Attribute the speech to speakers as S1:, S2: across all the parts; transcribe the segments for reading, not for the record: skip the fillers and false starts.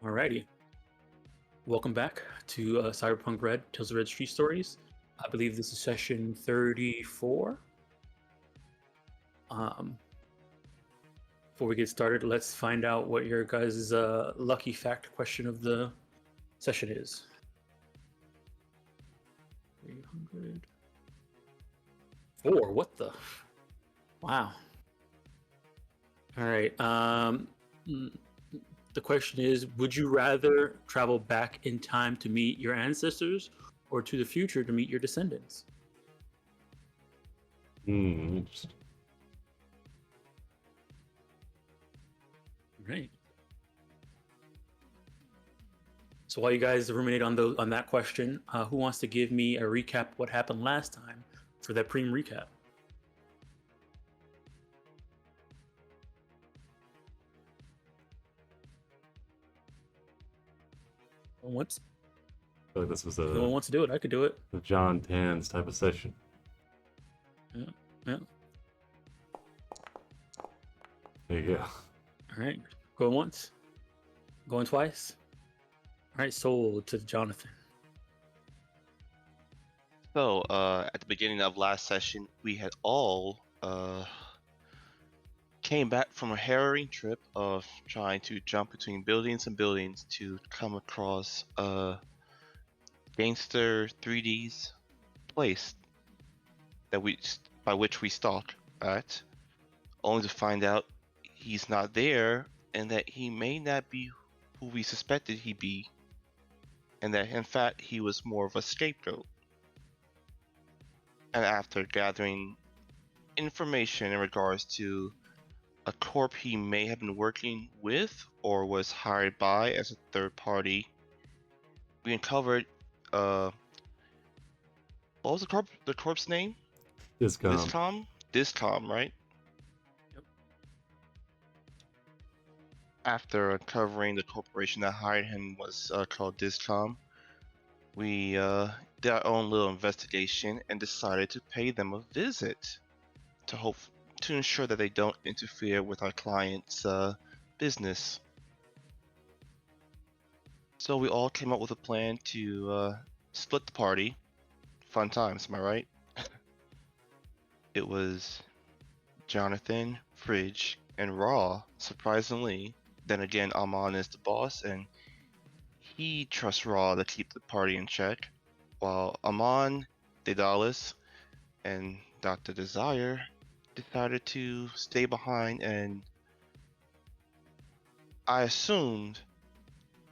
S1: Alrighty, welcome back to Cyberpunk Red Tales of Red Street Stories. I believe this is session 34. Before we get started, let's find out what your guys' lucky fact question of the session is. 304, what the? Wow. Alright, the question is, would you rather travel back in time to meet your ancestors or to the future to meet your descendants?
S2: Interesting.
S1: Right. So while you guys ruminate on that question, who wants to give me a recap of what happened last time for that preem recap? Once,
S2: I feel like this was
S1: if no one wants to do it, I could do it.
S2: a John Tans type of session.
S1: Yeah.
S2: There you go.
S1: All right. Going once. Going twice. All right. Sold to Jonathan.
S3: So, at the beginning of last session, we had all came back from a harrowing trip of trying to jump between buildings and buildings to come across Gangster 3D's place by which we stalked at, only to find out he's not there and that he may not be who we suspected he'd be, and that in fact he was more of a scapegoat. And after gathering information in regards to a corp he may have been working with or was hired by as a third party, we uncovered what was the corp's name? Discom, right?
S1: Yep.
S3: After uncovering the corporation that hired him was called Discom, we did our own little investigation and decided to pay them a visit to ensure that they don't interfere with our client's business. So we all came up with a plan to split the party. Fun times, am I right? It was Jonathan, Fridge, and Raw, surprisingly. Then again, Amon is the boss, and he trusts Raw to keep the party in check, while Amon, Daedalus, and Dr. Desire decided to stay behind and, I assumed,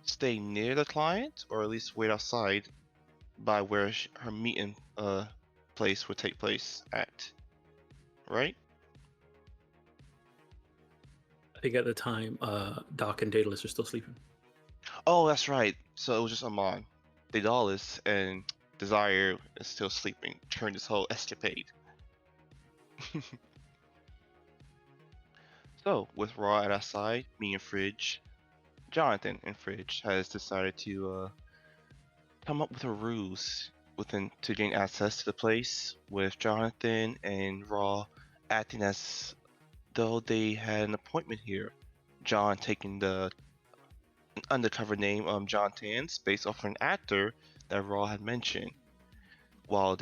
S3: stay near the client, or at least wait outside by where her meeting place would take place at. Right?
S1: I think at the time, Doc and Daedalus are still sleeping.
S3: Oh, that's right. So it was just Amon. Daedalus and Desire is still sleeping during this whole escapade. So, with Raw at our side, me and Fridge, Jonathan and Fridge has decided to come up with a ruse to gain access to the place, with Jonathan and Raw acting as though they had an appointment here. John taking an undercover name John Tans based off of an actor that Raw had mentioned, while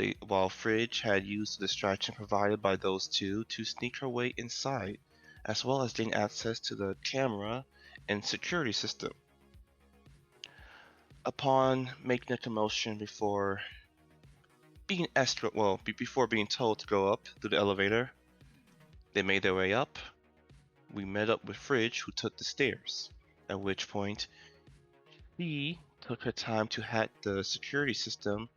S3: Fridge had used the distraction provided by those two to sneak her way inside, as well as gain access to the camera and security system. Upon making a commotion before being told to go up through the elevator, they made their way up. We met up with Fridge, who took the stairs, at which point she took her time to hack the security system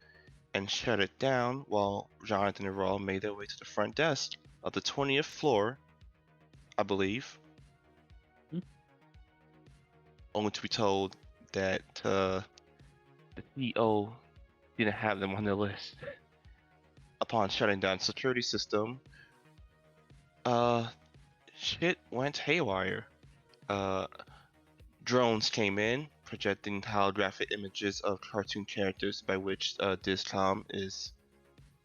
S3: and shut it down, while Jonathan and Raw made their way to the front desk of the 20th floor, I believe, only to be told that the CEO didn't have them on their list. Upon shutting down the security system, shit went haywire. Drones came in, projecting holographic images of cartoon characters by which Discom is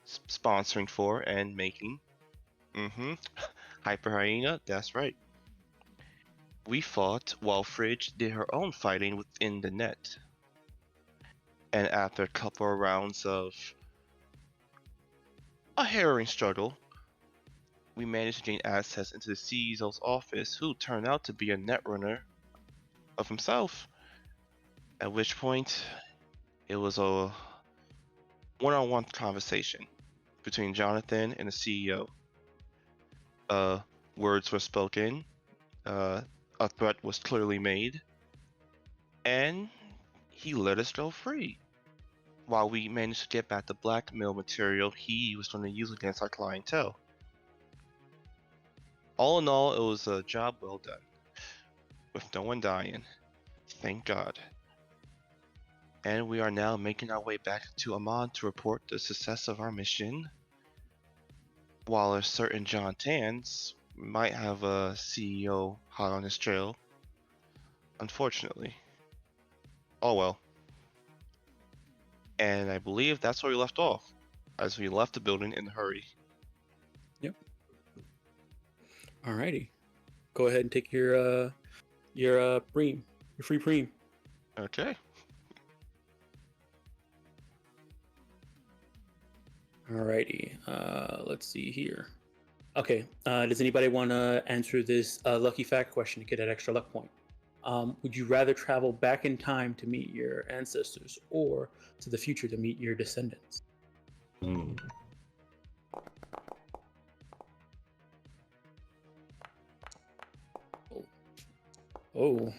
S3: sponsoring for and making. Hyper Hyena, that's right. we fought while Fridge did her own fighting within the net. And after a couple of rounds of a harrowing struggle, we managed to gain access into the CEO's office, who turned out to be a netrunner of himself. At which point, it was a one-on-one conversation between Jonathan and the CEO. Words were spoken, a threat was clearly made, and he let us go free, while we managed to get back the blackmail material he was going to use against our clientele. All in all, it was a job well done, with no one dying. Thank God. And we are now making our way back to Amman to report the success of our mission, while a certain John Tans might have a CEO hot on his trail. Unfortunately. Oh well. And I believe that's where we left off, as we left the building in a hurry.
S1: Yep. Alrighty. Go ahead and take your preem, your free preem.
S3: Okay.
S1: Alrighty. Let's see here. Okay. Does anybody want to answer this lucky fact question to get an extra luck point? Would you rather travel back in time to meet your ancestors or to the future to meet your descendants?
S2: Mm.
S1: Oh.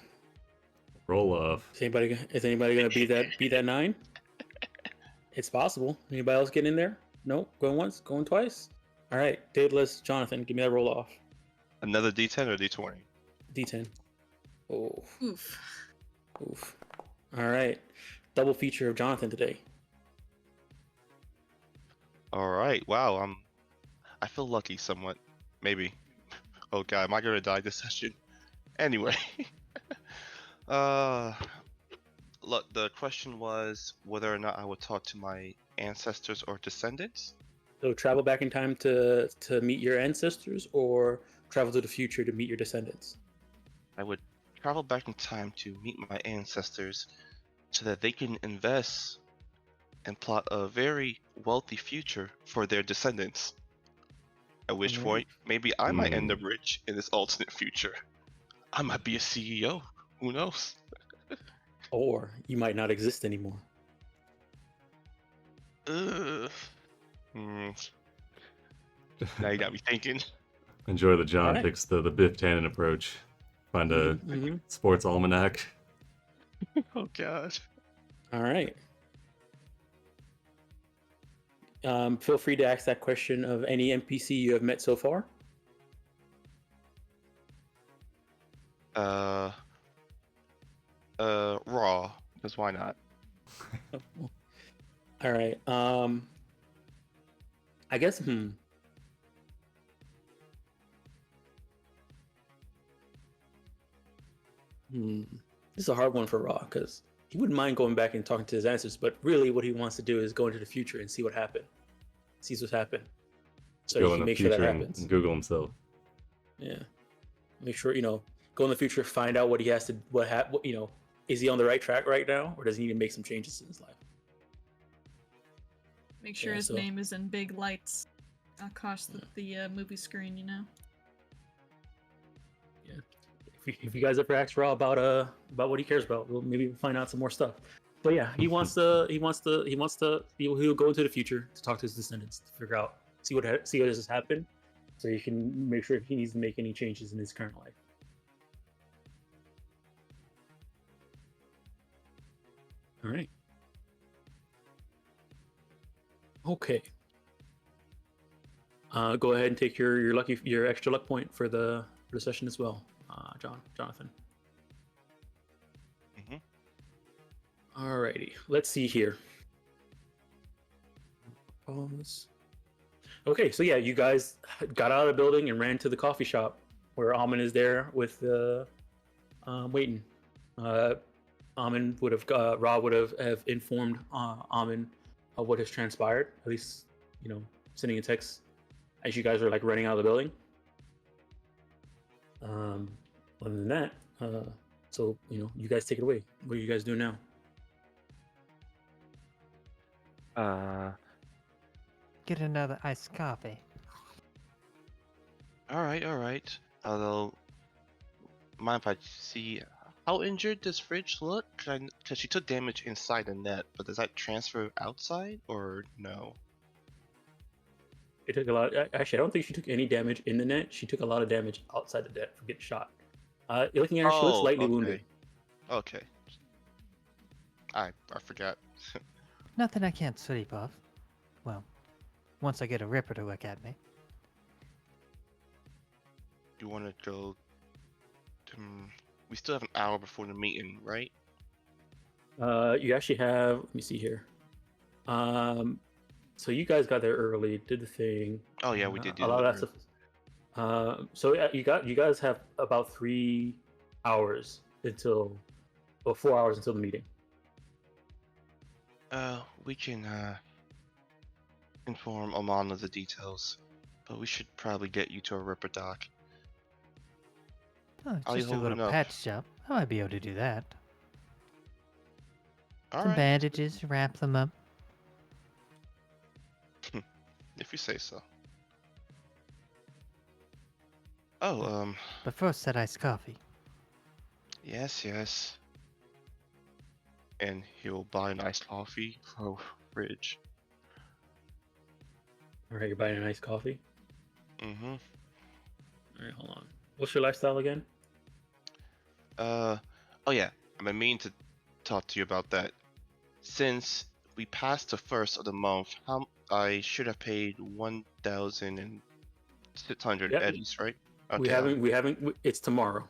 S2: Roll off.
S1: Is anybody gonna beat that 9? It's possible. Anybody else getting in there? No? Going once? Going twice? All right. Daedalus, Jonathan, give me that roll off.
S3: Another D10 or D20?
S1: D10. Oh.
S4: Oof.
S1: Oof. All right. Double feature of Jonathan today.
S3: Alright, wow, I feel lucky somewhat. Maybe. Oh god, am I gonna die this session? Anyway. Look, the question was whether or not I would talk to my ancestors or descendants.
S1: So travel back in time to meet your ancestors or travel to the future to meet your descendants?
S3: I would travel back in time to meet my ancestors so that they can invest and plot a very wealthy future for their descendants. At which point, maybe I might end up rich in this alternate future. I might be a CEO. Who knows?
S1: Or you might not exist anymore.
S3: Ugh. Now you got me thinking.
S2: Enjoy the John
S1: Alright.
S2: picks the Biff Tannen approach. Find a
S1: Mhm.
S2: sports almanac.
S3: Oh god.
S1: All right. Feel free to ask that question of any NPC you have met so far.
S3: Raw. Because why not?
S1: All right. I guess. This is a hard one for Raw because he wouldn't mind going back and talking to his ancestors, but really, what he wants to do is go into the future and see what happened. Sees what's happened, so
S2: Go
S1: he
S2: in
S1: can
S2: the
S1: make sure that
S2: future
S1: happens.
S2: and Google himself.
S1: Yeah, make sure go in the future, find out what he has to, is he on the right track right now, or does he need to make some changes in his life?
S4: Make sure his name is in big lights across the movie screen,
S1: Yeah. If you guys ever ask Raw about what he cares about, we'll maybe find out some more stuff. But yeah, he'll go into the future to talk to his descendants to figure out, see what has happened, so he can make sure if he needs to make any changes in his current life. All right. Okay. Go ahead and take your extra luck point for the session as well, Jonathan. Alrighty, let's see here. Pause. Okay, so yeah, you guys got out of the building and ran to the coffee shop where Almond is there with waiting. Almond would have Rob would have informed Almond of what has transpired. At least, sending a text as you guys are like running out of the building. Other than that, so you guys take it away. What are you guys doing now?
S5: Get another iced coffee.
S3: All right, all right. Although, mind if I see how injured does Fridge look? Because she took damage inside the net, but does that transfer outside or no?
S1: She took a lot. Actually, I don't think she took any damage in the net. She took a lot of damage outside the net from getting shot. You're looking at her. She looks
S3: Oh,
S1: lightly
S3: okay.
S1: wounded.
S3: Okay. I forgot.
S5: Nothing I can't sleep off. Well, once I get a Ripper to look at me.
S3: You want to go? We still have an hour before the meeting, right?
S1: You actually have. Let me see here. So you guys got there early, did the thing.
S3: Oh yeah, we did do
S1: a lot of
S3: that
S1: that stuff. So yeah, you guys have about 3 hours until, or 4 hours until the meeting.
S3: We can inform Oman of the details, but we should probably get you to a Ripper dock.
S5: Oh, it's
S3: Are you
S5: just a
S3: holding
S5: little
S3: up?
S5: patch job. I might be able to do that.
S3: All
S5: Some
S3: right,
S5: bandages, wrap them up.
S3: if you say so. Oh,
S5: But first, that iced coffee.
S3: yes. And he'll buy an iced coffee for Fridge.
S1: All right, you're buying a nice coffee.
S3: Mm-hmm.
S1: All right, hold on. What's your lifestyle again?
S3: Oh yeah, I mean to talk to you about that. Since we passed the first of the month, I should have paid 1,600
S1: Yep.
S3: eddies, right? Okay.
S1: We haven't. It's tomorrow.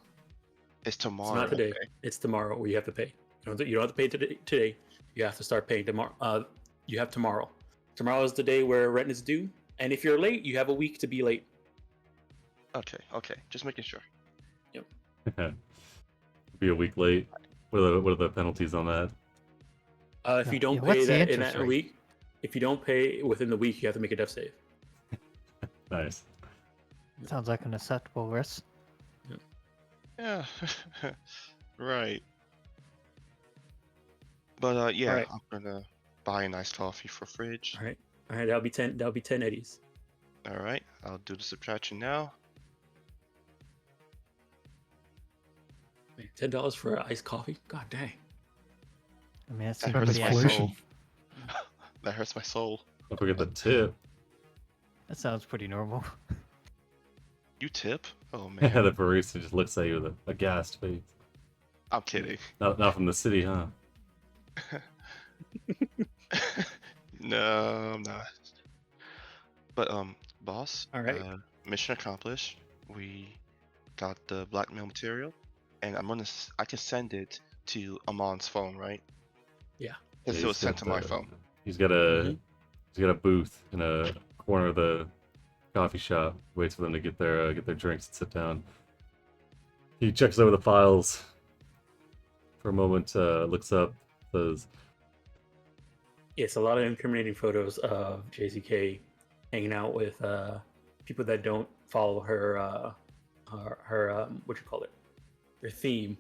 S3: It's
S1: It's
S3: tomorrow.
S1: not today.
S3: Okay.
S1: It's tomorrow where you have to pay. You don't have to pay today. You have to start paying tomorrow. You have tomorrow. Tomorrow is the day where rent is due, and if you're late, you have a week to be late.
S3: Okay. Just making sure.
S2: Be a week late. What are the penalties on that?
S1: If you don't
S5: Yeah,
S1: pay
S5: what's the
S1: that in
S5: interest
S1: that
S5: rate?
S1: week, if you don't pay within the week, you have to make a death save.
S2: Nice.
S5: Sounds like an acceptable risk.
S3: Yeah. Right. But yeah,
S1: Alright.
S3: I'm gonna buy a nice coffee for Fridge.
S1: All right. That'll be 10. That'll be 10 eddies.
S3: All right. I'll do the subtraction now.
S1: Wait, $10 for an iced coffee? God dang.
S5: I mean, that
S3: That
S5: seems
S3: hurts
S5: pretty
S3: my
S5: accurate.
S3: soul. That hurts my soul.
S2: Don't forget the tip.
S5: That sounds pretty normal.
S3: You tip? Oh
S2: Yeah,
S3: man.
S2: the barista just looks at you with a aghast face.
S3: I'm kidding.
S2: Not from the city, huh?
S3: No, I'm not. But boss.
S1: All right.
S3: Mission accomplished. We got the blackmail material, and I can send it to Amon's phone, right?
S1: Yeah.
S3: Because
S2: Yeah,
S3: it was
S2: he's
S3: sent
S2: got
S3: to my
S2: the-
S3: phone.
S2: He's got a booth in a corner of the coffee shop. Waits for them to get their drinks and sit down. He checks over the files for a moment. Looks up. Says,
S1: It's a lot of incriminating photos of JCK hanging out with people that don't follow her what you call it, her theme.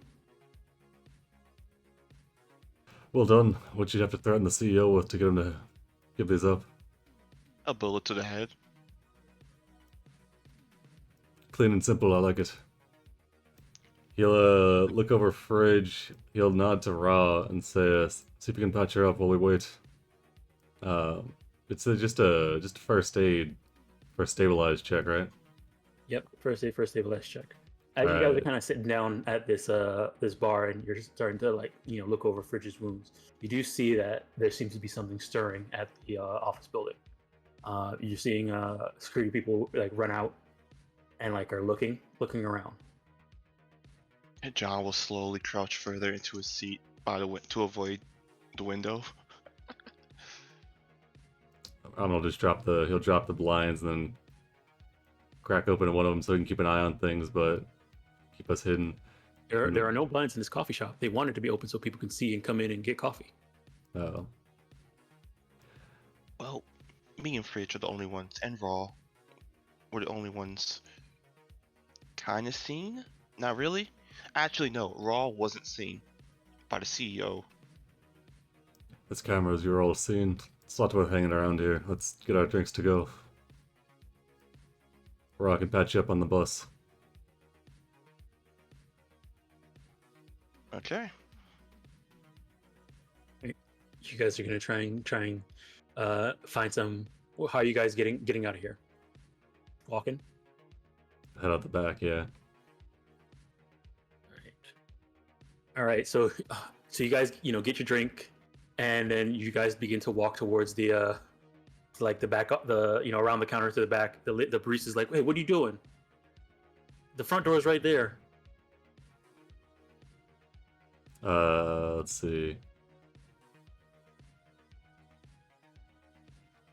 S2: "Well done. What you'd have to threaten the CEO with to get him to give these up?
S3: A bullet to the head.
S2: Clean and simple. I like it." He'll look over Fridge. He'll nod to Ra and say, "See if you can patch her up while we wait." It's just a first aid for a stabilized check, right?
S1: Yep, first stabilized check. As you guys are
S2: Alright.
S1: kind of sitting down at this this bar and you're starting to look over Fridge's wounds, you do see that there seems to be something stirring at the office building. You're seeing security people run out and are looking around.
S3: And John will slowly crouch further into his seat to avoid the window.
S2: He'll drop the blinds and then crack open one of them so he can keep an eye on things, but keep us hidden.
S1: There are no blinds in this coffee shop. They want it to be open so people can see and come in and get coffee.
S2: Oh.
S3: Well, me and Fridge are the only ones, and Raw, we're the only ones kind of seen. Not really. Actually, no. Raw wasn't seen by the CEO.
S2: This cameras you're all seeing. It's not worth hanging around here. Let's get our drinks to go. Or I can patch you up on the bus.
S3: Okay.
S1: You guys are gonna try and find some. How are you guys getting out of here? Walking.
S2: Head out the back, yeah.
S1: All right. So you guys, get your drink, and then you guys begin to walk towards the like the back, around the counter to the back. The barista's like, "Hey, what are you doing? The front door is right there."
S2: Let's see.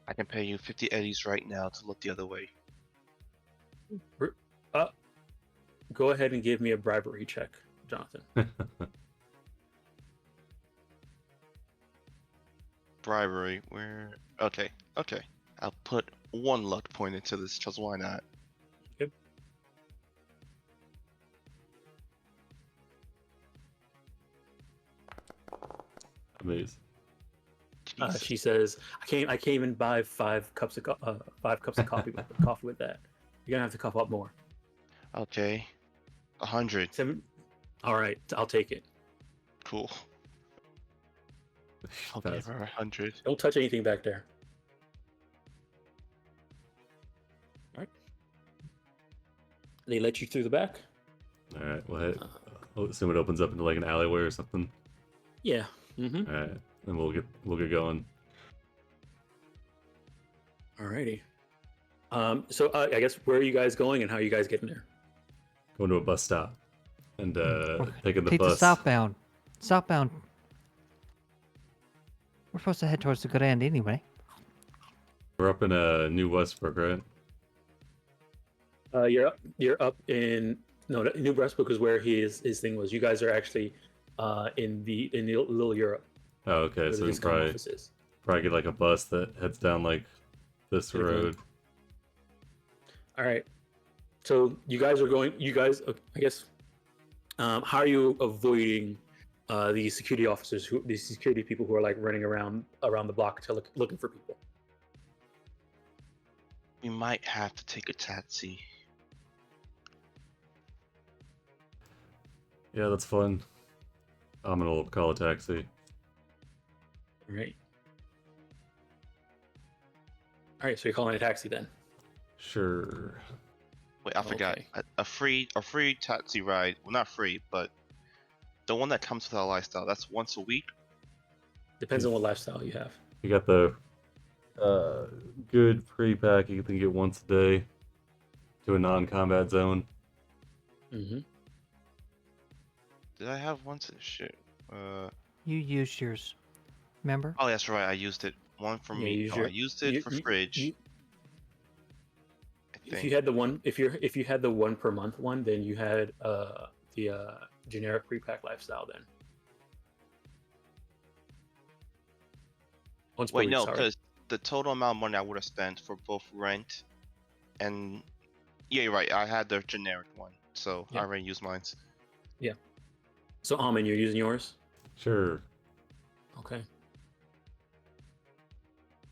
S3: I can pay you 50 eddies right now to look the other way.
S1: Go ahead and give me a bribery check, Jonathan.
S3: Bribery, where? Okay, okay. I'll put 1 luck point into this, just why not?
S1: Yep.
S2: Amazing.
S3: Jesus.
S1: She says, "I came and buy 5 cups of coffee with that. You're gonna have to cup up more."
S3: Okay. 100.
S1: 7. All right, I'll take it.
S3: Cool. I'll give
S2: Fast.
S3: her 100.
S1: Don't touch anything back there. All right. They let you through the back.
S2: All right. Well, I'll assume it opens up into like an alleyway or something.
S1: Yeah. Mm-hmm.
S2: All right, then we'll get going.
S1: Alrighty. So I guess where are you guys going, and how are you guys getting there?
S2: Going to a bus stop and taking the
S5: Take the
S2: bus.
S5: southbound. Southbound. We're supposed to head towards the good end anyway.
S2: We're up in New Westbrook, right?
S1: You're up in New Brunswick is where his thing was. You guys are actually in the Little Europe.
S2: Oh, okay.
S1: Where
S2: So
S1: the
S2: we can
S1: Viscom office is.
S2: probably get like a bus that heads down like this
S1: Okay.
S2: road.
S1: All right. So you guys are going. You guys, I guess. How are you avoiding the security officers, the security people who are like running around the block to looking for people?
S3: We might have to take a taxi.
S2: Yeah, that's fun. I'm gonna call a taxi.
S1: All right. All right. So you're calling a taxi then?
S2: Sure.
S3: Wait, I forgot.
S1: Okay.
S3: A free taxi ride. Well, not free, but the one that comes with our lifestyle. That's once a week.
S1: Depends on what lifestyle you have.
S2: You got the good pre-pack. You can get once a day to a non-combat zone.
S1: Mm-hmm.
S3: Did I have once? Shit.
S5: You used yours. Remember?
S3: Oh, that's right. I used it. One for
S1: Yeah,
S3: me.
S1: use
S3: No,
S1: your-
S3: I used it for fridge. I
S1: If
S3: think.
S1: you had the one, if you had the 1 per month one, then you had the generic pre-pack lifestyle then. Once per
S3: Wait,
S1: week,
S3: no,
S1: sorry.
S3: because the total amount of money I would have spent for both rent and you're right. I had the generic one, so
S1: Yeah.
S3: I already used mine.
S1: So Almond, you're using yours?
S2: Sure.
S1: Okay.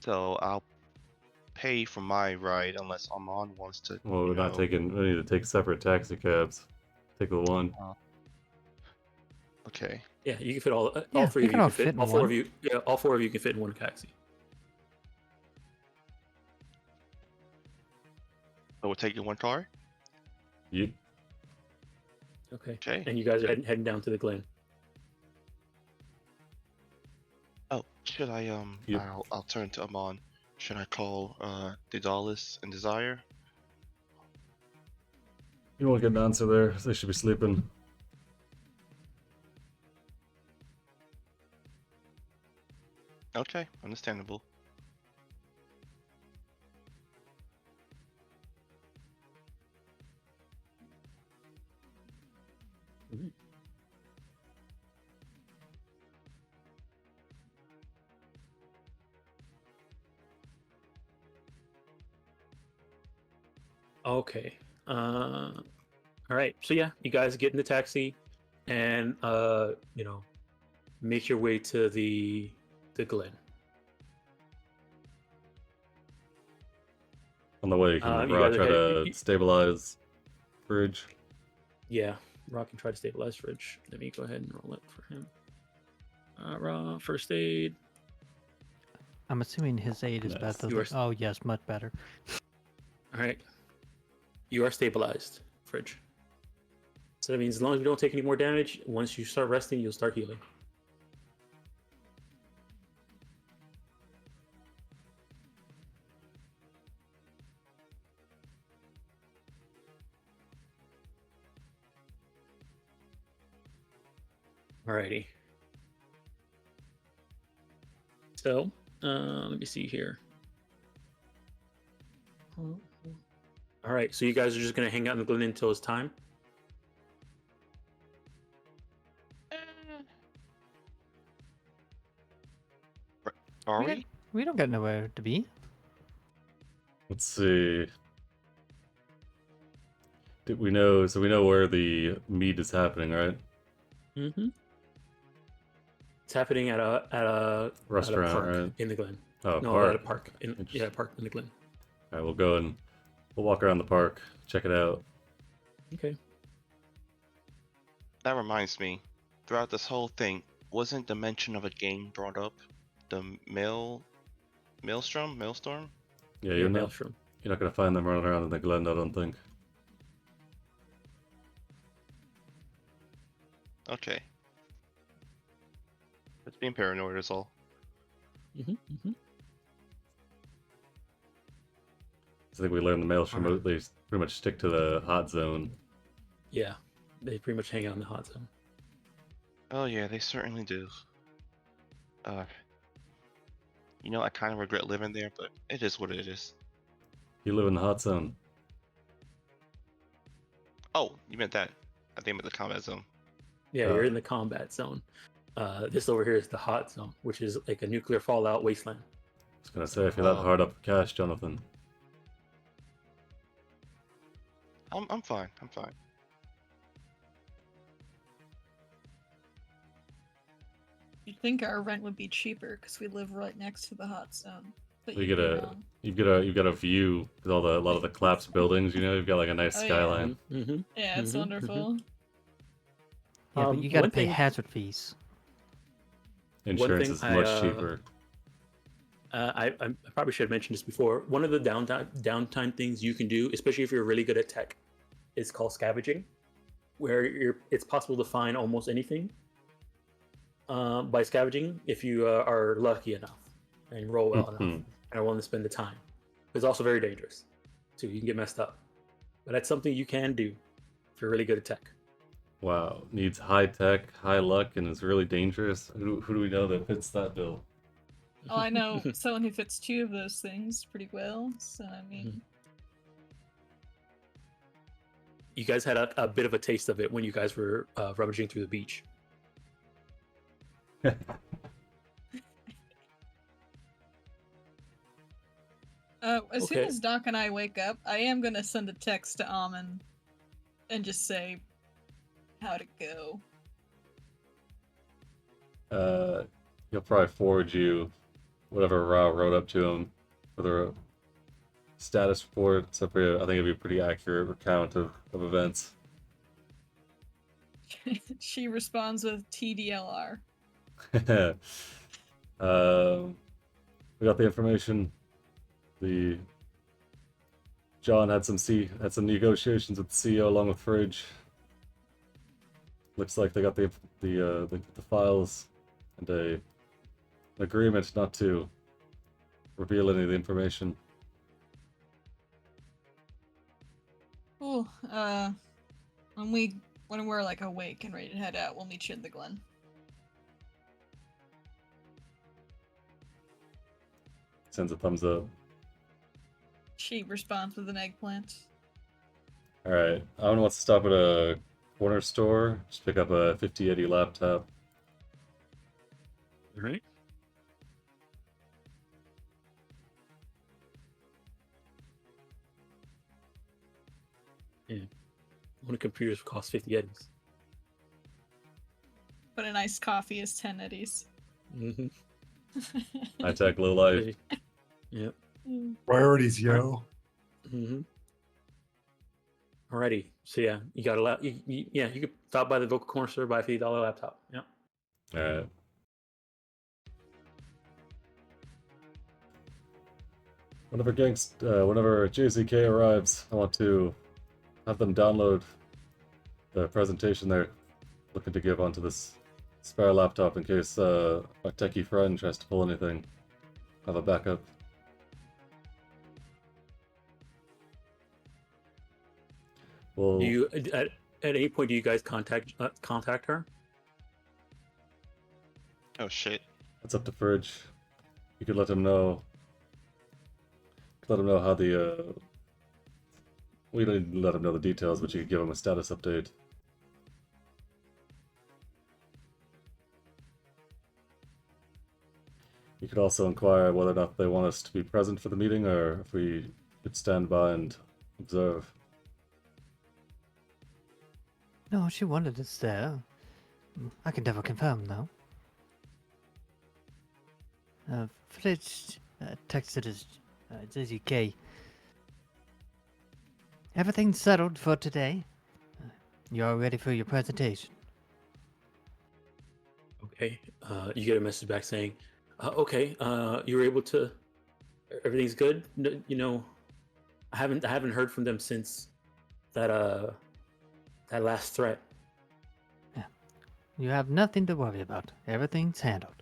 S3: So I'll pay for my ride unless Amon wants to.
S2: Well, we're
S3: you
S2: not
S3: know,
S2: taking. We need to take separate taxi cabs. Take the one.
S3: Okay.
S1: Yeah, you can fit all
S5: Yeah,
S1: 3
S5: we
S1: of
S5: can
S1: you
S5: all
S1: can fit.
S5: fit in
S1: All 4
S5: one.
S1: of you. Yeah, all 4 of you can fit in one taxi.
S3: So we're taking one car.
S2: You.
S1: Okay.
S3: Okay.
S1: And you guys are heading down to the Glen.
S3: Oh, should I
S2: Yep.
S3: I'll turn to Amon. Should I call Daedalus and Desire?
S2: You won't get an answer there. They should be sleeping.
S3: Okay, understandable.
S1: Okay. All All right. So yeah, you guys get in the taxi, and you know, make your way to the Glen.
S2: On the way, can
S1: You
S2: Raw
S1: guys are
S2: try
S1: headed.
S2: to stabilize Bridge?
S1: Yeah, Raw can try to stabilize Fridge. Let me go ahead and roll it for him. Raw, first aid.
S5: I'm assuming his aid is
S2: Nice.
S5: better.
S1: You are
S5: Oh yes, much better.
S1: All right. You are stabilized, Fridge. So that means as long as you don't take any more damage, once you start resting, you'll start healing. Alrighty. So, let me see here. All right, so you guys are just gonna hang out in the Glen until it's time.
S3: Are
S5: we?
S3: we?
S5: We don't got nowhere to be.
S2: Let's see. Did we know? So we know where the meet is happening, right?
S1: Mm-hmm. It's happening at a
S2: Restaurant,
S1: park
S2: right?
S1: in the Glen.
S2: Oh,
S1: No,
S2: park.
S1: at a park.
S2: Interesting.
S1: A park in the Glen.
S2: All right, we'll go and we'll walk around the park, check it out.
S1: Okay.
S3: That reminds me. Throughout this whole thing, wasn't the mention of a gang brought up? The Maelstrom? Maelstrom?
S2: Yeah,
S1: Yeah,
S2: you're
S1: Maelstrom.
S2: not gonna find them running around in the Glen, I don't think.
S3: Okay. It's being paranoid is all.
S1: Mm-hmm. Mm-hmm.
S2: I think we learned the Maelstrom
S1: Alright.
S2: they pretty much stick to the hot zone.
S1: Yeah, they pretty much hang out in the hot zone.
S3: Oh yeah, they certainly do. You know, I kind of regret living there, but it is what it is.
S2: You live in the hot zone.
S3: Oh, you meant that. I think I meant the combat zone.
S1: Yeah, you're in the combat zone. This over here is the hot zone, which is like a nuclear fallout wasteland.
S2: I was gonna say, if you're that hard up for cash, Jonathan.
S3: I'm fine. I'm fine.
S4: You'd think our rent would be cheaper because we live right next to the hot zone. But
S2: You
S4: you'd
S2: get
S4: be
S2: a
S4: wrong.
S2: you've got a view with a lot of the collapsed buildings. You know, you've got like a nice
S4: Oh, yeah.
S2: skyline.
S1: Mm-hmm.
S4: Yeah, it's
S1: Mhm,
S4: wonderful.
S5: Yeah, but you gotta
S1: one
S5: pay
S1: thing-
S5: hazard fees.
S2: Insurance
S1: thing
S2: is
S1: I,
S2: much cheaper.
S1: I probably should have mentioned this before. One of the downtime things you can do, especially if you're really good at tech, is called scavenging, where it's possible to find almost anything by scavenging if you are lucky enough and roll well enough and are willing to spend the time. It's also very dangerous, too. You can get messed up, but that's something you can do if you're really good at tech.
S2: Wow, needs high tech, high luck, and is really dangerous. Who do we know that fits that bill?
S4: Oh, I know someone who fits 2 of those things pretty well. So I mean,
S1: You guys had a bit of a taste of it when you guys were rummaging through the beach.
S4: as soon
S1: Okay.
S4: as Doc and I wake up, I am gonna send a text to Amon and just say, "How'd it go?"
S2: He'll probably forward you whatever Ra wrote up to him for the status report. I think it'd be a pretty accurate recount of events.
S4: She responds with TDLR.
S2: We got the information. John had some negotiations with the CEO along with Fridge. Looks like they got the files and an agreement not to reveal any of the information.
S4: Cool. When we're like awake and ready to head out, we'll meet you in the Glen.
S2: Sends a thumbs up.
S4: She responds with an eggplant.
S2: Alright, Alan wants to stop at a corner store, just pick up a 5080 laptop.
S1: All right. Yeah. One computer costs 50 eddies.
S4: But a nice coffee is 10 eddies.
S1: Mm-hmm.
S2: High tech, low life.
S1: Yep.
S6: Priorities, yo.
S1: Mm-hmm. Alrighty. So yeah, you got a yeah, you could stop by the Vocal Corner store, buy a $50 laptop. Yep.
S2: Alright. Whenever JCK arrives, I want to have them download the presentation they're looking to give onto this spare laptop in case our techie friend tries to pull anything. Have a backup. Well,
S1: Do you at any point do you guys contact her?
S3: Oh shit.
S2: that's up to Fridge. You could let him know. Let him know how the. We don't need to let him know the details, but you could give him a status update. You could also inquire whether or not they want us to be present for the meeting, or if we could stand by and observe.
S5: No, she wanted us there. I can never confirm, though. Fletch texted us, JZK. Everything's settled for today. You all ready for your presentation?
S1: Okay. You get a message back saying, okay, you were able to. Everything's good. You know, I haven't heard from them since that that last threat.
S5: Yeah. You have nothing to worry about. Everything's handled.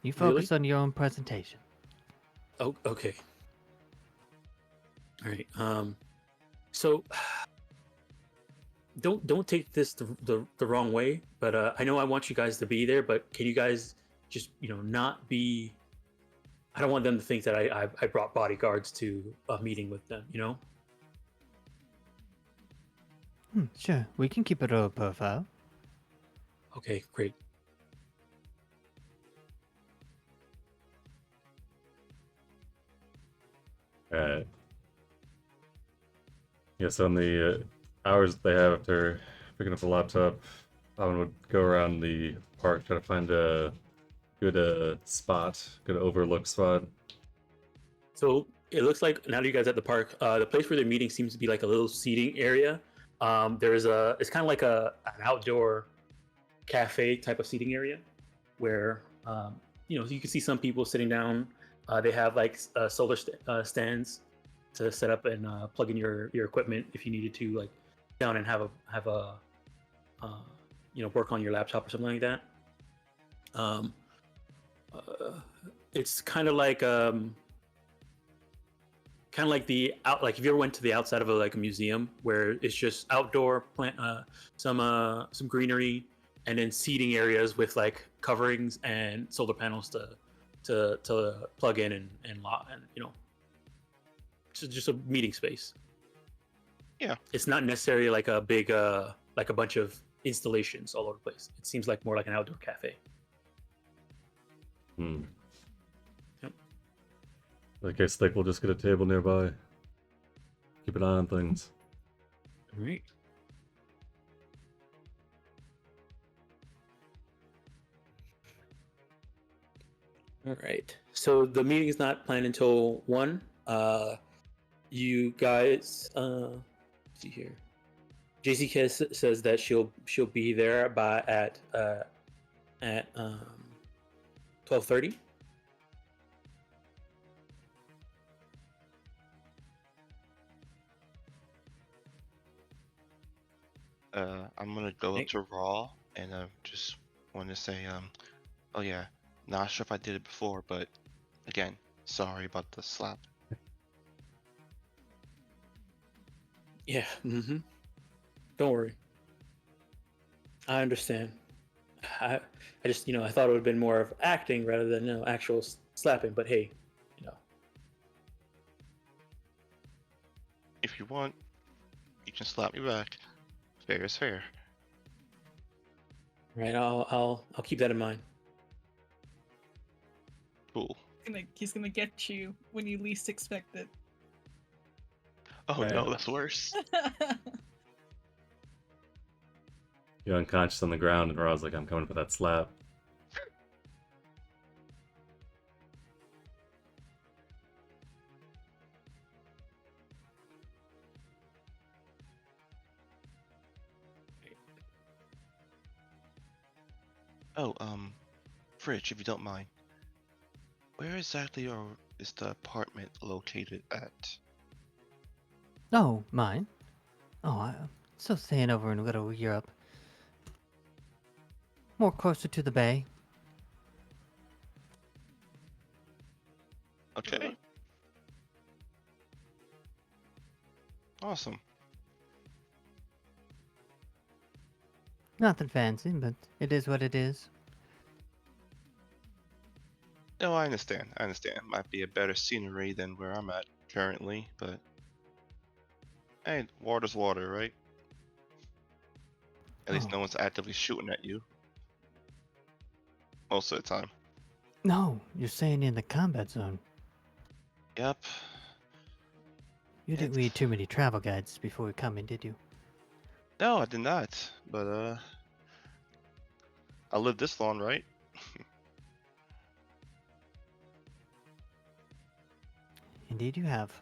S5: You focus on your own presentation.
S1: Oh, okay. All right. So don't take this the wrong way, but I know I want you guys to be there, but can you guys just not be? I don't want them to think that I brought bodyguards to a meeting with them.
S5: Sure, we can keep it low profile.
S1: Okay, great.
S2: Alright. Yeah, so in the hours that they have after picking up the laptop, Owen would go around the park, try to find a good spot, good overlook spot.
S1: So it looks like now that you guys are at the park, the place where they're meeting seems to be like a little seating area. It's kind of like an outdoor cafe type of seating area where, you can see some people sitting down. They have like solar stands to set up and plug in your equipment if you needed to like down and have a work on your laptop or something like that. It's kind of like the out, like if you ever went to the outside of a museum where it's just outdoor plant, some greenery, and then seating areas with like coverings and solar panels to plug in and just a meeting space.
S3: Yeah.
S1: It's not necessarily like a big like a bunch of installations all over the place. It seems like more like an outdoor cafe.
S2: Hmm.
S1: Yep.
S2: In case think we'll just get a table nearby. Keep an eye on things.
S1: All right. All right. So the meeting is not planned until 1. You guys, let's see here. JCK says that she'll be there at 12:30.
S3: I'm gonna go up to Raw and just want to say, oh yeah, not sure if I did it before, but again, sorry about the slap.
S1: Yeah. Mm-hmm. Don't worry. I understand. I just I thought it would have been more of acting rather than actual slapping. But hey,
S3: If you want, you can slap me back. Fair is fair.
S1: right? I'll keep that in mind.
S3: Cool.
S4: He's gonna get you when you least expect it.
S3: Oh no,
S2: Right.
S3: that's worse.
S2: You're unconscious on the ground, and Ra's like, I'm coming for that slap.
S3: Oh, Fridge, if you don't mind, where exactly is the apartment located at?
S5: Oh, mine? Oh, I'm still staying over in Little Europe. More closer to the bay.
S3: Okay. Awesome.
S5: Nothing fancy, but it is what it is.
S3: No, I understand. I understand. Might be a better scenery than where I'm at currently, but hey, water's water, right? At least
S5: Oh.
S3: no one's actively shooting at you most of the time.
S5: No, you're staying in the combat zone.
S3: Yep.
S5: You didn't read too many travel guides before we come in, did you?
S3: No, I did not. But I lived this long, right?
S5: Indeed you have.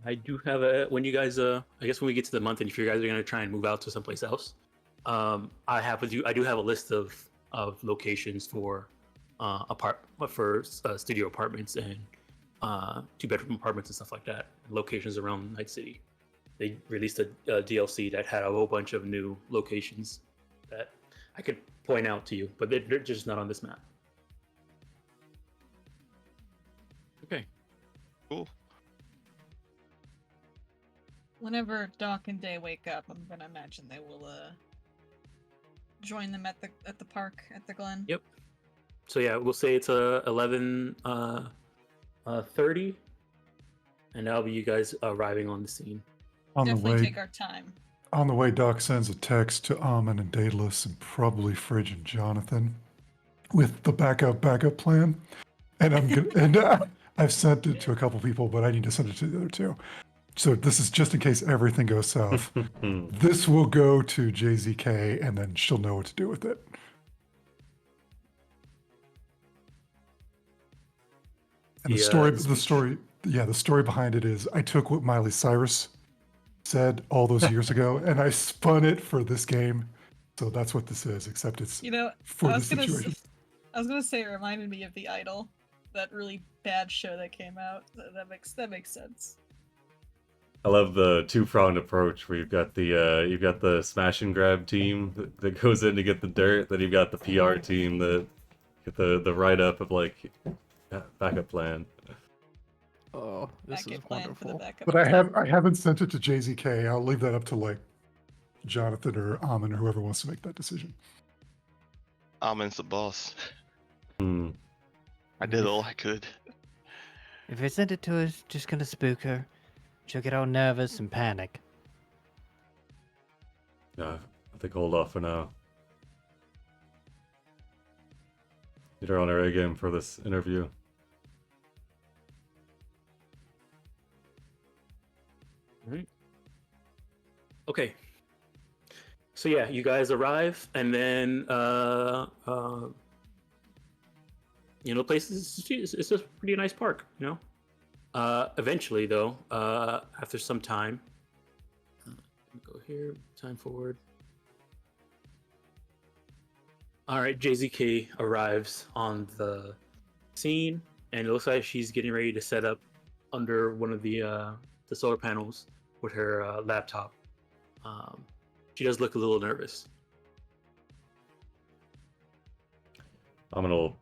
S1: I do have a when you guys I guess when we get to the month and if you guys are gonna try and move out to someplace else, I do have a list of locations for studio apartments and 2-bedroom apartments and stuff like that. Locations around Night City. They released a DLC that had a whole bunch of new locations that I could point out to you, but they're just not on this map. Okay.
S3: Cool.
S4: Whenever Doc and Day wake up, I'm gonna imagine they will join them at the park at the Glen.
S1: Yep. So yeah, we'll say it's 11 30, and that'll be you guys arriving on the scene.
S6: On the
S4: Definitely
S6: way,
S4: take our time.
S6: on the way, Doc sends a text to Almond and Daedalus and probably Fridge and Jonathan with the backup plan. And I'm gonna and I've sent it to a couple people, but I need to send it to the other two. So this is just in case everything goes south. This will go to JZK, and then she'll know what to do with it. And the story behind it is I took what Miley Cyrus said all those years ago, and I spun it for this game. So that's what this is, except it's for
S4: I
S6: this situation.
S4: I was gonna say it reminded me of The Idol, that really bad show that came out. That makes sense.
S2: I love the two-pronged approach where you've got the smash and grab team that goes in to get the dirt, then you've got the PR team that get the write-up of like backup plan.
S5: Oh, this is wonderful.
S6: But I haven't sent it to JZK. I'll leave that up to like Jonathan or Amin or whoever wants to make that decision.
S3: Amin's the boss.
S2: Hmm.
S3: I did all I could.
S5: If I send it to her, it's just gonna spook her. She'll get all nervous and panic.
S2: Yeah, I think hold off for now. Get her on her A game for this interview.
S1: Right. Okay. So yeah, you guys arrive, and then the place is it's a pretty nice park, you know. Eventually, though, after some time, go here, time forward. All right, JZK arrives on the scene, and it looks like she's getting ready to set up under one of the solar panels with her laptop. She does look a little nervous.
S2: I'm gonna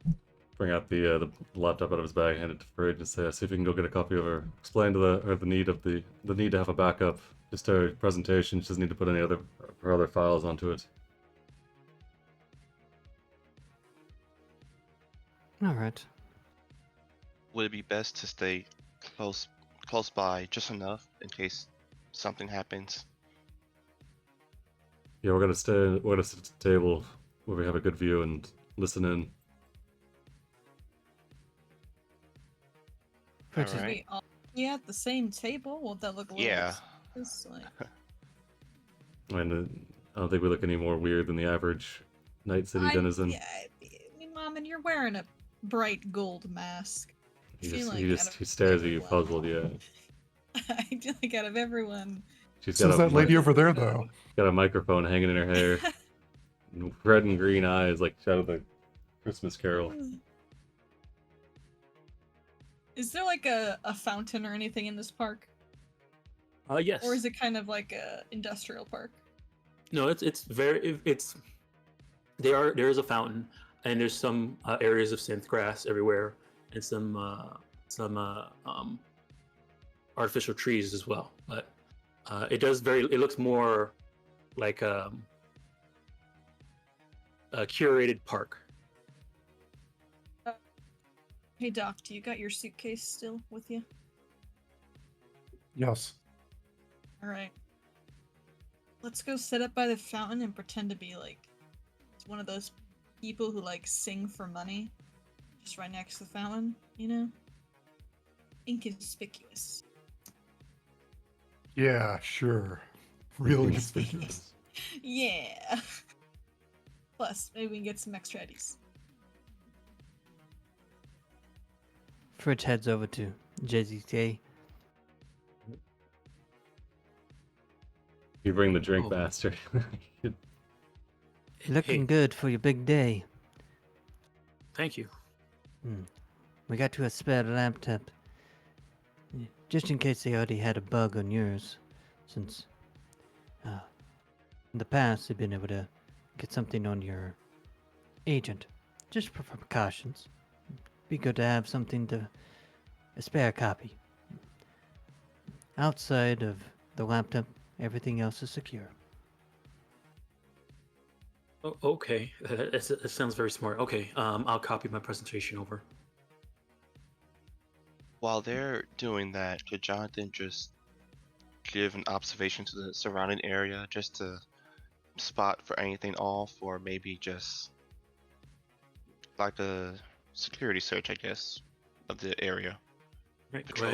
S2: bring out the laptop out of his bag, hand it to Fridge, and say, "See if you can go get a copy of her. Explain to the need to have a backup. Just her presentation. She doesn't need to put any other files onto it."
S5: All right.
S3: Would it be best to stay close by just enough in case something happens?
S2: Yeah, we're gonna sit at the table where we have a good view and listen in.
S5: Fridge is-
S3: Alright.
S4: We all be at the same table? Won't that look a little
S3: Yeah.
S4: suspicious? Like,
S2: And I don't think we look any more weird than the average Night City denizen.
S4: Yeah, I mean, Mom, and you're wearing a bright gold mask.
S2: He
S4: I feel
S2: just
S4: like
S2: he
S4: out
S2: just
S4: of
S2: he stares at you
S4: everyone-
S2: puzzled. Yeah,
S4: I feel like out of everyone,
S2: she's
S6: So
S2: got
S6: is
S2: a
S6: that lady
S2: mic-
S6: over there, though?
S2: got a microphone hanging in her hair, red and green eyes like out of the Christmas Carol.
S4: Is there like a fountain or anything in this park?
S1: Yes.
S4: Or is it kind of like a industrial park?
S1: No, there is a fountain, and there's some areas of synth grass everywhere, and some artificial trees as well. But it looks more like a curated park.
S4: Hey Doc, do you got your suitcase still with you?
S6: Yes.
S4: Alright. Let's go sit up by the fountain and pretend to be like one of those people who like sing for money. Just right next to the fountain, you know? Inconspicuous.
S6: Yeah, sure. Really conspicuous.
S4: Yeah. Plus, maybe we can get some extra eddies.
S5: Fridge heads over to JZK.
S2: You bring the drink
S1: Oh.
S2: faster.
S5: You're looking
S1: Hey.
S5: good for your big day.
S1: Thank you.
S5: We got you a spare laptop. Just in case they already had a bug on yours. Since in the past they've been able to get something on your agent. Just for precautions. Be good to have something to a spare copy. Outside of the laptop, everything else is secure.
S1: Oh, okay, that sounds very smart. Okay, I'll copy my presentation over.
S3: While they're doing that, could Jonathan just give an observation to the surrounding area just to spot for anything off, or maybe just like a security search, I guess, of the area?
S1: Right,
S3: Patrol.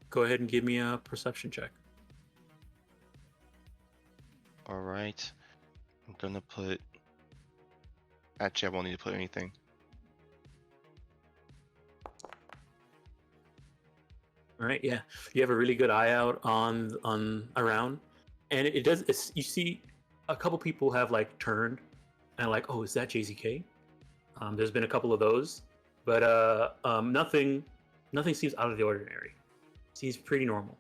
S1: go ahead and give me a perception check.
S3: All right, I'm gonna put. Actually, I won't need to put anything.
S1: All right, yeah, you have a really good eye out on around, and you see a couple people have like turned and like, oh, is that JZK? There's been a couple of those, but nothing seems out of the ordinary. Seems pretty normal.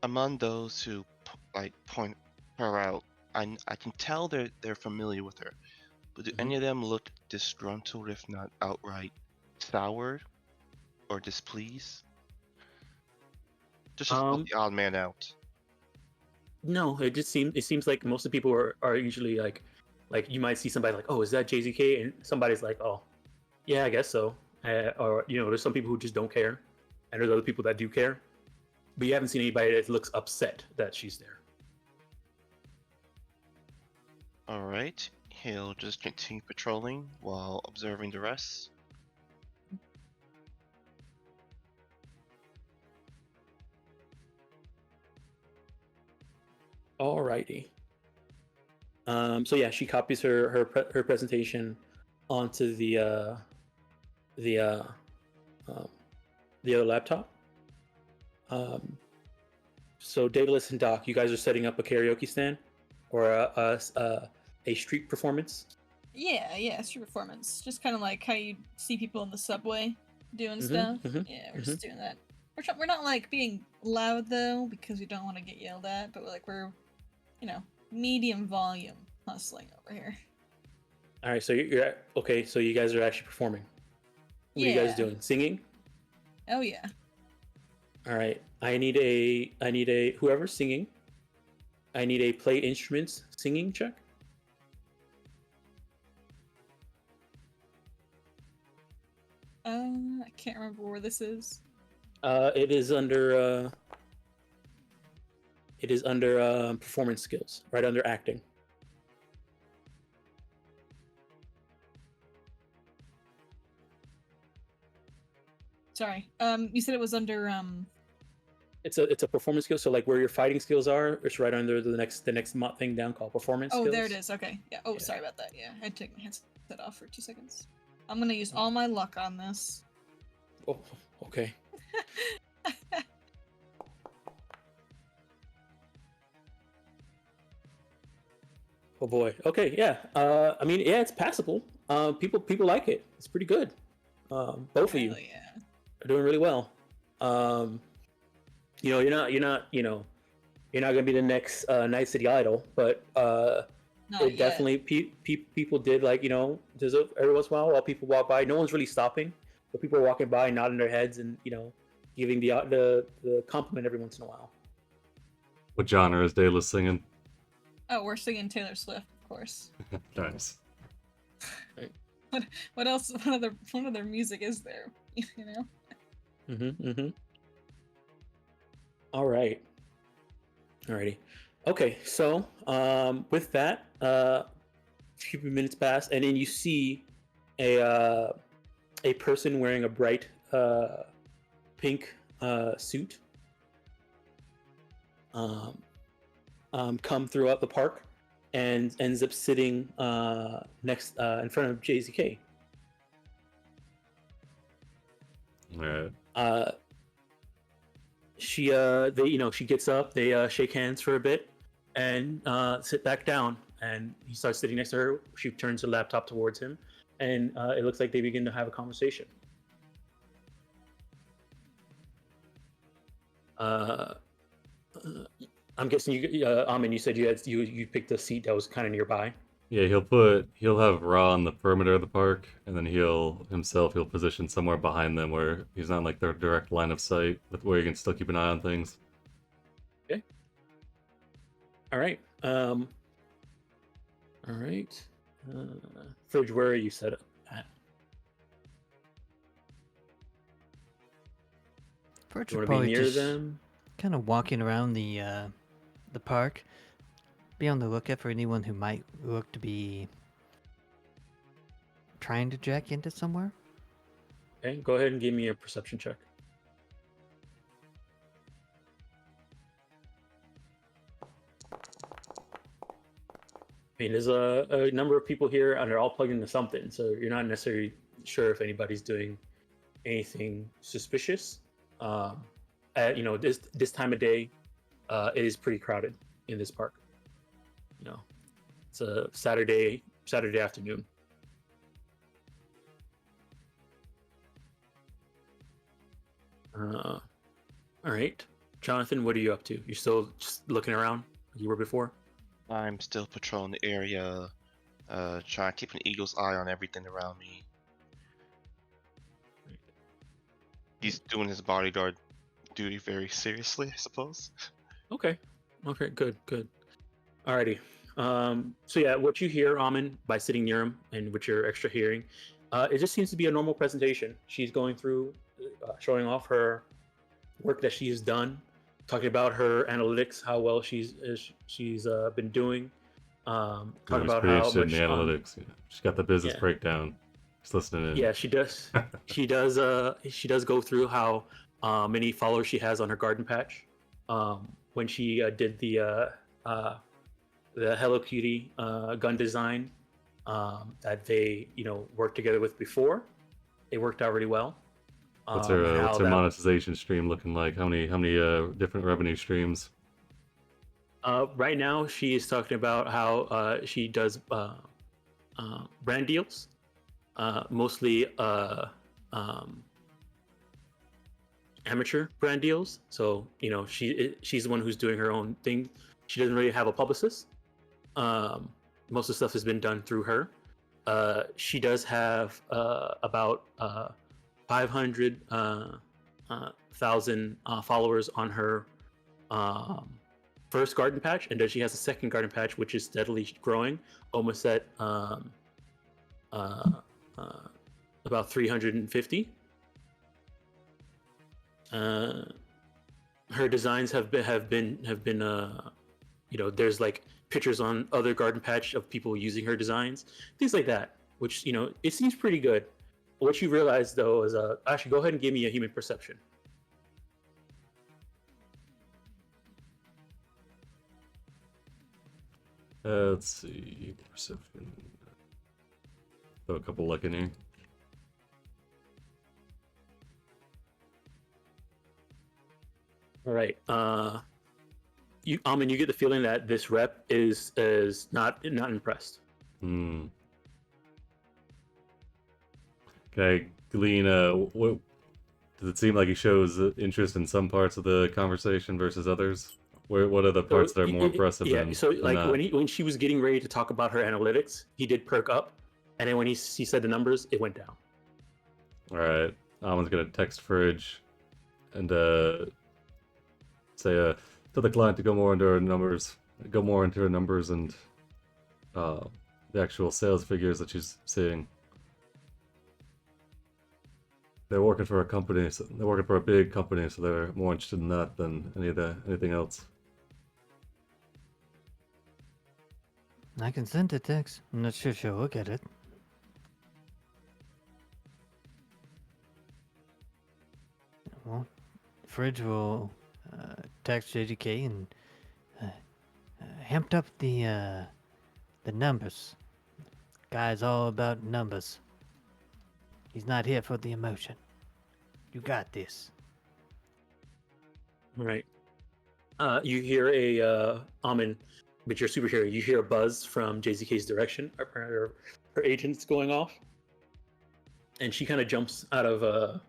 S3: Among those who point her out, I can tell they're familiar with her, but do any of them look disgruntled, if not outright soured or displeased? Just to help the odd man out.
S1: No, it seems like most of the people are usually like you might see somebody like, oh, is that JZK? And somebody's like, oh, yeah, I guess so. Or there's some people who just don't care, and there's other people that do care. But you haven't seen anybody that looks upset that she's there.
S3: All right, he'll just continue patrolling while observing the rest.
S1: Alrighty. So yeah, she copies her presentation onto the other laptop. So Daedalus and Doc, you guys are setting up a karaoke stand or a street performance.
S4: Yeah, street performance. Just kind of like how you see people in the subway doing stuff. Yeah, we're just doing that. We're not like being loud though, because we don't want to get yelled at, but we're medium volume hustling over here.
S1: All right, so you're okay. So you guys are actually performing. What are you guys
S4: Yeah.
S1: doing? Singing?
S4: Oh yeah.
S1: All right. I need a whoever's singing. I need a play instruments singing check.
S4: I can't remember where this is.
S1: It is under performance skills, right under acting.
S4: Sorry. You said it was under
S1: It's a performance skill. So like where your fighting skills are, it's right under the next thing down called performance
S4: Oh,
S1: skills.
S4: there it is. Okay. Yeah. Oh,
S1: Yeah.
S4: sorry about that. Yeah, I had to take my headset off for 2 seconds. I'm gonna use all my luck on this.
S1: Oh, okay. Oh boy. Okay. Yeah. I mean, yeah, it's passable. People like it. It's pretty good. Both of you
S4: Hell yeah.
S1: are doing really well. You're not gonna be the next Night City Idol, but
S4: Not
S1: it
S4: yet.
S1: definitely people did there's every once in a while people walk by, no one's really stopping, but people are walking by, nodding their heads, and giving the compliment every once in a while.
S2: What genre is Daedalus singing?
S4: Oh, we're singing Taylor Swift, of course.
S2: Nice.
S4: What else? What other music is there? You know.
S1: Mm-hmm. Alrighty. Okay, so with that, a few minutes pass, and then you see a person wearing a bright pink suit come throughout the park and ends up sitting next in front of JZK.
S2: Alright.
S1: She she gets up, they shake hands for a bit and sit back down, and he starts sitting next to her. She turns her laptop towards him, and it looks like they begin to have a conversation. I'm guessing you Amin, you said you picked a seat that was kind of nearby.
S2: Yeah, he'll have Ra on the perimeter of the park, and then he'll position somewhere behind them where he's not in, like, their direct line of sight, where you can still keep an eye on things.
S1: Okay. All right. All right. Fridge, where are you set up at?
S5: Perch
S1: You
S5: would
S1: want to be
S5: probably
S1: near
S5: just
S1: them?
S5: kind of walking around the park. Be on the lookout for anyone who might look to be trying to jack into somewhere.
S1: Okay, go ahead and give me a perception check. I mean, there's a number of people here, and they're all plugged into something, so you're not necessarily sure if anybody's doing anything suspicious. This time of day, it is pretty crowded in this park. It's a Saturday afternoon. All right, Jonathan, what are you up to? You're still just looking around like you were before?
S3: I'm still patrolling the area, trying to keep an eagle's eye on everything around me. He's doing his bodyguard duty very seriously, I suppose.
S1: Okay, good. Alrighty. So yeah, what you hear, Amin, by sitting near him and with your extra hearing, it just seems to be a normal presentation. She's going through, showing off her work that she has done, talking about her analytics, how well she's been doing. Talking
S2: He's
S1: about
S2: pretty
S1: how
S2: interested
S1: much
S2: in the analytics. She's got the business
S1: yeah.
S2: breakdown. Just listening in.
S1: Yeah, she does. She does go through how many followers she has on her garden patch. When she did the Hello Kitty gun design that they worked together with before, it worked out really well.
S2: What's her monetization stream looking like? How many different revenue streams?
S1: Right now, she is talking about how she does brand deals, mostly amateur brand deals. So she's the one who's doing her own thing. She doesn't really have a publicist. Most of the stuff has been done through her. She does have about 500,000 followers on her first garden patch, and then she has a second garden patch which is steadily growing, almost at about 350. Her designs have been there's like pictures on other garden patch of people using her designs, things like that, which it seems pretty good. what you realize though is actually go ahead and give me a human perception.
S2: Let's see. Perception. Throw a couple luck in here.
S1: All right. You get the feeling that this rep is not impressed.
S2: Hmm. Okay, glean. What does it seem like he shows interest in some parts of the conversation versus others? What are the parts that are more impressive
S1: Yeah.
S2: than,
S1: So
S2: than
S1: like
S2: not?
S1: when she was getting ready to talk about her analytics, he did perk up, and then when he said the numbers, it went down.
S2: All right, Amon's gonna text Fridge and say tell the client to go more into her numbers, and the actual sales figures that she's seeing. They're working for a company, so they're working for a big company, so they're more interested in that than anything else.
S5: I can send a text. I'm not sure she'll look at it. Well, Fridge will text JDK and amped up the numbers. Guy's all about numbers. He's not here for the emotion. You got this.
S1: All right. You hear a Amin, but you're a superhero. You hear a buzz from JZK's direction. Her agent's going off, and she kind of jumps out of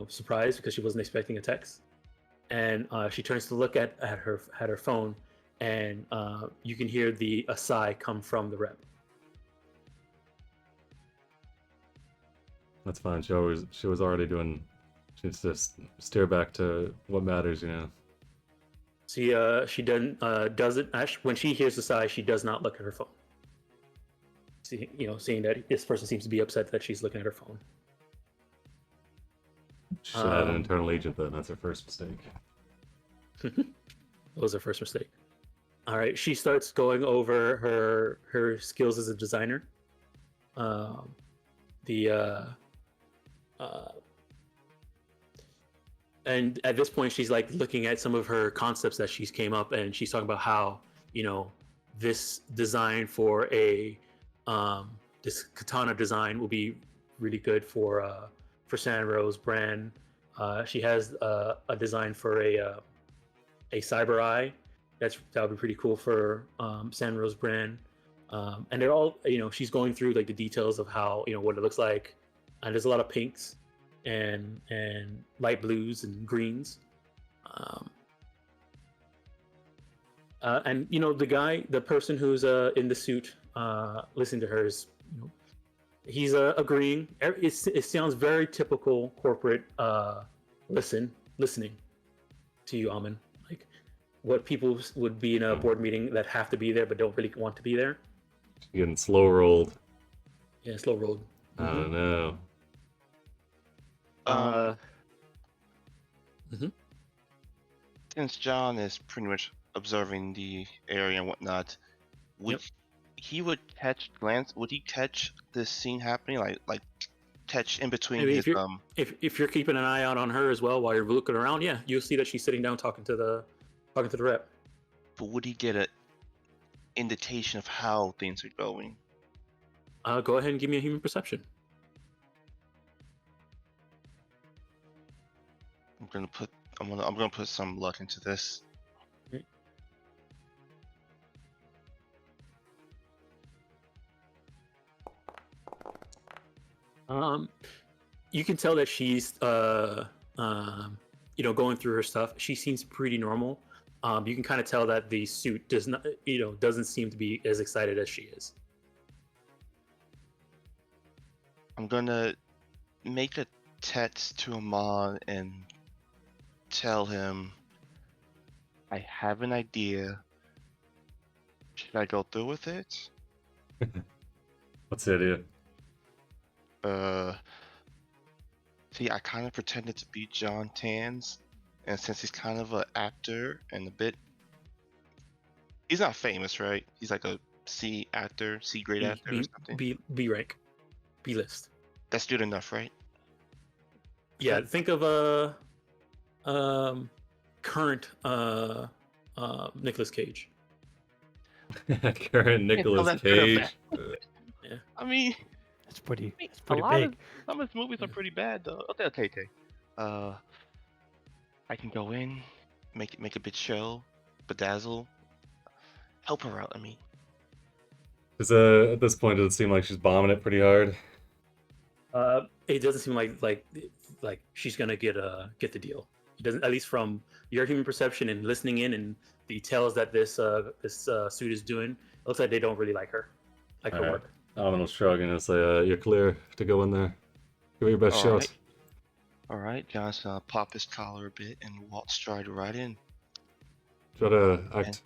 S1: surprise because she wasn't expecting a text, and she turns to look at her phone, and you can hear a sigh come from the rep.
S2: That's fine. She was already doing. She needs to steer back to what matters, you know.
S1: She doesn't actually, when she hears the sigh, she does not look at her phone. Seeing that this person seems to be upset that she's looking at her phone.
S2: She should have had an internal agent then. That's her first mistake.
S1: That was her first mistake. All right, she starts going over her skills as a designer. And at this point, she's like looking at some of her concepts that she's came up, and she's talking about how this design for this katana design will be really good for Sanro's brand. She has a design for a cyber eye that would be pretty cool for Sanro's brand. And they're all she's going through like the details of how what it looks like, and there's a lot of pinks and light blues and greens. And the person who's in the suit listening to her is he's agreeing. It sounds very typical corporate listening to you, Amin. Like what people would be in a board meeting that have to be there but don't really want to be there.
S2: Getting slow rolled.
S1: Yeah, slow rolled.
S2: I don't know.
S3: Since John is pretty much observing the area and whatnot, would would he catch this scene happening, like catch in between
S1: Maybe
S3: his
S1: if you're keeping an eye out on her as well while you're looking around, yeah, you'll see that she's sitting down talking to the rep.
S3: but would he get an indication of how things are going?
S1: Go ahead and give me a human perception.
S3: I'm gonna put some luck into this.
S1: Okay. You can tell that she's going through her stuff. She seems pretty normal. You can kind of tell that the suit doesn't seem to be as excited as she is.
S3: I'm gonna make a text to Amon and tell him I have an idea. Should I go through with it?
S2: What's the idea?
S3: See, I kind of pretended to be John Tans, and since he's kind of an actor and he's not famous, right? He's like a C grade actor or something.
S1: B rank, B list.
S3: That's good enough, right?
S1: Yeah, think of current Nicolas Cage.
S2: Current
S3: Tell
S2: Nicolas
S3: that's good or bad.
S2: Cage.
S1: Yeah.
S3: I mean,
S5: That's pretty.
S3: I mean,
S5: That's
S3: a
S5: pretty
S3: lot of
S5: big.
S3: some of his movies are pretty bad though. Okay. Uh, I can go in, make a big show, bedazzle, help her out. I mean,
S2: Because at this point, does it seem like she's bombing it pretty hard?
S1: It doesn't seem like she's gonna get the deal. It doesn't, at least from your human perception and listening in and the details that this suit is doing. It looks like they don't really like her, like her
S2: Alright.
S1: work.
S2: Amin will shrug and he'll say, "You're clear to go in there. Give it your best
S3: all
S2: shot."
S3: right, all right. John's gonna pop his collar a bit and walk stride right in.
S2: Try to act.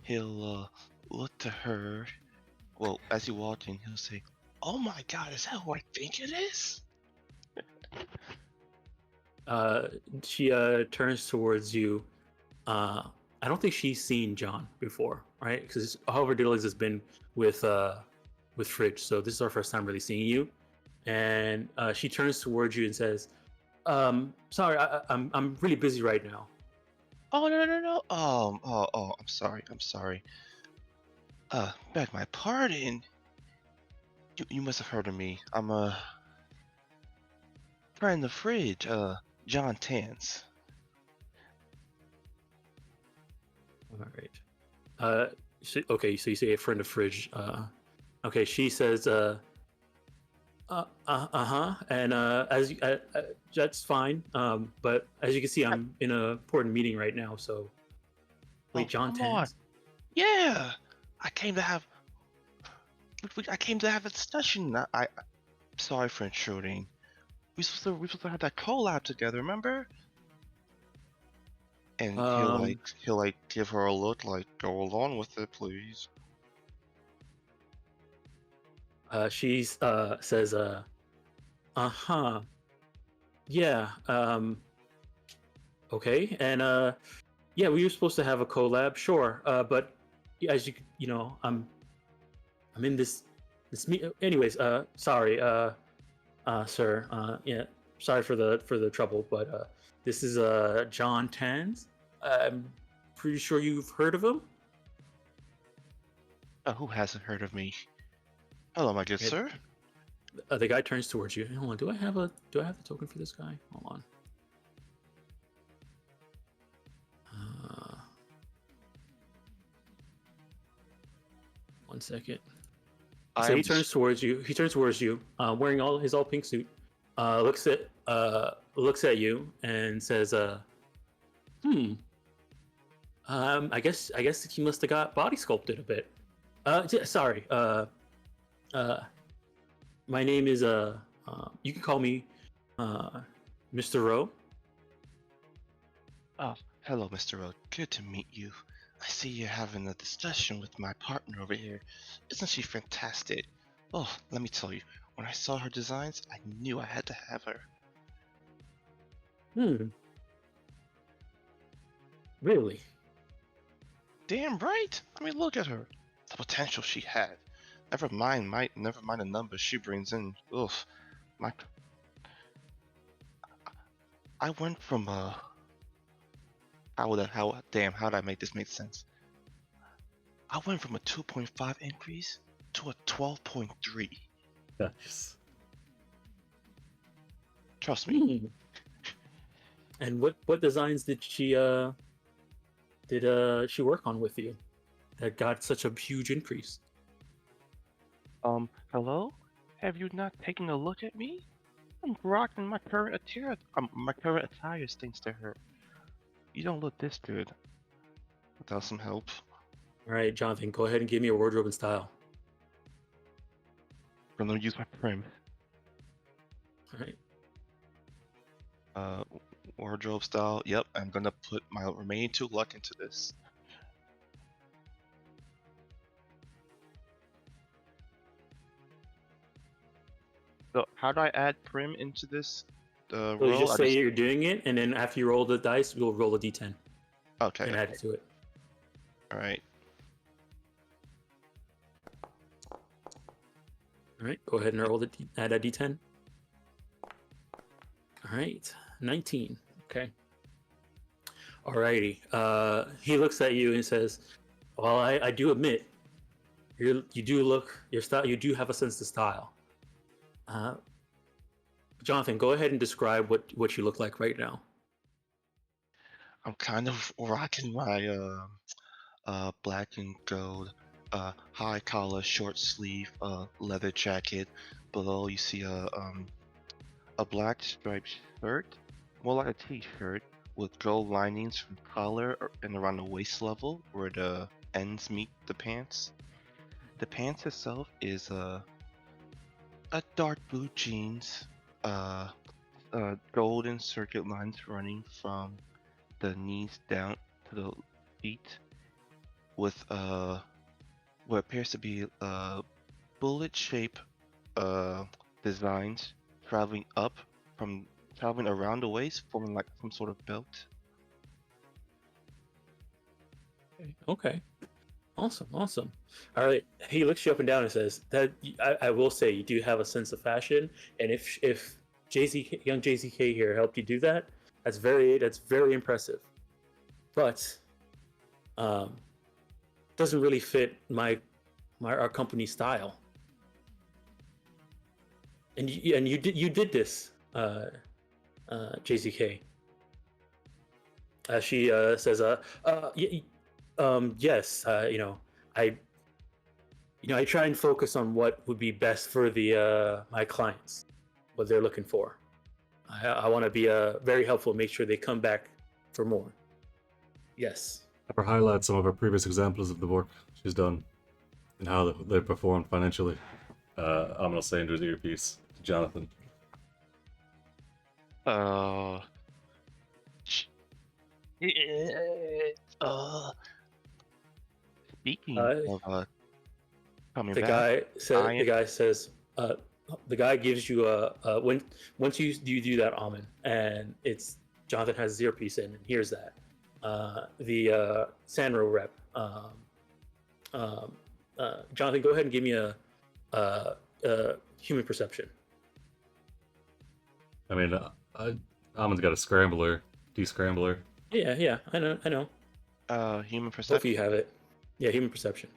S3: He'll look to her. Well, as you walk in, he'll say, "Oh my God, is that who I think it is?"
S1: She turns towards you. I don't think she's seen John before, right? Because all of her dealings has been with Fridge, so this is our first time really seeing you. And she turns towards you and says, "Sorry, I'm really busy right now."
S3: Oh no. I'm sorry. Beg my pardon. You must have heard of me. I'm a friend of Fridge, John Tans.
S1: All right. Okay, so you say a friend of Fridge. Okay, she says, and that's fine. But as you can see, I'm in an important meeting right now. So, wait,
S3: Oh,
S1: John
S3: come on.
S1: Tans?
S3: Yeah, I came to have a discussion. I'm sorry for intruding. We supposed to have that collab together, remember? And he'll give her a look like, go along with it, please.
S1: She says, yeah, okay, and yeah, we were supposed to have a collab, sure, but as you know, I'm in this anyways, sorry, sir, yeah, sorry for the trouble, but this is John Tans. I'm pretty sure you've heard of him.
S3: Who hasn't heard of me? Hello, my good
S1: Yeah.
S3: sir.
S1: The guy turns towards you. Hold on, do I have the token for this guy? Hold on. One second. So he turns towards you. He turns towards you, wearing his all pink suit. Looks at you and says, I guess he must have got body sculpted a bit. Sorry. My name is you can call me Mr. Rowe.
S3: Oh, hello, Mr. Rowe. Good to meet you. I see you're having a discussion with my partner over here. Isn't she fantastic? Oh, let me tell you, when I saw her designs, I knew I had to have her.
S1: Really?
S3: Damn right. I mean, look at her. The potential she had. Never mind the numbers she brings in. Ugh, I went from how did I make this make sense? I went from a 2.5 increase to a 12.3.
S2: Nice.
S3: Trust me.
S1: And what designs did she work on with you that got such a huge increase?
S3: Hello? Have you not taken a look at me? I'm rocking my current attire. My current attire thanks to her. You don't look this good without some help.
S1: All right, Jonathan, go ahead and give me a wardrobe and style.
S3: I'm gonna use my prim.
S1: All right.
S3: Wardrobe style. Yep, I'm gonna put my remaining 2 luck into this. So how do I add prim into this
S1: So
S3: roll?
S1: you just say you're doing it, and then after you roll the dice, we'll roll a d10
S3: Okay.
S1: and add it to it.
S3: All right.
S1: All right, go ahead and roll add a d10. All right, 19. Okay. Alrighty. He looks at you and says, "Well, I do admit, you do look your style. You do have a sense of style." Uh, Jonathan, go ahead and describe what you look like right now.
S3: I'm kind of rocking my black and gold high collar, short sleeve leather jacket. Below you see a black striped shirt, more like a t-shirt with gold linings from collar and around the waist level where the ends meet the pants. The pants itself is a dark blue jeans, uh, golden circuit lines running from the knees down to the feet, with what appears to be bullet shape designs traveling around the waist, forming like some sort of belt.
S1: Okay. Awesome. Awesome. All right. He looks you up and down and says that I will say you do have a sense of fashion, and if young JZK here helped you do that, that's very impressive. But doesn't really fit our company style. And you did this, JZK. She says, yes, I try and focus on what would be best for the my clients, what they're looking for. I want to be very helpful, make sure they come back for more. Yes.
S2: Have her highlight some of her previous examples of the work she's done and how they performed financially. I'm gonna say into his earpiece to Jonathan.
S3: Speaking of coming
S1: the
S3: back,
S1: guy says the guy gives you once you do that, Almond, and it's Jonathan has his earpiece in and hears that the Sanro rep Jonathan, go ahead and give me a human perception.
S2: I mean, Amon's got a scrambler, descrambler.
S1: Yeah, I know.
S3: human
S1: Both of
S3: perception.
S1: you have it. Yeah, human perception.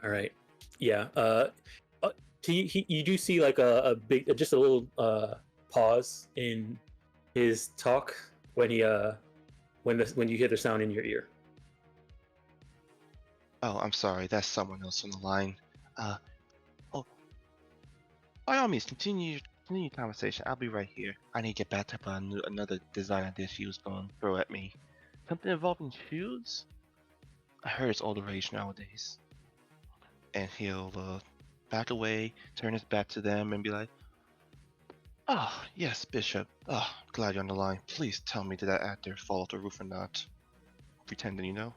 S1: All right. Yeah. You do see like a big, just a little pause in his talk when he when you hear the sound in your ear.
S3: Oh, I'm sorry. That's someone else on the line. Oh, by all means, continue your conversation. I'll be right here. I need to get back up on another design idea she was going to throw at me. Something involving shoes? I heard it's all the rage nowadays. And he'll back away, turn his back to them, and be like, "Ah, yes, Bishop. Glad you're on the line. Please tell me, did that actor fall off the roof or not? Pretending you know."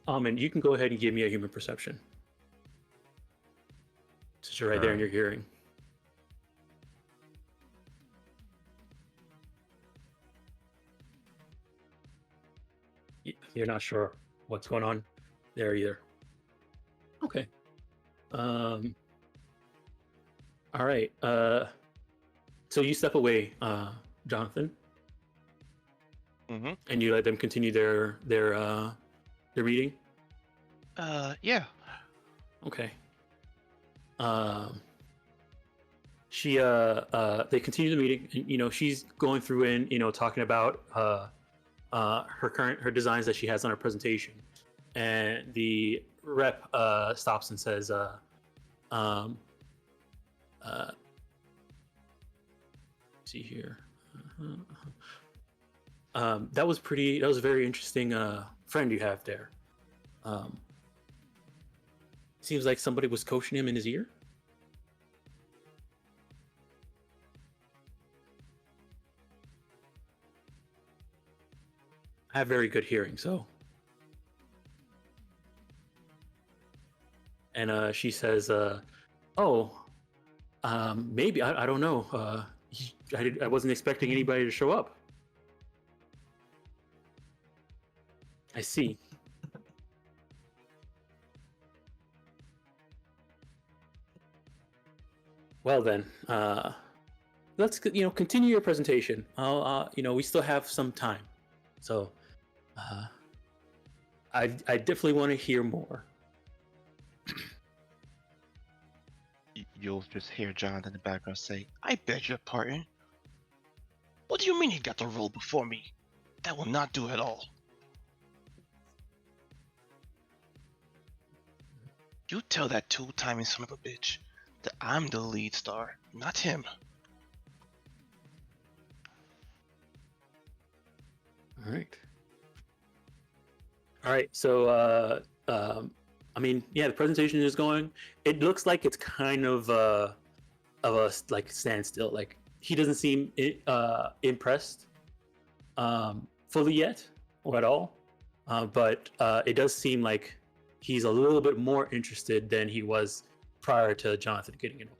S1: Almond, you can go ahead and give me a human perception. Since you're right there in your hearing. You're not sure what's going on there either. Okay. All right. So you step away, Jonathan,
S3: Mm-hmm.
S1: and you let them continue their meeting.
S3: Yeah.
S1: Okay. They continue the meeting, and she's going through and talking about her designs that she has on her presentation, and the rep stops and says, see here. That was a very interesting friend you have there. Seems like somebody was coaching him in his ear. I have very good hearing, so. And she says, maybe, I don't know. I wasn't expecting anybody to show up. I see. Well then, let's continue your presentation. We still have some time, so I definitely want to hear more.
S3: You'll just hear Jonathan in the background say, "I beg your pardon. What do you mean he got the role before me? That will not do at all. You tell that two-timing son of a bitch that I'm the lead star, not him."
S1: All right. So, the presentation is going. It looks like it's kind of a standstill. Like he doesn't seem impressed fully yet or at all. But it does seem like he's a little bit more interested than he was prior to Jonathan getting involved.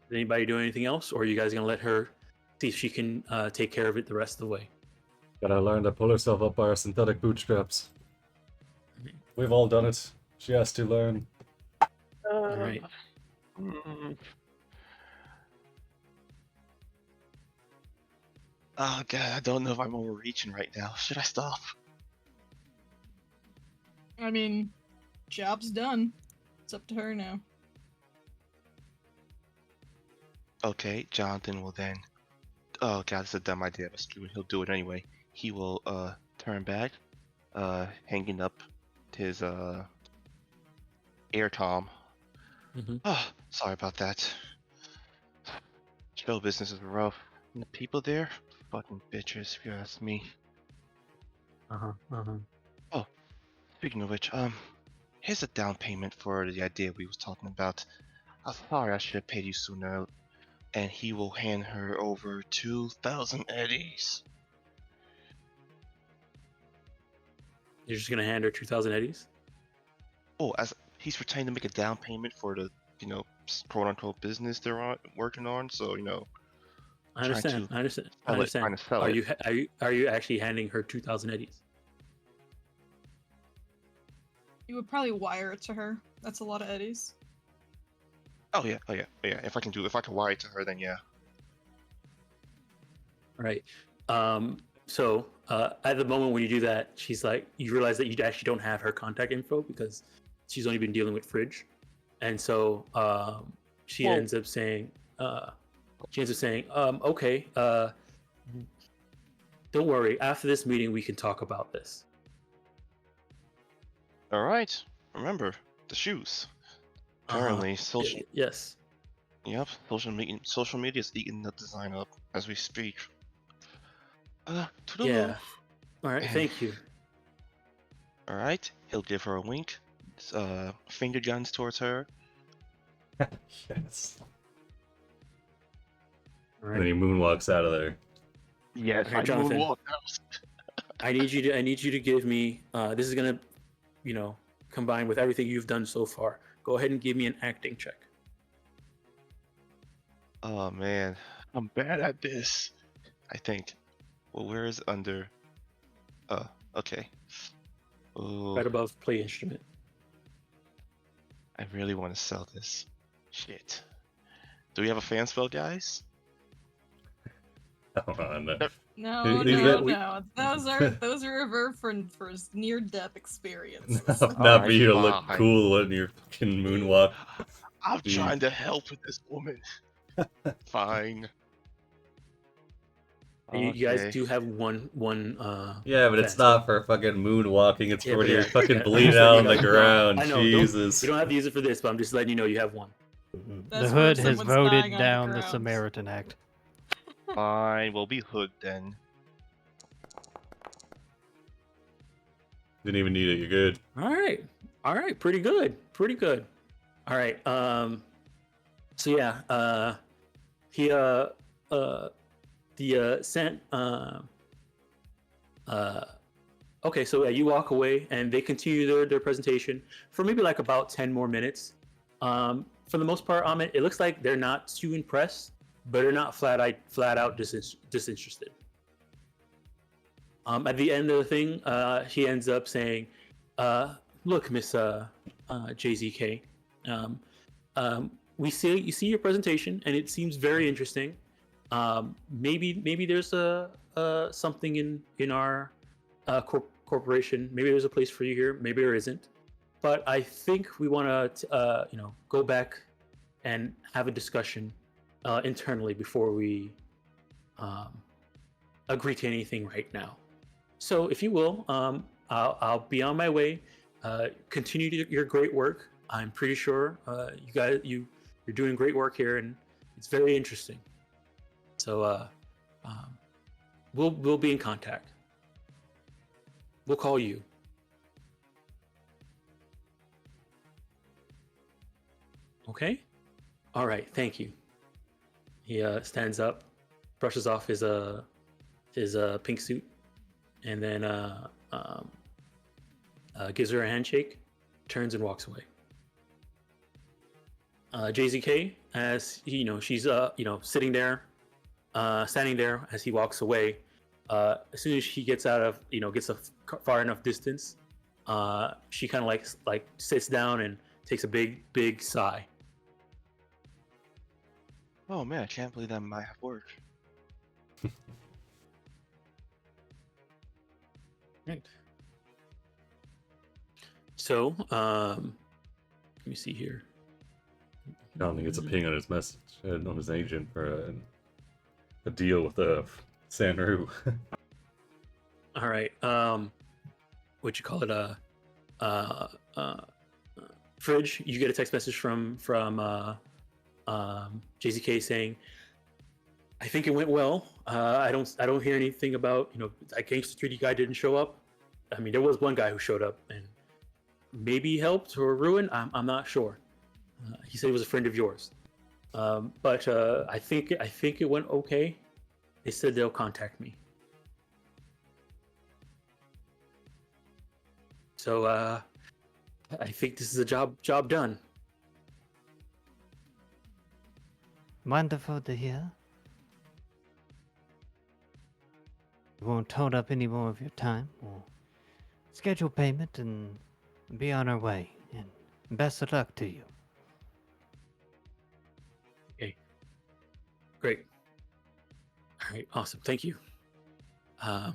S1: Is anybody doing anything else, or are you guys gonna let her see if she can take care of it the rest of the way?
S2: Gotta learn to pull herself up by her synthetic bootstraps. We've all done it. She has to learn.
S1: All right.
S3: Oh god, I don't know if I'm overreaching right now. Should I stop?
S4: I mean, job's done. It's up to her now.
S3: Okay, Jonathan will then. Oh god, it's a dumb idea, but screw it, he'll do it anyway. He will turn back, hanging up his air tom. Oh, sorry about that. Show business is rough. And the people there, fucking bitches, if you ask me. Oh, speaking of which, here's a down payment for the idea we was talking about. I'm sorry I should have paid you sooner. And he will hand her over 2,000 eddies.
S1: You're just gonna hand her 2,000 eddies?
S3: Oh, as he's pretending to make a down payment for the, quote unquote business they're working on. So
S1: I understand.
S3: trying to
S1: Are
S3: sell it.
S1: you actually handing her 2,000 eddies?
S4: You would probably wire it to her. That's a lot of eddies.
S3: Oh yeah. If I can wire it to her, then yeah.
S1: Right. So at the moment when you do that, she's like, you realize that you actually don't have her contact info because she's only been dealing with Fridge, and so she ends up saying, okay, don't worry. After this meeting, we can talk about this.
S3: All right. Remember the shoes. Currently, social.
S1: Yes.
S3: Yep. Social media is eating the design up as we speak.
S1: Yeah. All right. Thank you.
S3: All right. He'll give her a wink. Finger guns towards her.
S2: Yes.
S1: All
S2: And then he moonwalks out of there.
S3: Yes,
S1: Okay, Jonathan. I need you to give me. This is gonna, combine with everything you've done so far. Go ahead and give me an acting check.
S3: Oh man, I'm bad at this. I think. Well, where is under? Okay. Ooh,
S1: Right above play instrument.
S3: I really want to sell this. Shit. Do we have a fan spell, guys?
S2: Come on.
S4: No. Those are reserved for his near-death experiences.
S2: Not for you to look
S3: fine.
S2: cool when you're fucking moonwalk.
S3: I'm
S2: Dude.
S3: trying to help with this woman. Fine.
S1: You guys
S3: Okay.
S1: do have one.
S2: Yeah, but it's
S1: fan
S2: not for fucking moonwalking. It's
S1: Yeah,
S2: for
S1: but
S2: when you're
S1: yeah,
S2: fucking
S1: yeah,
S2: bleeding
S1: I'm just
S2: out on
S1: letting
S2: the
S1: you know.
S2: ground.
S1: I know.
S2: Jesus.
S1: You don't have to use it for this, but I'm just letting you know you have one.
S4: That's
S5: The
S4: where
S5: Hood has
S4: someone's
S5: voted
S4: dying on
S5: down the
S4: ground.
S5: Samaritan Act.
S3: Fine. We'll be hood then.
S2: Didn't even need it. You're good.
S1: All right. Pretty good. All right. So yeah. He sent. Okay. So yeah, you walk away, and they continue their presentation for maybe like about 10 more minutes. For the most part, Amit, it looks like they're not too impressed but are not flat out disinterested. At the end of the thing, he ends up saying, "Look, Miss JZK, we see your presentation, and it seems very interesting. Maybe there's something in our corporation. Maybe there's a place for you here. Maybe there isn't. But I think we want to, go back and have a discussion internally before we agree to anything right now. So, if you will, I'll be on my way. Continue your great work. I'm pretty sure you're doing great work here, and it's very interesting. So, we'll be in contact. We'll call you." Okay. All right. Thank you. He stands up, brushes off his pink suit, and then gives her a handshake, turns and walks away. JZK, as she's sitting there, standing there as he walks away. As soon as she gets gets a far enough distance, she kind of like sits down and takes a big sigh.
S3: Oh man, I can't believe that might have worked.
S1: Right. So, let me see here.
S2: Jonathan gets a ping on his message, on his agent for a deal with Sanru.
S1: All right. What'd you call it? Fridge. You get a text message from JZK saying, "I think it went well. I don't hear anything about that gangster 3D guy didn't show up. I mean, there was one guy who showed up and maybe helped or ruined. I'm not sure. He said he was a friend of yours, but I think it went okay. They said they'll contact me. So I think this is a job done."
S5: Wonderful to hear. We won't hold up any more of your time. We'll schedule payment and be on our way. And best of luck to you.
S1: Okay. Great. All right. Awesome. Thank you. That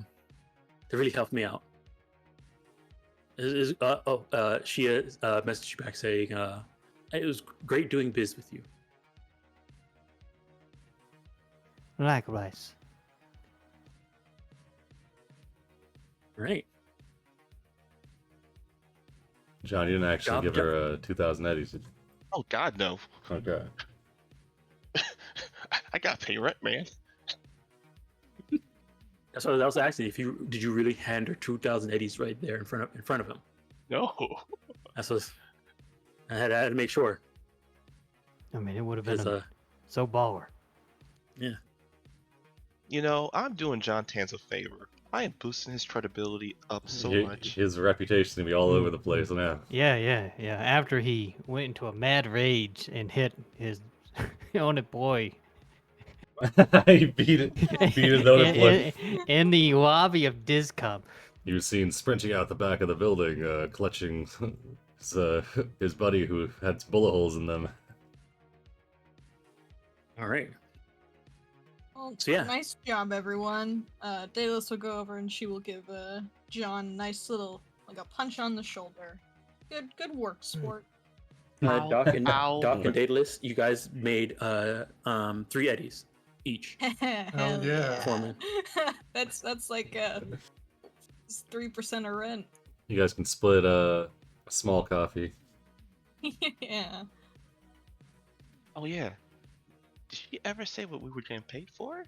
S1: really helped me out. She messaged you back saying, "It was great doing biz with you."
S5: Likewise.
S1: Right.
S2: John, you didn't actually give her 2,000 eddies, did you?
S3: Oh God, no!
S2: Okay.
S3: I gotta pay rent, man.
S1: That's what I was asking. Did you really hand her 2,000 eddies right there in front of him?
S3: No.
S1: That's what I had to make sure.
S5: I mean, it would have been
S1: Because
S5: so baller.
S1: yeah.
S3: I'm doing John Tans a favor. I am boosting his credibility up so much.
S2: His reputation's gonna be all over the place now.
S5: Yeah. After he went into a mad rage and hit his own boy.
S2: He beat his own employee.
S5: In the lobby of Discom.
S2: He was seen sprinting out the back of the building, clutching his buddy who had bullet holes in them.
S1: All right.
S4: Well,
S1: So, yeah.
S4: nice job, everyone. Daedalus will go over and she will give John a nice little, like a punch on the shoulder. Good work, sport.
S3: Ow,
S1: Doc and
S3: ow.
S1: Daedalus, you guys made 3 eddies each.
S4: Hell
S6: yeah.
S1: Foreman.
S4: That's like 3% of rent.
S2: You guys can split a small coffee.
S4: Yeah.
S3: Oh yeah. Did she ever say what we were getting paid for?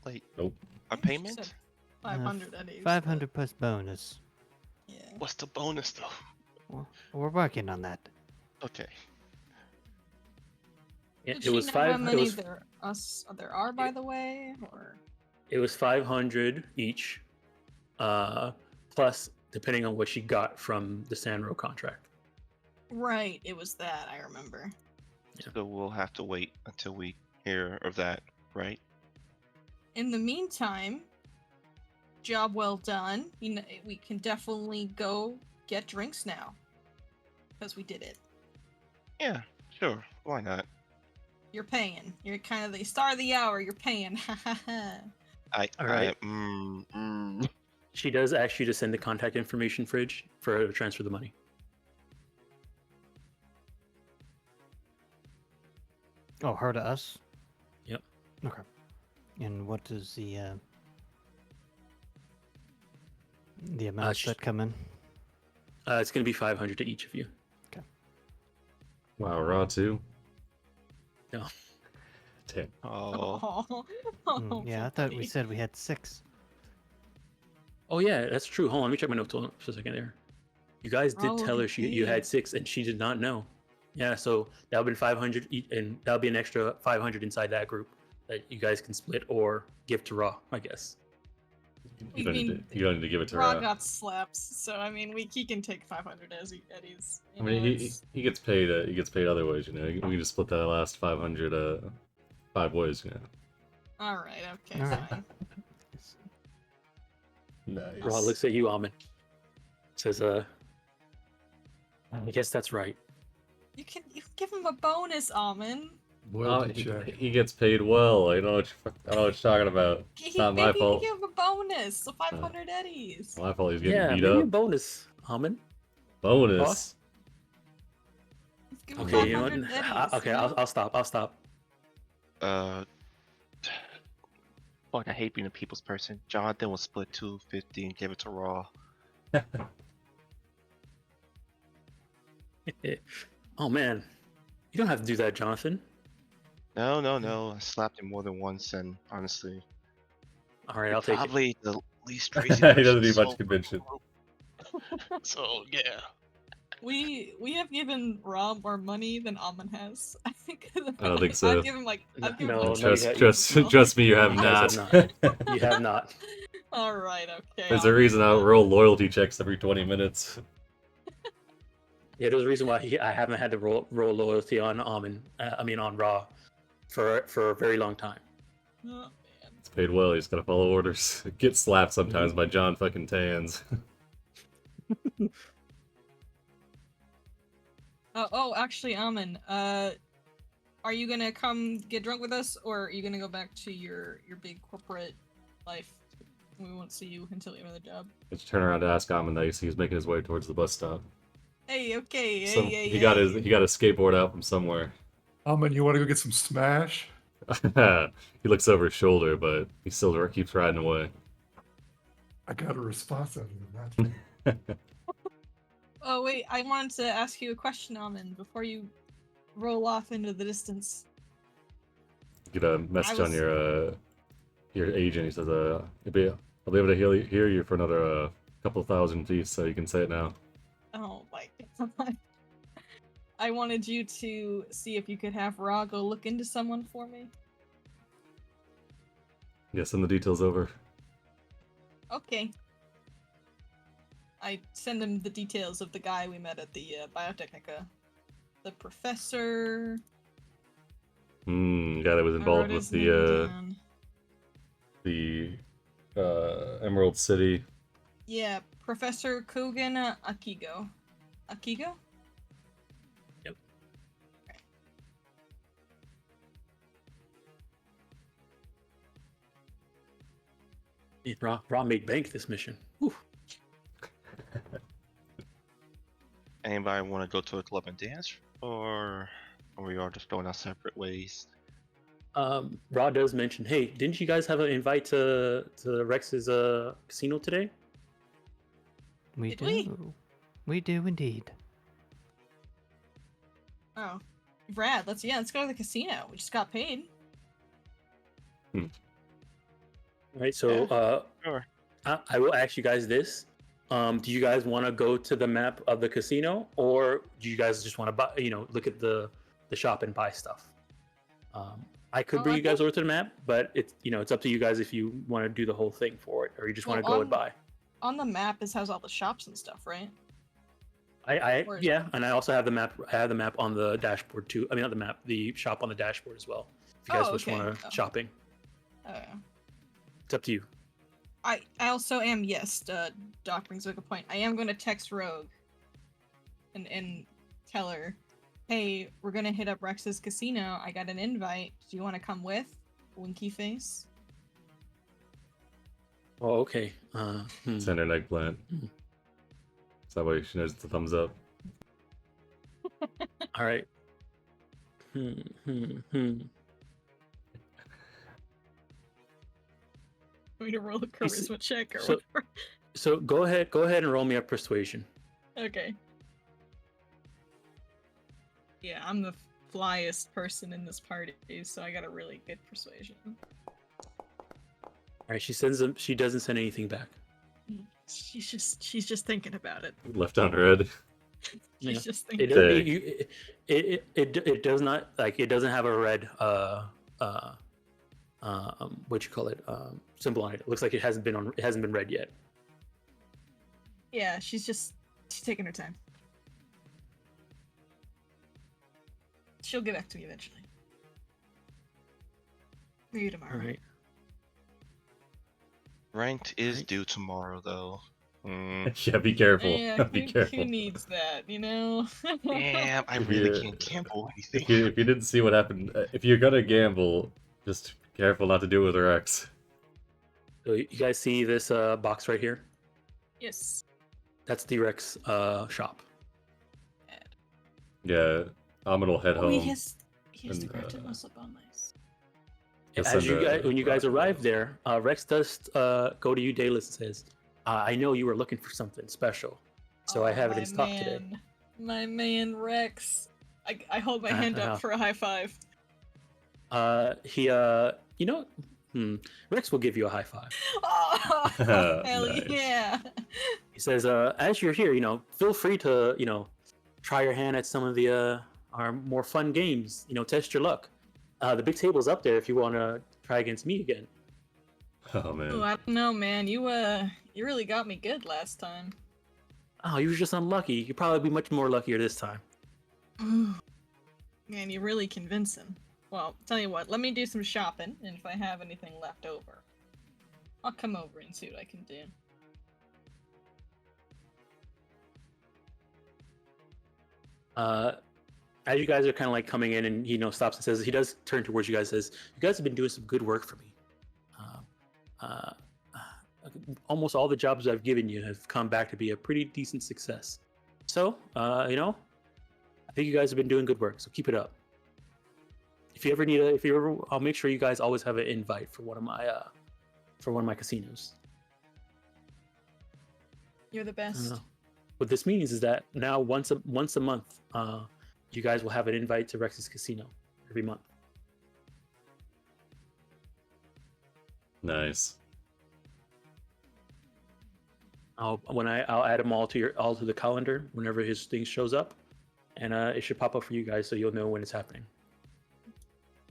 S3: Like
S2: Nope.
S3: our payment?
S4: 500 eddies.
S5: 500 plus bonus.
S4: Yeah.
S3: What's the bonus though?
S5: Well, we're working on that.
S3: Okay.
S1: Yeah,
S4: Did
S1: it
S4: she
S1: was
S4: know
S1: 5.
S4: how many
S1: It
S4: there are, by the way, or
S1: was 500 each, plus depending on what she got from the Sanro contract.
S4: right? It was that I remember.
S3: So we'll have to wait until we hear of that right?
S4: In the meantime, job well done. You know, we can definitely go get drinks now. Because we did it.
S3: Yeah, sure. Why not?
S4: You're paying. You're kind of the star of the hour. You're paying. Ha ha ha.
S1: All right. She does ask you to send the contact information, Fridge, for her to transfer the money.
S5: Oh, her to us?
S1: Yep.
S5: Okay. And what is the amounts that come in?
S1: It's going to be 500 to each of you.
S2: Wow, raw too.
S1: No.
S2: Damn.
S3: Oh,
S5: Yeah, I thought we said we had 6.
S1: Oh yeah, that's true. Hold on, let me check my notes for a second there. You guys did tell
S4: Probably
S1: her you had 6, and she did not know. Yeah, so that would be 500, and that'll be an extra 500 inside that group that you guys can split or give to Raw, I guess.
S2: You don't need to give it to
S4: Raw
S2: her.
S4: got slaps, so I mean, he can take 500 as Eddie's.
S2: I mean, he gets paid. He gets paid other ways, you know. We can just split that last 500 5 ways, you know.
S4: All right, okay,
S5: All right.
S4: fine.
S2: Nice.
S1: Raw looks at you, Almond. Says, I guess that's right.
S4: You can give him a bonus, Almond.
S6: Loyalty check.
S2: He gets paid well. I know what you're talking about. It's not my
S4: Maybe
S2: fault.
S4: give him a bonus, so 500 eddies.
S2: My fault. He's getting
S1: Yeah,
S2: beat
S1: maybe a
S2: up.
S1: bonus, Almond.
S2: Bonus.
S1: Boss?
S4: Give him
S1: Okay, you know
S4: 500
S1: what?
S4: eddies.
S1: Okay,
S4: you know?
S1: I'll stop.
S3: fuck, I hate being a people's person. Jonathan will split 250 and give it to Raw.
S1: Oh man, you don't have to do that, Jonathan.
S3: No. I slapped him more than once, and honestly,
S1: All right, I'll take it.
S3: probably the least
S2: He
S3: crazy
S2: doesn't
S3: person
S2: need much
S3: so
S2: conviction.
S3: far. So yeah.
S4: We have given Rob more money than Almond has. I think.
S2: I don't think so.
S4: I've given I've given
S1: No,
S4: like
S1: no,
S2: Trust,
S1: you
S2: trust,
S4: well.
S2: trust me, you have
S1: You guys
S2: not.
S1: have You have not.
S4: All right, okay.
S2: There's a reason I roll loyalty checks every 20 minutes.
S1: Yeah, there's a reason why I haven't had to roll loyalty on Almond. On Raw, for a very long time.
S4: Oh, man.
S2: It's paid well. He's gotta follow orders. Get slapped sometimes by John fucking Tans.
S4: Actually, Almond, are you gonna come get drunk with us, or are you gonna go back to your big corporate life? We won't see you until you have another job.
S2: Let's turn around to ask Amon that he's making his way towards the bus stop.
S4: Hey, okay,
S2: So
S4: hey.
S2: he got his skateboard out from somewhere.
S6: Almond, you want to go get some smash?
S2: He looks over his shoulder, but he still keeps riding away.
S6: I got a response out of him. That's
S4: Oh wait, I wanted to ask you a question, Almond, before you roll off into the distance.
S2: Get a message on your agent. He says, I'll be able to hear you for another couple thousand feet, so you can say it now.
S4: Oh my god. I wanted you to see if you could have Ra go look into someone for me.
S2: Yeah, send the details over.
S4: Okay. I send him the details of the guy we met at the Biotechnica. The professor.
S2: Guy that was
S4: I
S2: involved
S4: wrote
S2: with
S4: his name down.
S2: the Emerald City.
S4: Yeah, Professor Kogan Akigo. Akigo?
S1: Yep. Okay. Raw made bank this mission. Whew.
S3: Anybody want to go to a club and dance, or we are just going our separate ways?
S1: Raw does mention, hey, didn't you guys have an invite to Rex's casino today?
S5: We
S4: Did
S5: do.
S4: we?
S5: We do indeed.
S4: Oh. Rad, let's go to the casino. We just got paid.
S1: All right, so
S3: Sure.
S1: I will ask you guys this. Do you guys want to go to the map of the casino, or do you guys just want to buy, look at the shop and buy stuff? I could bring
S4: I
S1: you guys
S4: think-
S1: over to the map, but it's up to you guys if you want to do the whole thing for it, or you just want to go and buy.
S4: On the map has all the shops and stuff, right? Or is
S1: Yeah, and I also have the map. I have the map on the dashboard too. I mean, not the map, the shop on the dashboard as well. If you guys just want to shopping. It's up to you.
S4: I also am, yes, Doc brings up a point. I am going to text Rogue and tell her, hey, we're going to hit up Rex's casino. I got an invite. Do you want to come with? Winky face.
S1: Oh, okay.
S2: Send her an eggplant. So that way she knows it's a thumbs up.
S1: All right.
S4: Want me to roll a charisma check or
S1: so-
S4: whatever?
S1: So go ahead and roll me a persuasion.
S4: Okay. Yeah, I'm the flyest person in this party, so I got a really good persuasion.
S1: All right, she doesn't send anything back.
S4: She's just thinking about it.
S2: Left on red.
S4: She's
S1: Yeah.
S4: just
S1: It,
S4: thinking.
S1: it does not like it doesn't have a red what you call it symbol on it. It looks like it hasn't been read yet.
S4: Yeah, she's taking her time. She'll get back to me eventually. Maybe tomorrow.
S1: All right.
S3: Rent is
S1: Right.
S3: due tomorrow, though.
S2: Yeah, be careful.
S4: Yeah,
S2: Be
S4: who
S2: careful.
S4: needs that, you know?
S3: Damn, I
S2: If
S3: really
S2: you-
S3: can't gamble anything.
S2: If you didn't see what happened, if you're gonna gamble, just be careful not to do it with Rex.
S1: So you guys see this box right here?
S4: Yes.
S1: That's the Rex shop.
S2: Yeah, Ahmed will head
S4: Oh,
S2: home.
S4: he has the
S2: and,
S4: grabbed muscle bone, nice.
S2: He'll
S1: As
S2: send
S1: you
S2: a
S1: guys, when you guys
S2: rocket
S1: arrive
S2: with
S1: there, Rex does go to you, Dayless, and says, "I know you were looking for something special, so I have it in stock today."
S4: My man Rex. I hold my hand up for a high five.
S1: Rex will give you a high five.
S4: Oh, hell
S2: Nice.
S4: yeah.
S1: He says, "As you're here, feel free to, try your hand at some of the our more fun games. Test your luck. The big table's up there if you want to try against me again."
S2: Oh man.
S4: Ooh, I don't know, man. You really got me good last time.
S1: Oh, you were just unlucky. You'll probably be much more luckier this time.
S4: Man, you really convince him. Well, tell you what, let me do some shopping, and if I have anything left over, I'll come over and see what I can do.
S1: As you guys are kind of like coming in, and he stops and says, he does turn towards you guys, and says, "You guys have been doing some good work for me. Almost all the jobs I've given you have come back to be a pretty decent success. So, I think you guys have been doing good work. So keep it up. If you ever, I'll make sure you guys always have an invite for one of my casinos."
S4: You're the best.
S1: What this means is that now once a month, you guys will have an invite to Rex's casino every month.
S2: Nice.
S1: I'll add them all to the calendar whenever his thing shows up, and it should pop up for you guys so you'll know when it's happening.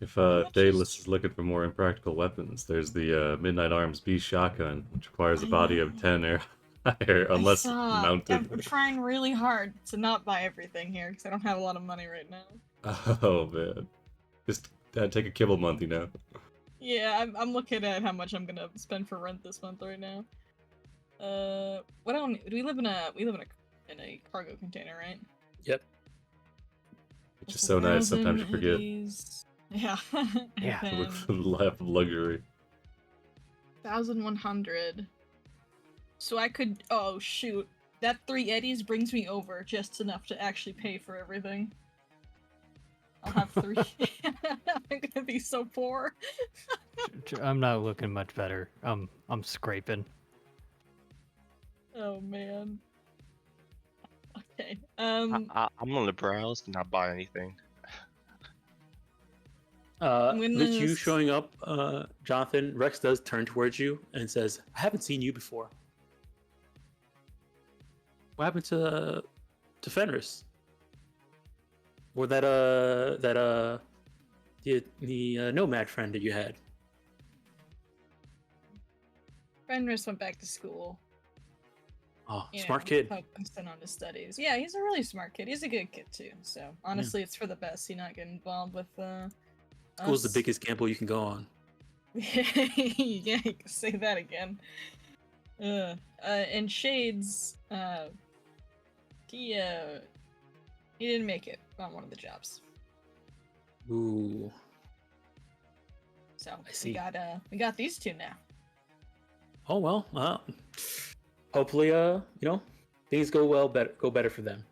S2: If Daedalus is looking for more impractical weapons, there's the Midnight Arms B shotgun, which requires a body of 10 or higher, unless mounted.
S4: I'm trying really hard to not buy everything here because I don't have a lot of money right now.
S2: Oh man, just take a kibble month,
S4: Yeah, I'm looking at how much I'm gonna spend for rent this month right now. What else? We live in a cargo container, right?
S1: Yep.
S2: Which is so nice. Sometimes you
S4: 1,000
S2: forget.
S4: eddies. Yeah.
S5: Yeah.
S4: And
S2: The life of luxury.
S4: 1,100. So I could. Oh shoot! That 3 eddies brings me over just enough to actually pay for everything. I'll have 3. I'm gonna be so poor.
S5: I'm not looking much better. I'm scraping.
S4: Oh man. Okay.
S3: I'm gonna browse and not buy anything.
S1: With you
S4: Goodness.
S1: showing up, Jonathan, Rex does turn towards you and says, "I haven't seen you before. What happened to Fenris? Or the nomad friend that you had?"
S4: Fenris went back to school.
S1: Oh,
S4: you
S1: smart
S4: know,
S1: kid.
S4: Focused in on his studies. Yeah, he's a really smart kid. He's a good kid too. So honestly, it's for the best he not get involved with.
S1: School's the
S4: us.
S1: biggest gamble you can go on.
S4: Yeah, you can say that again. And Shades, he didn't make it on one of the jobs.
S1: Ooh.
S4: So
S1: I see.
S4: we got these two now.
S1: Oh well. Hopefully, things go better for them.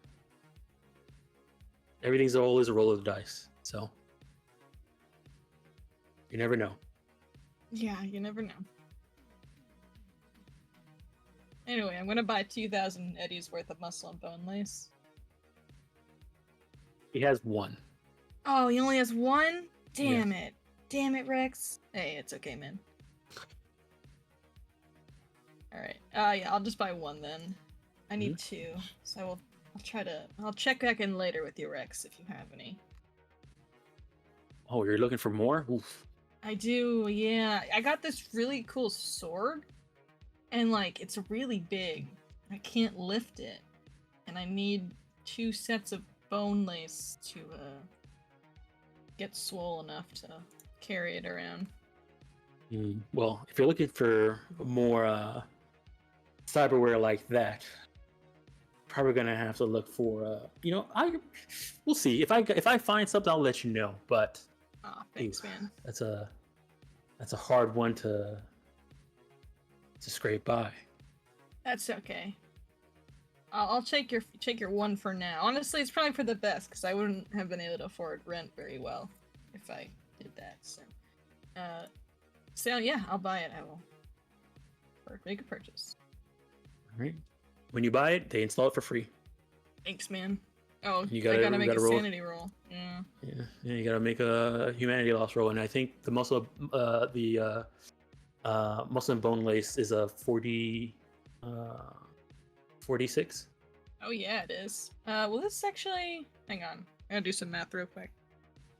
S1: Everything's always a roll of the dice, so you never know.
S4: Yeah, you never know. Anyway, I'm gonna buy 2,000 eddies worth of muscle and bone lace.
S1: He has one.
S4: Oh, he only has one? Damn it. Damn it, Rex. Hey, it's okay, man. Alright. Yeah, I'll just buy one then. I need two, so I'll check back in later with you, Rex, if you have any.
S1: Oh, you're looking for more? Oof.
S4: I do, yeah. I got this really cool sword, and like, it's really big. I can't lift it, and I need 2 sets of bone lace to get swole enough to carry it around.
S1: Well, if you're looking for more cyberware like that, probably gonna have to look for we'll see. If I find something, I'll let you know. But
S4: Thanks, man.
S1: That's a hard one to scrape by.
S4: That's okay. I'll take your one for now. Honestly, it's probably for the best because I wouldn't have been able to afford rent very well if I did that. So yeah, I'll buy it. I will make a purchase.
S1: All right. When you buy it, they install it for free.
S4: Thanks, man. Oh,
S1: I
S4: gotta make a
S1: roll.
S4: sanity roll. Yeah.
S1: Yeah, you gotta make a humanity loss roll, and I think the muscle and bone lace is a 46.
S4: Oh yeah, it is. Well, this actually. Hang on. I gotta do some math real quick.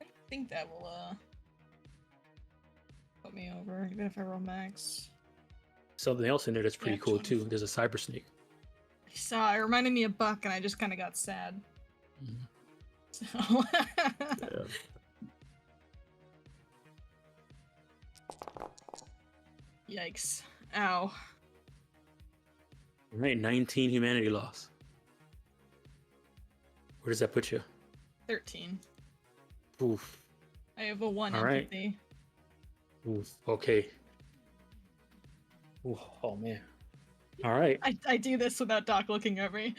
S4: I think that will put me over, even if I roll max.
S1: Something else in there that's pretty cool
S4: 24.
S1: too. There's a cyber snake.
S4: I saw it reminded me of Buck, and I just kind of got sad. So. Yikes! Ow!
S1: All right, 19 humanity loss. Where does that put you?
S4: 13.
S1: Oof.
S4: I have a 1
S1: All right.
S4: empathy.
S1: Oof. Okay. Ooh, oh man. All right.
S4: I do this without Doc looking at me.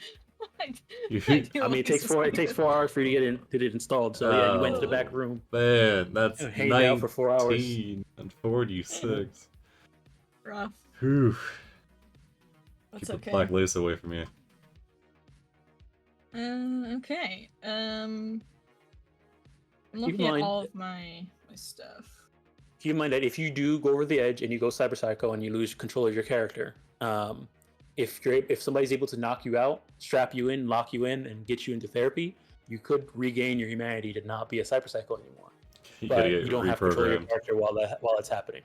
S1: I mean, it takes 4 hours for you to get it installed. So yeah, you went to the back room.
S2: Man, that's
S1: Hanged out for 4 hours.
S2: 19 and 46.
S4: Rough.
S2: Whew.
S4: That's
S2: Keep
S4: okay.
S2: the black lace away from you.
S4: Okay. I'm
S1: Keep
S4: looking
S1: in
S4: at
S1: mind-
S4: all of my stuff.
S1: Keep in mind that if you do go over the edge and you go cyber psycho and you lose control of your character, if somebody's able to knock you out, strap you in, lock you in, and get you into therapy, you could regain your humanity to not be a cyber psycho anymore.
S2: You
S1: But
S2: gotta get
S1: you don't have control of your
S2: reprogrammed.
S1: character while it's happening.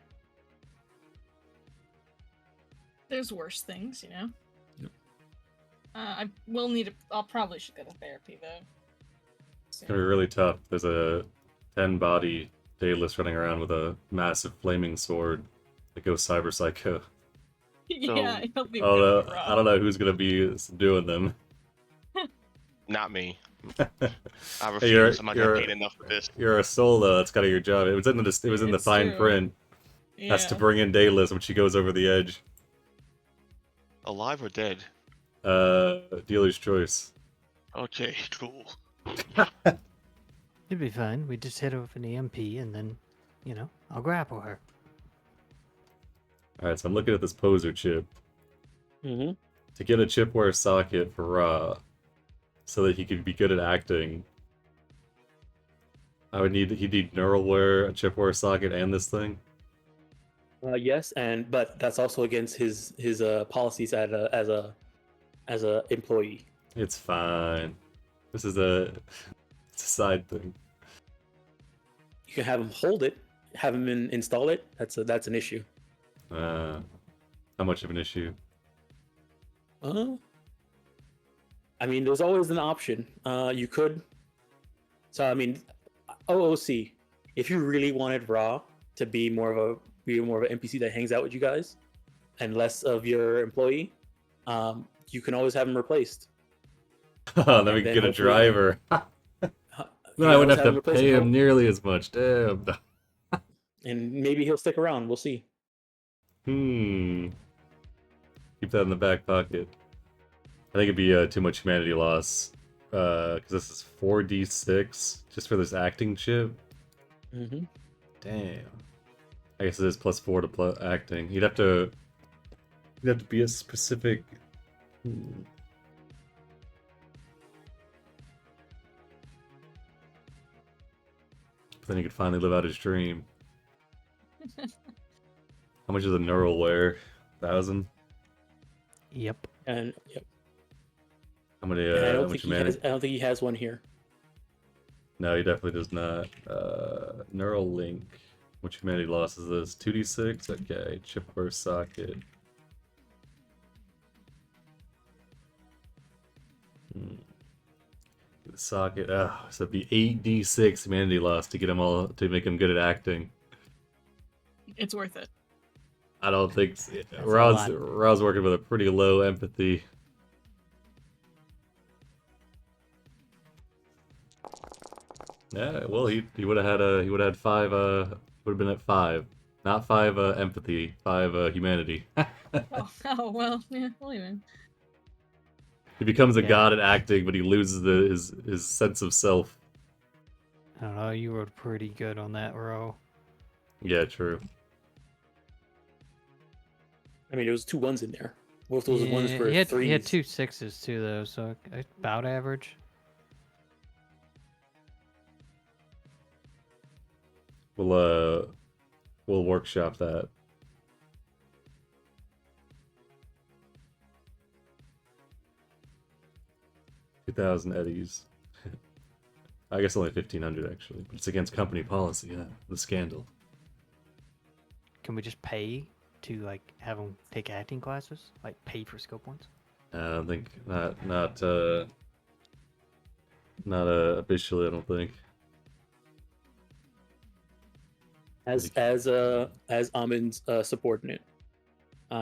S4: There's worse things, you know.
S1: Yep.
S4: I will need. I'll probably should go to therapy though.
S2: It's gonna be really tough. There's a 10-body Daedalus running around with a massive flaming sword that goes cyber psycho.
S4: Yeah, he'll be
S2: Although
S4: really rough.
S2: I don't know who's gonna be doing them.
S3: Not me.
S2: Hey,
S3: I refuse. I'm not getting paid enough for this.
S2: You're a soul though. That's kind of your job. It was in the
S4: It's
S2: fine
S4: true.
S2: print.
S4: Yeah.
S2: That's to bring in Daedalus when she goes over the edge.
S3: Alive or dead?
S2: Dealer's choice.
S3: Okay, cool.
S5: You'll be fine. We just hit her with an EMP and then, I'll grapple her.
S2: Alright, so I'm looking at this poser chip.
S1: Mm-hmm.
S2: To get a chipware socket for Ra, so that he could be good at acting, he'd need neuralware, a chipware socket, and this thing.
S1: Yes, but that's also against his policies as a employee.
S2: It's fine. This is it's a side thing.
S1: You can have him hold it, have him install it. That's an issue.
S2: How much of an issue?
S1: I mean, there's always an option. You could. So I mean, OOC. If you really wanted Ra to be more of a be more of an NPC that hangs out with you guys, and less of your employee, you can always have him replaced.
S2: Let me
S1: And then
S2: get a
S1: hopefully-
S2: driver.
S1: You
S2: Then I
S1: can
S2: wouldn't
S1: always
S2: have to
S1: replaced
S2: pay
S1: and
S2: him nearly as much. Damn.
S1: and maybe he'll stick around. We'll see.
S2: Keep that in the back pocket. I think it'd be too much humanity loss. Because this is 4d6 just for this acting chip.
S1: Mm-hmm.
S2: Damn. I guess it is +4 to acting. You'd have to be a specific. Then he could finally live out his dream. How much is a neural wear? 1,000?
S5: Yep.
S1: And yep.
S2: How many?
S1: And I
S2: How
S1: don't
S2: much
S1: think
S2: humanity?
S1: I don't think he has one here.
S2: No, he definitely does not. Neural link. How much humanity loss is this? 2d6? Okay. Chip burst socket. The socket. So it'd be 8d6 humanity loss to get him all to make him good at acting.
S4: It's worth it.
S2: I don't think
S5: a
S2: Ra's
S5: lot.
S2: working with a pretty low empathy. Yeah, well he would have had 5 would have been at 5. Not 5 empathy, 5 humanity.
S4: Oh well, yeah, well even.
S2: He becomes a
S5: Yeah.
S2: god at acting, but he loses his sense of self.
S5: I don't know. You rolled pretty good on that row.
S2: Yeah, true.
S1: I mean, there was 2 1s in there. Both those ones were
S5: he had
S1: 3s.
S5: 2 6s too, though, so about average.
S2: We'll workshop that. $2,000 eddies. I guess only 1,500 actually. But it's against company policy. Yeah, the scandal.
S5: Can we just pay to like have them take acting classes? Like pay for skill points?
S2: I don't think not officially. I don't think.
S1: As Amin's subordinate,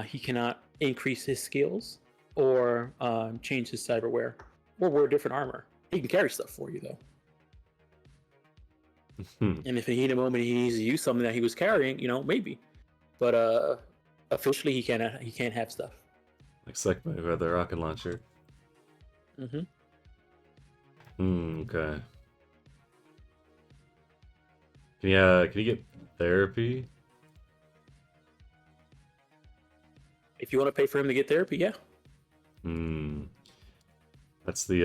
S1: he cannot increase his skills or change his cyberware or wear different armor. He can carry stuff for you though. And if he in a moment he needs to use something that he was carrying, maybe. But officially he can't have stuff.
S2: Like Segway with the rocket launcher.
S1: Mm-hmm.
S2: Okay. Can you get therapy?
S1: If you want to pay for him to get therapy, yeah.
S2: That's the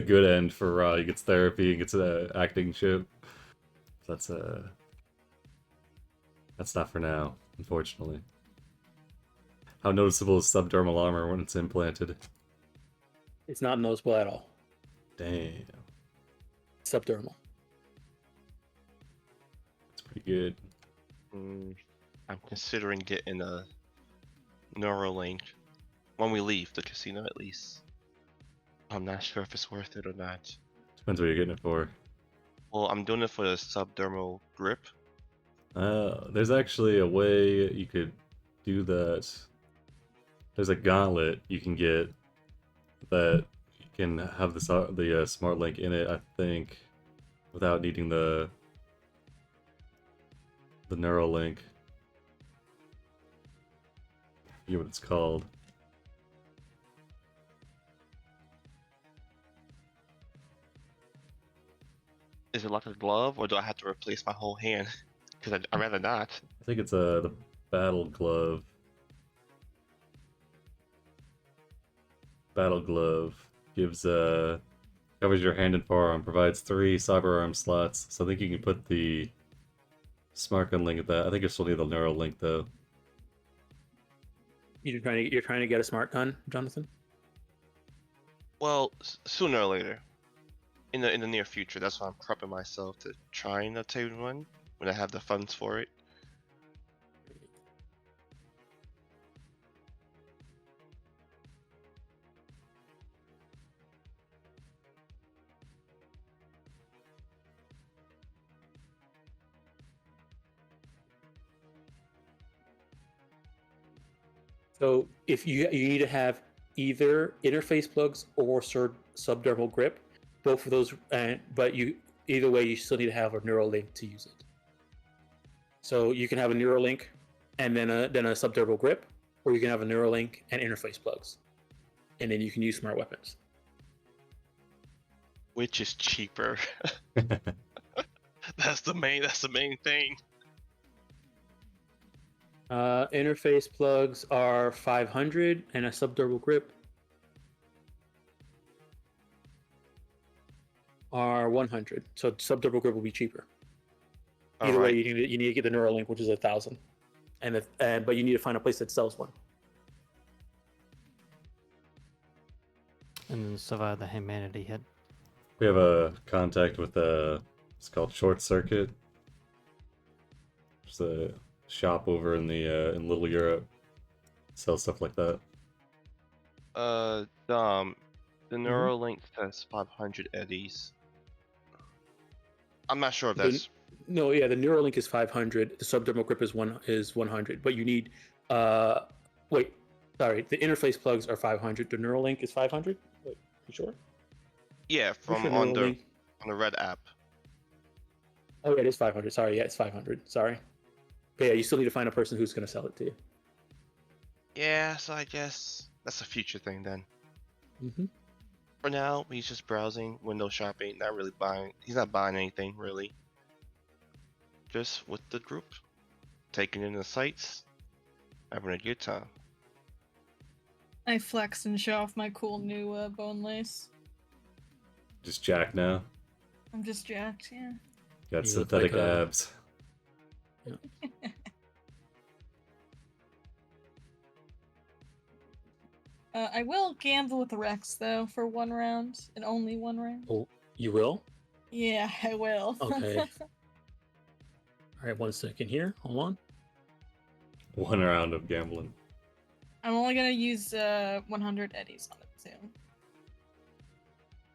S2: good end for Ra. He gets therapy and gets an acting chip. That's not for now, unfortunately. How noticeable is subdermal armor when it's implanted?
S1: It's not noticeable at all.
S2: Damn,
S1: Subdermal.
S2: it's pretty good.
S3: I'm considering getting a Neuralink when we leave the casino, at least. I'm not sure if it's worth it or not.
S2: Depends what you're getting it for.
S3: Well, I'm doing it for the subdermal grip.
S2: There's actually a way you could do that. There's a gauntlet you can get that you can have the smart link in it, I think, without needing the neural link. I forget what it's called.
S3: Is it like a glove, or do I have to replace my whole hand? Because I'd rather not.
S2: I think it's the battle glove. Battle glove gives covers your hand and forearm, provides 3 cyberarm slots. So I think you can put the smart gun link at that. I think you still need the neural link though.
S1: You're trying to get a smart gun, Jonathan?
S3: Well, sooner or later, in the near future. That's why I'm prepping myself to try and obtain one when I have the funds for it.
S1: So if you need to have either interface plugs or subdermal grip, both of those, but either way you still need to have a neural link to use it. So you can have a neural link and then a subdermal grip, or you can have a neural link and interface plugs, and then you can use smart weapons.
S3: Which is cheaper? That's the main thing.
S1: Interface plugs are 500, and a subdermal grip are 100. So subdermal grip will be cheaper. Either way, you need to get the neural link, which is 1,000, but you need to find a place that sells one.
S5: And then survive the humanity hit.
S2: We have a contact with it's called Short Circuit. There's a shop over in in Little Europe. Sells stuff like that.
S3: The Neuralink has 500 eddies. I'm not sure if that's
S1: The Neuralink is 500. The subdermal grip is 100. But you need the interface plugs are 500. The Neuralink is 500. Wait, you sure?
S3: Yeah, from on the red app.
S1: Oh, yeah, it is 500. Sorry, yeah, it's 500. Sorry. But yeah, you still need to find a person who's going to sell it to you.
S3: Yeah, so I guess that's a future thing then.
S1: Mm-hmm.
S3: For now, he's just browsing, window shopping, not really buying. He's not buying anything really. Just with the group, taking in the sights, having a good time.
S4: I flex and show off my cool new bone lace.
S2: Just Jack now.
S4: I'm just jacked, yeah.
S2: Got
S1: You
S2: synthetic
S1: look like
S2: abs.
S4: I will gamble with the Rex though for 1 round and only 1 round.
S1: Oh, you will?
S4: Yeah, I will.
S1: Okay. All right, 1 second here. Hold on.
S2: 1 round of gambling.
S4: I'm only gonna use 100 eddies on it too.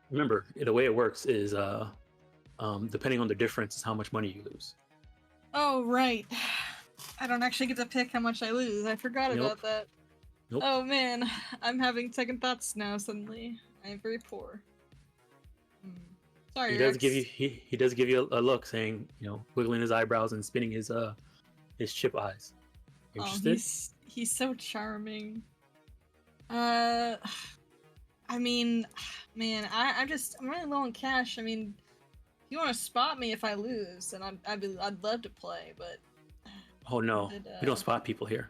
S1: Remember, the way it works is depending on the difference is how much money you lose.
S4: Oh right. I don't actually get to pick how much I lose. I forgot about that.
S1: Nope.
S4: Oh man, I'm having second thoughts now suddenly. I'm very poor. Sorry,
S1: He does
S4: Rex.
S1: give you he does give you a look, saying, wiggling his eyebrows and spinning his chip eyes. Interested?
S4: He's so charming. I mean, man, I'm really low on cash. I mean, if you want to spot me if I lose, then I'd love to play, but.
S1: Oh no, we don't spot people here.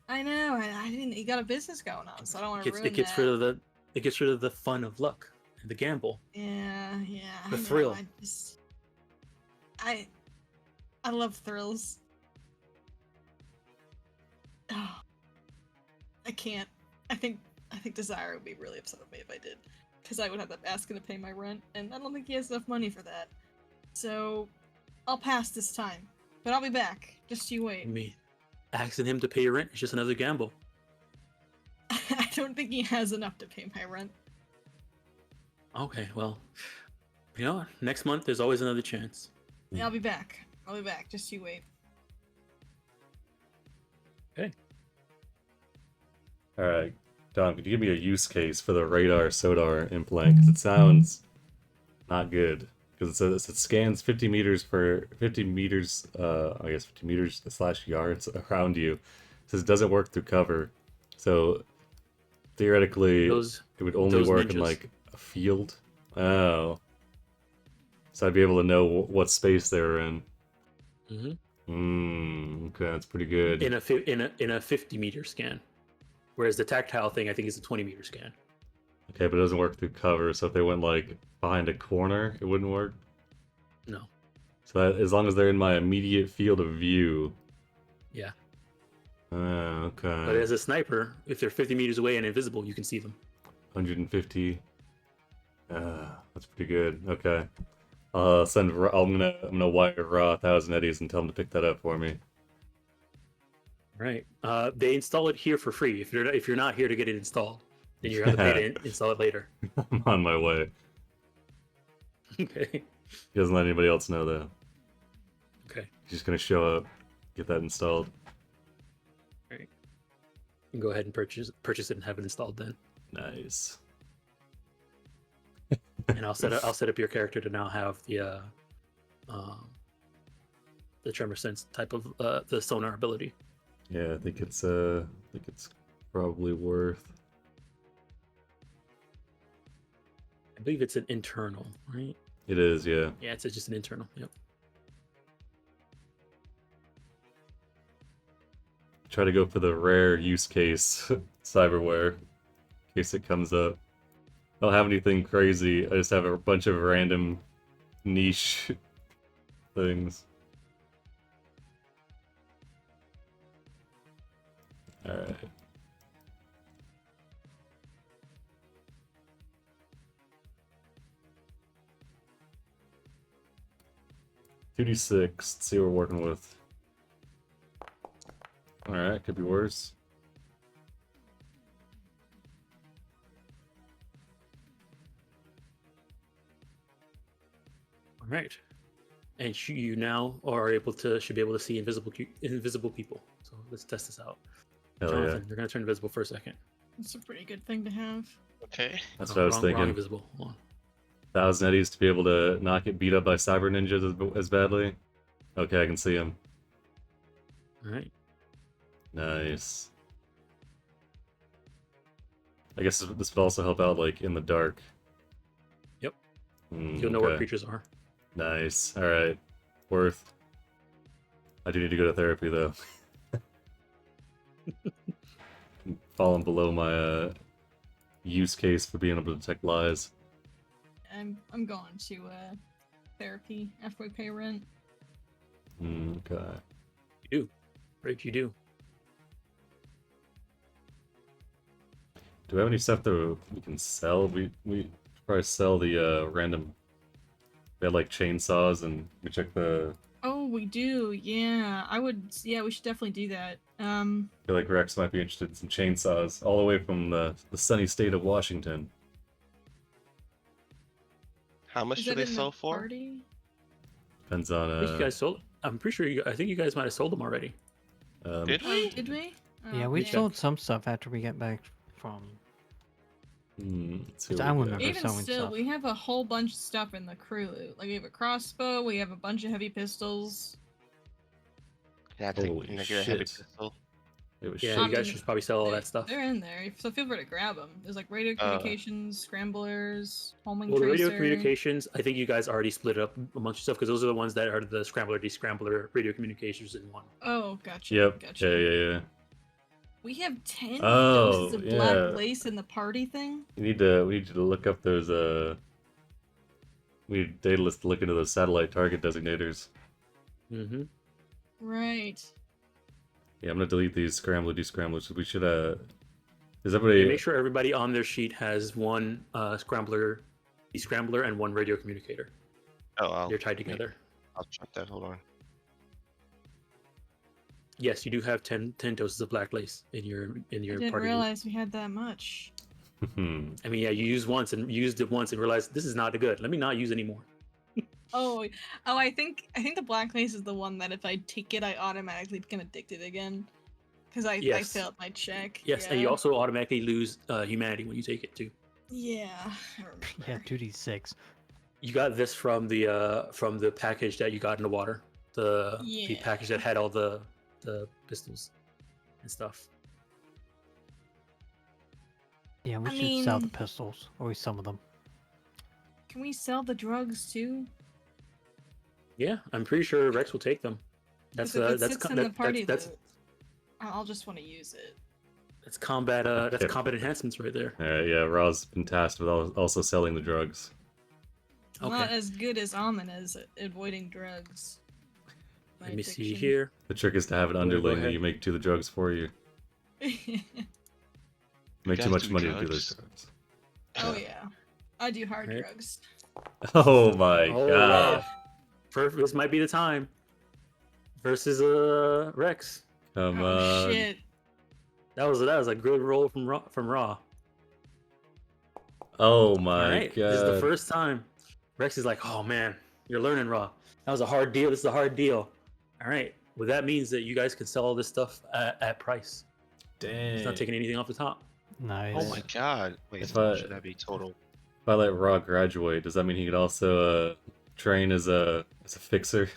S4: I know. I didn't. You got a business going on, so I don't want to ruin
S1: It gets
S4: that.
S1: it gets rid of the fun of luck and the gamble.
S4: Yeah.
S1: The
S4: I know,
S1: thrill.
S4: I love thrills. Oh, I can't. I think Desire would be really upset with me if I did, because I would have to ask him to pay my rent, and I don't think he has enough money for that. So, I'll pass this time, but I'll be back. Just you wait.
S1: Me asking him to pay your rent is just another gamble.
S4: I don't think he has enough to pay my rent.
S1: Okay, well, next month there's always another chance.
S4: Yeah, I'll be back. Just you wait.
S1: Okay.
S2: All right, Dom, could you give me a use case for the radar SODAR implant? Because it sounds not good. Because it scans 50 meters / 50 meters / yards around you. It says it doesn't work through cover. So theoretically, it would only work
S1: ninjas.
S2: in like a field. Oh. So I'd be able to know what space they were in. Okay, that's pretty good.
S1: In a 50-meter scan, whereas the tactile thing I think is a 20-meter scan.
S2: Okay, but it doesn't work through cover. So if they went like behind a corner, it wouldn't work.
S1: No.
S2: So as long as they're in my immediate field of view.
S1: Yeah.
S2: Okay.
S1: But as a sniper, if they're 50 meters away and invisible, you can see them.
S2: 150. That's pretty good. Okay. I'm gonna wire Raw 1,000 eddies and tell them to pick that up for me.
S1: Right. They install it here for free. If you're not here to get it installed, then you're gonna pay to install it later.
S2: I'm on my way.
S1: Okay.
S2: He doesn't let anybody else know though.
S1: Okay.
S2: He's just gonna show up, get that installed.
S1: Right. You can go ahead and purchase it and have it installed then.
S2: Nice.
S1: And I'll set up your character to now have the tremor sense type of the sonar ability.
S2: Yeah, I think it's probably worth.
S1: I believe it's an internal, right?
S2: It is, yeah.
S1: Yeah, it's just an internal. Yep.
S2: Try to go for the rare use case cyberware in case it comes up. I don't have anything crazy. I just have a bunch of random niche things. Alright. Let's see what we're working with. Alright, could be worse.
S1: All right. And you now are should be able to see invisible people. So let's test this out.
S2: Hell
S1: Jonathan,
S2: yeah.
S1: you're gonna turn invisible for a second.
S4: It's a pretty good thing to have.
S3: Okay.
S2: That's
S1: Oh,
S2: what I was
S1: wrong
S2: thinking.
S1: invisible. Hold on.
S2: 1,000 eddies to be able to not get beat up by cyber ninjas as badly. Okay, I can see him.
S1: All right.
S2: Nice. I guess this would also help out, like, in the dark.
S1: Yep.
S2: Mm,
S1: You'll know where
S2: okay.
S1: creatures are.
S2: Nice. Alright. Worth. I do need to go to therapy, though. Falling below my use case for being able to detect lies.
S4: I'm going to therapy after we pay rent.
S2: Okay.
S1: You do. Right, you do.
S2: Do we have any stuff that we can sell? We should probably sell the random. We had like chainsaws, and we check the.
S4: Oh, we do. Yeah, Yeah, we should definitely do that.
S2: I feel like Rex might be interested in some chainsaws, all the way from the sunny state of Washington.
S3: How much
S4: Is
S3: do
S4: that
S3: they
S4: in the
S3: sell for?
S4: party?
S2: Depends on
S1: I think you guys sold. I'm pretty sure. I think you guys might have sold them already.
S3: Did
S4: Oh,
S3: we?
S4: did we?
S5: Yeah,
S4: Oh,
S5: we
S4: okay.
S5: sold some stuff after we get back from.
S2: let's see
S5: 'Cause
S2: what
S5: I
S2: we
S5: remember
S2: got.
S4: Even
S5: selling
S4: still,
S5: stuff.
S4: we have a whole bunch of stuff in the crew loot. Like we have a crossbow, we have a bunch of heavy pistols.
S3: Yeah,
S2: Holy
S3: can I get a heavy
S2: shit.
S3: pistol?
S2: It was
S1: Yeah,
S2: shit.
S1: you guys should probably sell all that stuff.
S4: They're in there, so feel free to grab them. There's like radio communications, scramblers, homing
S1: Well, the
S4: tracer.
S1: radio communications, I think you guys already split it up amongst yourself because those are the ones that are the scrambler, descrambler, radio communications in one.
S4: Oh, gotcha.
S2: Yep.
S4: Gotcha.
S2: Yeah.
S4: We have 10
S2: Oh,
S4: doses of
S2: yeah.
S4: black lace in the party thing.
S2: We need you to look up those we need data list to look into those satellite target designators.
S1: Mm-hmm.
S4: Right.
S2: Yeah, I'm gonna delete these scrambler descramblers. We should is everybody
S1: Make sure everybody on their sheet has one scrambler, descrambler, and one radio communicator.
S3: Oh,
S1: They're tied together.
S3: I'll check that. Hold on.
S1: Yes, you do have 10 doses of black lace in your
S4: I didn't
S1: party.
S4: realize we had that much.
S1: I mean, yeah, you used it once and realized this is not good. Let me not use anymore.
S4: Oh, I think the black lace is the one that if I take it, I automatically become addicted again. Because I
S1: Yes.
S4: failed my check.
S1: Yes,
S4: yeah.
S1: and you also automatically lose humanity when you take it too.
S4: Yeah, I remember.
S5: Yeah, 2d6.
S1: You got this from the package that you got in the water. The package that had all the pistols and stuff.
S5: Yeah, we
S4: I
S5: should sell the
S4: mean-
S5: pistols, or we some of them.
S4: Can we sell the drugs too?
S1: Yeah, I'm pretty sure Rex will take them. That's
S4: 'Cause if it
S1: that's
S4: sits
S1: co-
S4: in
S1: that-
S4: the party
S1: that's
S4: loot, I'll just want to use it.
S1: that's combat combat enhancements right there.
S2: Alright, yeah, Ra's been tasked with also selling the drugs.
S4: I'm not
S1: Okay.
S4: as good as Amon as at avoiding drugs. My
S1: Let me see
S4: addiction.
S1: here.
S2: The trick is to have an
S1: Go
S2: underling that
S1: ahead.
S2: you make do the drugs for you. Make
S3: guys
S2: too much
S3: do
S2: money to do those
S3: drugs?
S2: drugs.
S4: Oh yeah, I do hard
S1: Right.
S4: drugs.
S2: Oh my
S1: Oh,
S2: god.
S1: This might be the time. Versus Rex.
S2: Come
S4: Oh
S2: on.
S4: shit!
S1: That was a good roll from Raw.
S2: Oh my
S1: All right,
S2: god.
S1: this is the first time. Rex is like, oh man, you're learning Raw. That was a hard deal. This is a hard deal. All right. Well, that means that you guys can sell all this stuff at price.
S2: Dang.
S1: He's not taking anything off the top.
S5: Nice.
S3: Oh my god. Wait,
S2: If
S3: so how
S2: I-
S3: much should that be total?
S2: If I let Raw graduate, does that mean he could also train as a fixer?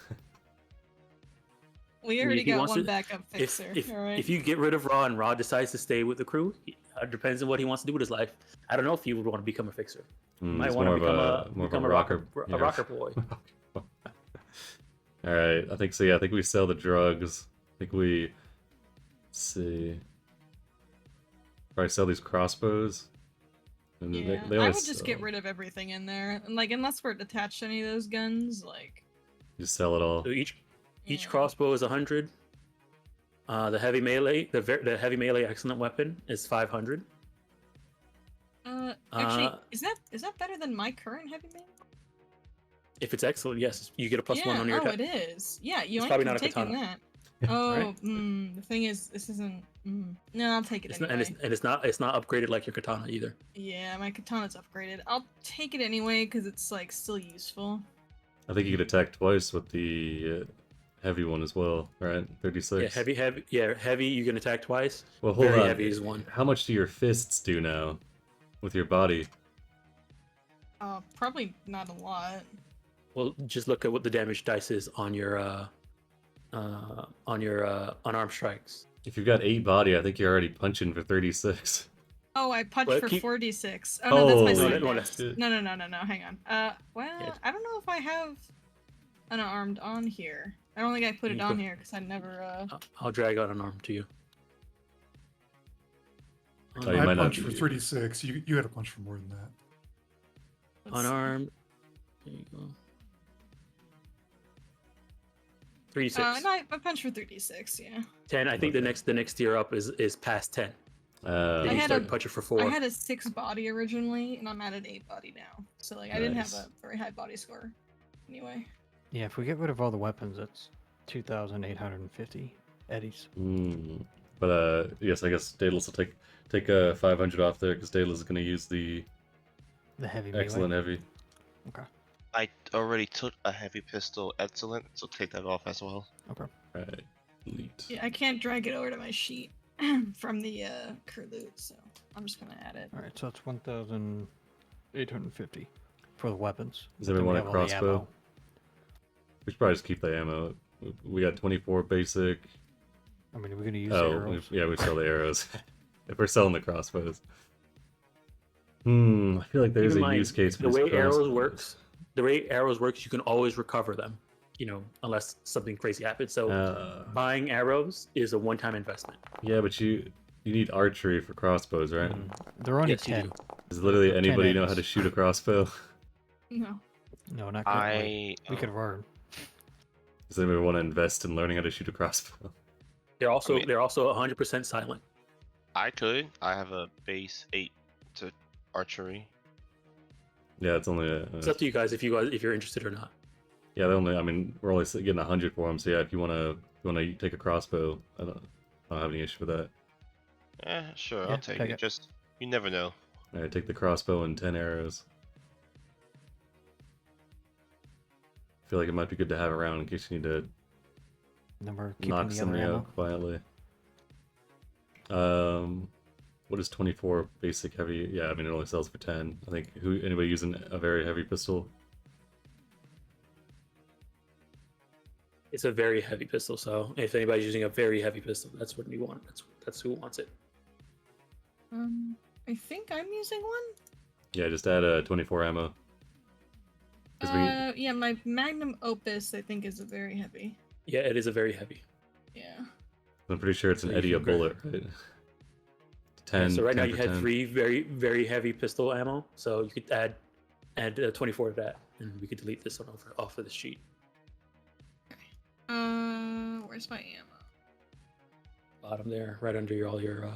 S4: We
S1: mean,
S4: already
S1: if he
S4: got
S1: wants
S4: one
S1: to-
S4: backup fixer. Alright.
S1: If you get rid of Raw and Raw decides to stay with the crew, it depends on what he wants to do with his life. I don't know if he would want to become a fixer. Might
S2: He's
S1: want to
S2: more
S1: become
S2: of
S1: a rocker
S2: yeah.
S1: boy.
S2: All right, I think so. Yeah, I think we sell the drugs. I think we let's see. Probably sell these crossbows. And
S4: Yeah,
S2: they
S4: I
S2: only
S4: would just get
S2: sell-
S4: rid of everything in there. And, like, unless we're attached to any of those guns, like...
S2: Just sell it all.
S1: So each
S4: Yeah.
S1: crossbow is 100. The heavy melee, the heavy melee excellent weapon is 500.
S4: Actually,
S1: Uh,
S4: is that better than my current heavy mail?
S1: If it's excellent, yes, you get a plus one on your attack.
S4: it is. Yeah, you
S1: It's
S4: ain't
S1: probably not a
S4: taking
S1: katana.
S4: that. Oh,
S1: Right.
S4: the thing is, this isn't. No, I'll take it
S1: It's not,
S4: anyway.
S1: and it's not upgraded like your katana either.
S4: Yeah, my katana's upgraded. I'll take it anyway because it's like still useful.
S2: I think you could attack twice with the heavy one as well, right? 36.
S1: Yeah, heavy. You can attack twice.
S2: Well, hold
S1: Very
S2: on.
S1: heavy is one.
S2: How much do your fists do now with your body?
S4: Probably not a lot.
S1: Well, just look at what the damage dice is on your unarmed strikes.
S2: If you've got 8 body, I think you're already punching for 36.
S4: Oh, I punched
S1: Well,
S4: for
S1: keep-
S4: 46. Oh no, that's my
S2: Holy
S4: sword
S1: no,
S4: dash.
S2: shit.
S4: No, hang on. Well,
S1: Yeah.
S4: I don't know if I have unarmed on here. I don't think I put it
S1: You
S4: on
S1: put-
S4: here because I never.
S1: I'll drag out unarmed to you.
S2: Oh, you
S6: I
S2: might not
S6: punched for
S2: be-
S6: 36. You had a punch for more than that.
S4: let's see.
S1: Unarmed. There you go. 36.
S4: No, I punched for 36. Yeah.
S1: 10. I think the next tier up is past 10. Then
S4: I
S1: you
S4: had
S1: start
S4: a-
S1: punching for 4.
S4: I had a 6 body originally, and I'm at an 8 body now. So like I didn't have
S2: Nice.
S4: a very high body score. Anyway.
S5: Yeah, if we get rid of all the weapons, it's 2,850 eddies.
S2: But yes, I guess Daedalus will take 500 off there because Daedalus is going to use the
S5: The heavy melee.
S2: excellent heavy.
S3: I already took a heavy pistol excellent, so take that off as well.
S2: Right. Neat.
S4: Yeah, I can't drag it over to my sheet from the crew loot, so I'm just gonna add it.
S5: All right, so it's 1,850 for the weapons.
S2: Does everyone
S5: Then
S2: want
S5: we
S2: a
S5: have all the
S2: crossbow?
S5: ammo.
S2: We should probably just keep the ammo. We got 24 basic.
S5: I mean, we're gonna use
S2: Oh,
S5: arrows.
S2: yeah, we sell the arrows. If we're selling the crossbows. I feel like there's
S1: Keep in
S2: a
S1: mind,
S2: use case for
S1: the
S2: these
S1: way arrows
S2: crossbows.
S1: works. The way arrows works, you can always recover them. Unless something crazy happens. So buying arrows is a one-time investment.
S2: Yeah, but you need archery for crossbows, right?
S5: They're only
S1: Yes, you
S5: 10.
S1: do.
S2: Does literally
S5: 10
S2: anybody know how to
S5: ends.
S2: shoot a crossbow?
S4: No.
S5: No, not currently.
S3: I
S5: We could learn.
S2: Does anybody want to invest in learning how to shoot a crossbow?
S1: They're also
S3: I mean-
S1: 100% silent.
S3: I could. I have a base 8 to archery.
S2: Yeah, it's only
S1: It's up to you guys if you're interested or not.
S2: yeah. They only. I mean, we're only getting 100 for them. So yeah, if you wanna take a crossbow, I don't have any issue with that.
S3: Sure,
S5: Yeah,
S3: I'll take
S5: take
S3: it.
S5: it.
S3: Just you never know.
S2: All right, take the crossbow and 10 arrows. I feel like it might be good to have around in case you need to
S5: Then we're keeping
S2: knock
S5: the other
S2: somebody
S5: ammo.
S2: out quietly. What is 24 basic heavy? Yeah, I mean it only sells for 10. I think anybody using a very heavy pistol?
S1: It's a very heavy pistol, so if anybody's using a very heavy pistol, that's what you want. That's who wants it.
S4: I think I'm using one.
S2: Yeah, just add 24 ammo. 'Cause
S4: Yeah, my magnum opus I think is a very heavy.
S1: Yeah, it is a very heavy.
S4: Yeah.
S2: I'm pretty sure it's an
S1: So you
S2: Eddie a
S1: can grab-
S2: bullet, right?
S1: Yeah,
S2: 10.
S1: so right now
S2: 10
S1: you
S2: for
S1: had
S2: 10.
S1: 3 very very heavy pistol ammo, so you could add 24 to that, and we could delete this one off of the sheet.
S4: Where's my ammo?
S1: Bottom there, right under all your.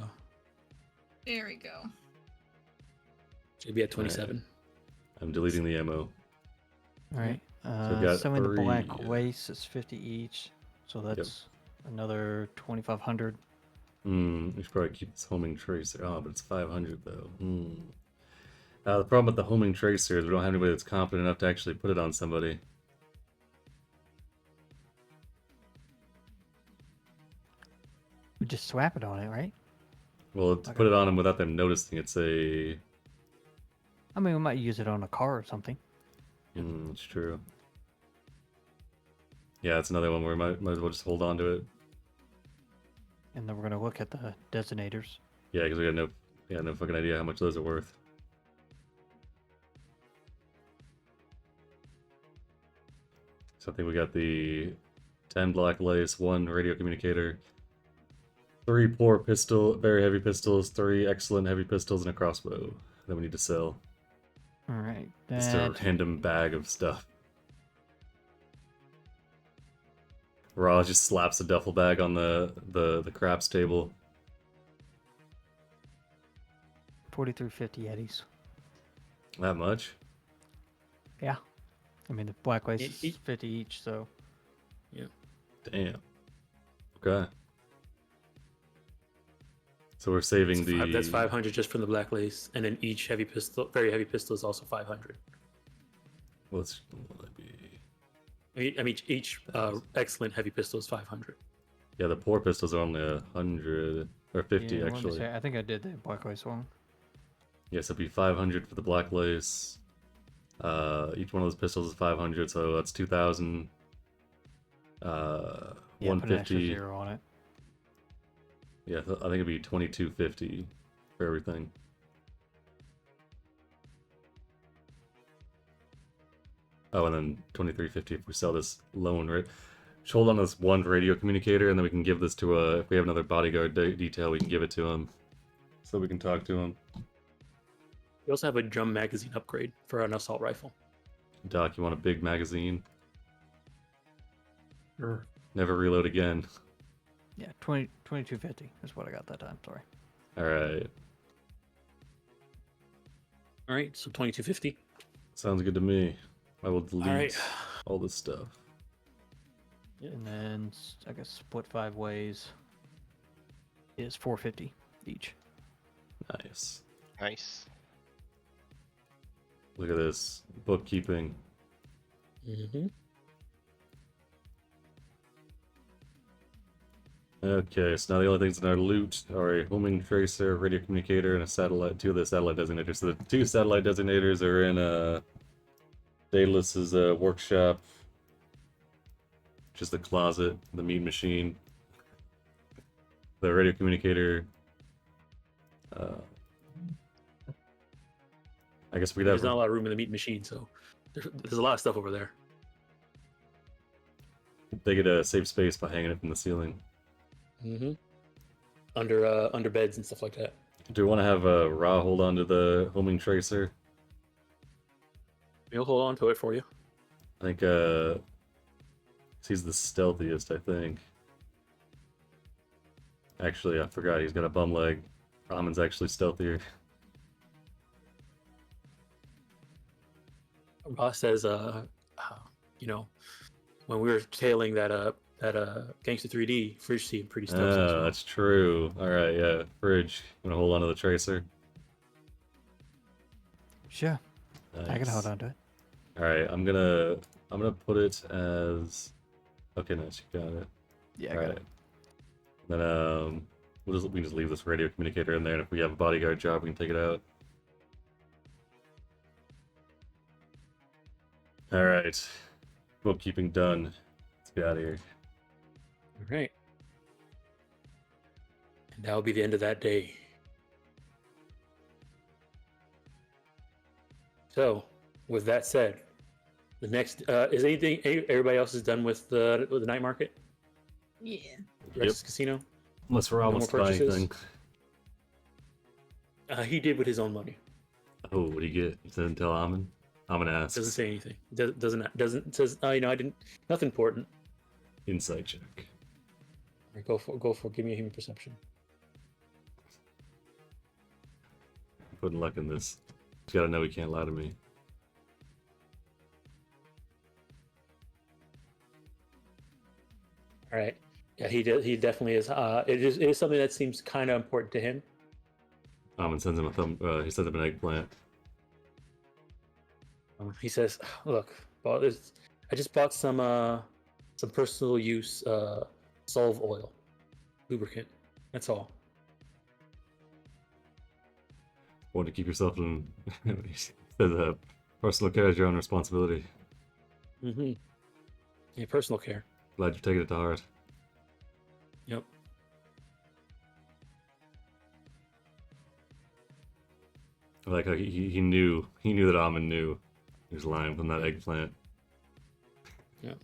S4: There we go.
S1: Should be at 27.
S2: I'm deleting the ammo.
S5: All right.
S2: we've got
S5: Some in the black
S2: 3.
S5: waste is 50 each, so that's another 2,500.
S2: We should probably keep this homing tracer. Oh, but it's 500 though. The problem with the homing tracer is we don't have anybody that's competent enough to actually put it on somebody.
S5: We just swap it on it, right?
S2: Well, to
S5: Okay.
S2: put it on them without them noticing, it's a.
S5: I mean, we might use it on a car or something.
S2: It's true. Yeah, it's another one where we might as well just hold on to it.
S5: And then we're gonna look at the detonators.
S2: Yeah, because we got no fucking idea how much those are worth. So I think we got the 10 black lace, 1 radio communicator, 3 poor very heavy pistols, 3 excellent heavy pistols, and a crossbow that we need to sell.
S5: All right.
S2: Just a
S5: That
S2: random bag of stuff. Raw just slaps a duffel bag on the craps table.
S5: 4350 eddies.
S2: That much?
S5: Yeah. I mean, the black lace
S1: E-
S5: is 50 each, so
S2: Damn. Okay. So we're saving the.
S1: That's 500 just from the black lace, and then each heavy pistol, very heavy pistol, is also 500.
S2: What's will that be?
S1: I mean, each excellent heavy pistol is 500.
S2: Yeah, the poor pistols are only 100 or 50
S5: yeah, let me
S2: actually.
S5: say, I think I did the black lace one.
S2: Yes, it'd be 500 for the black lace. Each one of those pistols is 500, so that's 2,000.
S5: Yeah, put an extra
S2: 150.
S5: 0 on it.
S2: Yeah, I think it'd be 2250 for everything. Oh, and then 2350 if we sell this lone, right? Just hold on to this 1 radio communicator, and then we can give this to if we have another bodyguard detail, we can give it to him, so we can talk to him.
S1: We also have a drum magazine upgrade for an assault rifle.
S2: Doc, you want a big magazine?
S6: Sure.
S2: Never reload again.
S5: Yeah, 2250 is what I got that time. Sorry.
S2: All right,
S1: All right, so 2250.
S2: sounds good to me. I will delete
S1: All right.
S2: all this stuff.
S1: Yeah.
S5: And then I guess split 5 ways is 450 each.
S2: Nice.
S3: Nice.
S2: Look at this bookkeeping.
S1: Mm-hmm.
S2: Okay, so now the only things in our loot are a homing tracer, radio communicator, and a satellite. 2 of the satellite designators. So the 2 satellite designators are in Daedalus' workshop, which is the closet, the meat machine. The radio communicator. I guess we could
S1: There's
S2: have.
S1: not a lot of room in the meat machine, so there's a lot of stuff over there.
S2: They get a safe space by hanging it from the ceiling.
S1: Mm-hmm. Under beds and stuff like that.
S2: Do we want to have Ra hold on to the homing tracer?
S1: We'll hold on to it for you.
S2: I think he's the stealthiest, I think. Actually, I forgot he's got a bum leg. Ramon's actually stealthier.
S1: Ross says, you know, when we were tailing that Gangster 3D, Fridge seemed pretty stealthy. as well.
S2: That's true. Alright, yeah. Fridge, you wanna hold on to the tracer?
S5: Sure. I can
S2: Nice.
S5: hold on to it.
S2: Alright, I'm gonna put it as. Okay, nice, you got it.
S5: Yeah, I got
S2: Alright.
S5: it.
S2: Then we can just leave this radio communicator in there, and if we have a bodyguard job, we can take it out. Alright. Bookkeeping done. Let's get out of here.
S1: All right. And that will be the end of that day. So, with that said, the next is everybody else is done with the night market,
S4: Yeah.
S1: Rex's Casino.
S2: Unless we're
S1: No
S2: almost
S1: more
S2: buy
S1: purchases?
S2: anything.
S1: He did with his own money.
S2: Oh, what do you get? He doesn't tell Amon. Amon asks.
S1: Doesn't say anything. Doesn't says. You know, I didn't. Nothing important.
S2: Insight check.
S1: All right, go for. Give me a human perception.
S2: I'm putting luck in this. He's gotta know he can't lie to me.
S1: All right. Yeah, he did. He definitely is. It is something that seems kind of important to him.
S2: Amon sends him he sends him an eggplant.
S1: He says, "Look, I just bought some personal use solve oil, lubricant. That's all.
S2: Want to keep yourself in the personal care is your own responsibility.
S1: Mm-hmm. Yeah, personal care.
S2: Glad you're taking it to heart.
S1: Yep.
S2: I like how he knew that Amon knew he was lying from that eggplant.
S1: Yeah.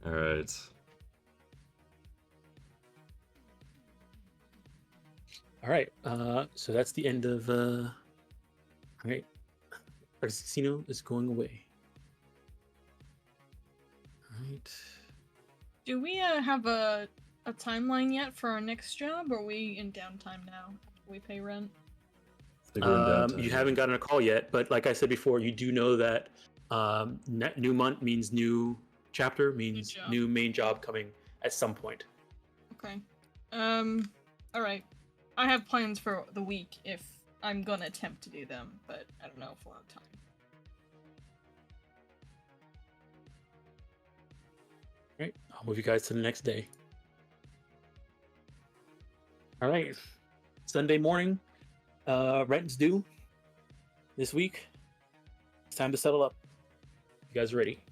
S2: All right.
S1: All right. So that's the end of. All right. Our casino is going away. All right.
S4: Do we have a timeline yet for our next job? Or are we in downtime now? We pay rent.
S2: I think we're in downtime.
S1: You haven't gotten a call yet, but like I said before, you do know that new month means new chapter, means
S4: job.
S1: new main job coming at some point.
S4: Okay. All right. I have plans for the week if I'm gonna attempt to do them, but I don't know if we'll have time.
S1: All right. I'll move you guys to the next day. All right. Sunday morning. Rent's due this week. It's time to settle up. You guys ready?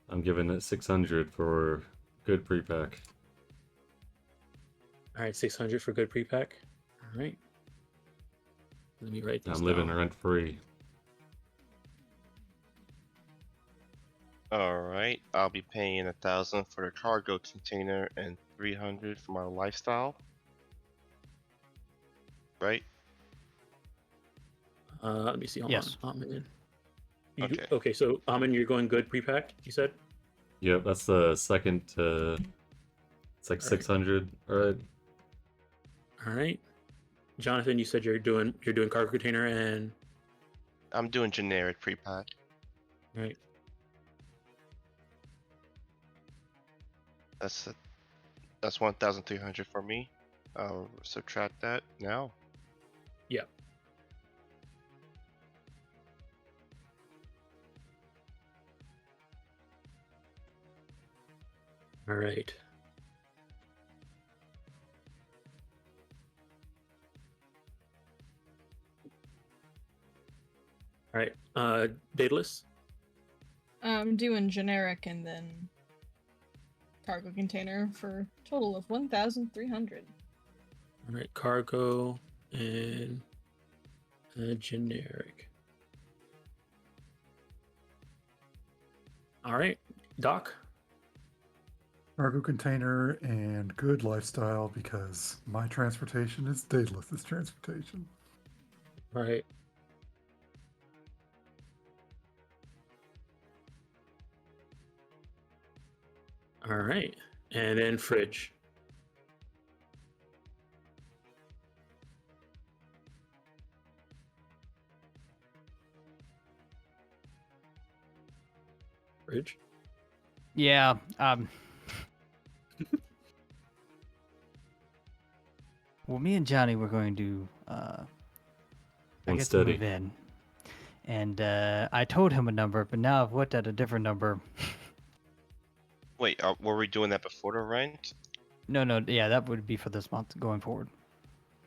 S2: I'm giving it 600 for good pre-pack.
S1: All right, 600 for good pre-pack. All right. Let me write this
S2: I'm living
S1: down.
S2: rent-free.
S3: Alright, I'll be paying 1,000 for the cargo container and 300 for my lifestyle. Right?
S1: Let me see. Hold
S5: Yes.
S1: on. Amin.
S3: Okay.
S1: Okay, so Amin, you're going good pre-pack, you said?
S2: Yep, that's the second. It's like
S1: All right.
S2: 600. All right.
S1: All right. Jonathan, you said you're doing cargo container and
S3: I'm doing generic pre-pack.
S1: right.
S3: That's 1,300 for me. I'll subtract that now.
S1: Yeah. All right. All right. Daedalus.
S4: I'm doing generic and then cargo container for a total of 1,300.
S1: All right. Cargo and generic. All right. Doc.
S6: Cargo container and good lifestyle because my transportation is Daedalus' transportation.
S1: All right. All right. And then fridge. Fridge.
S5: Yeah. Well, me and Johnny were going to, I
S2: One
S5: guess,
S2: steady.
S5: move in, and I told him a number, but now I've looked at a different number.
S3: Wait, were we doing that before the rent?
S5: No, yeah, that would be for this month going forward.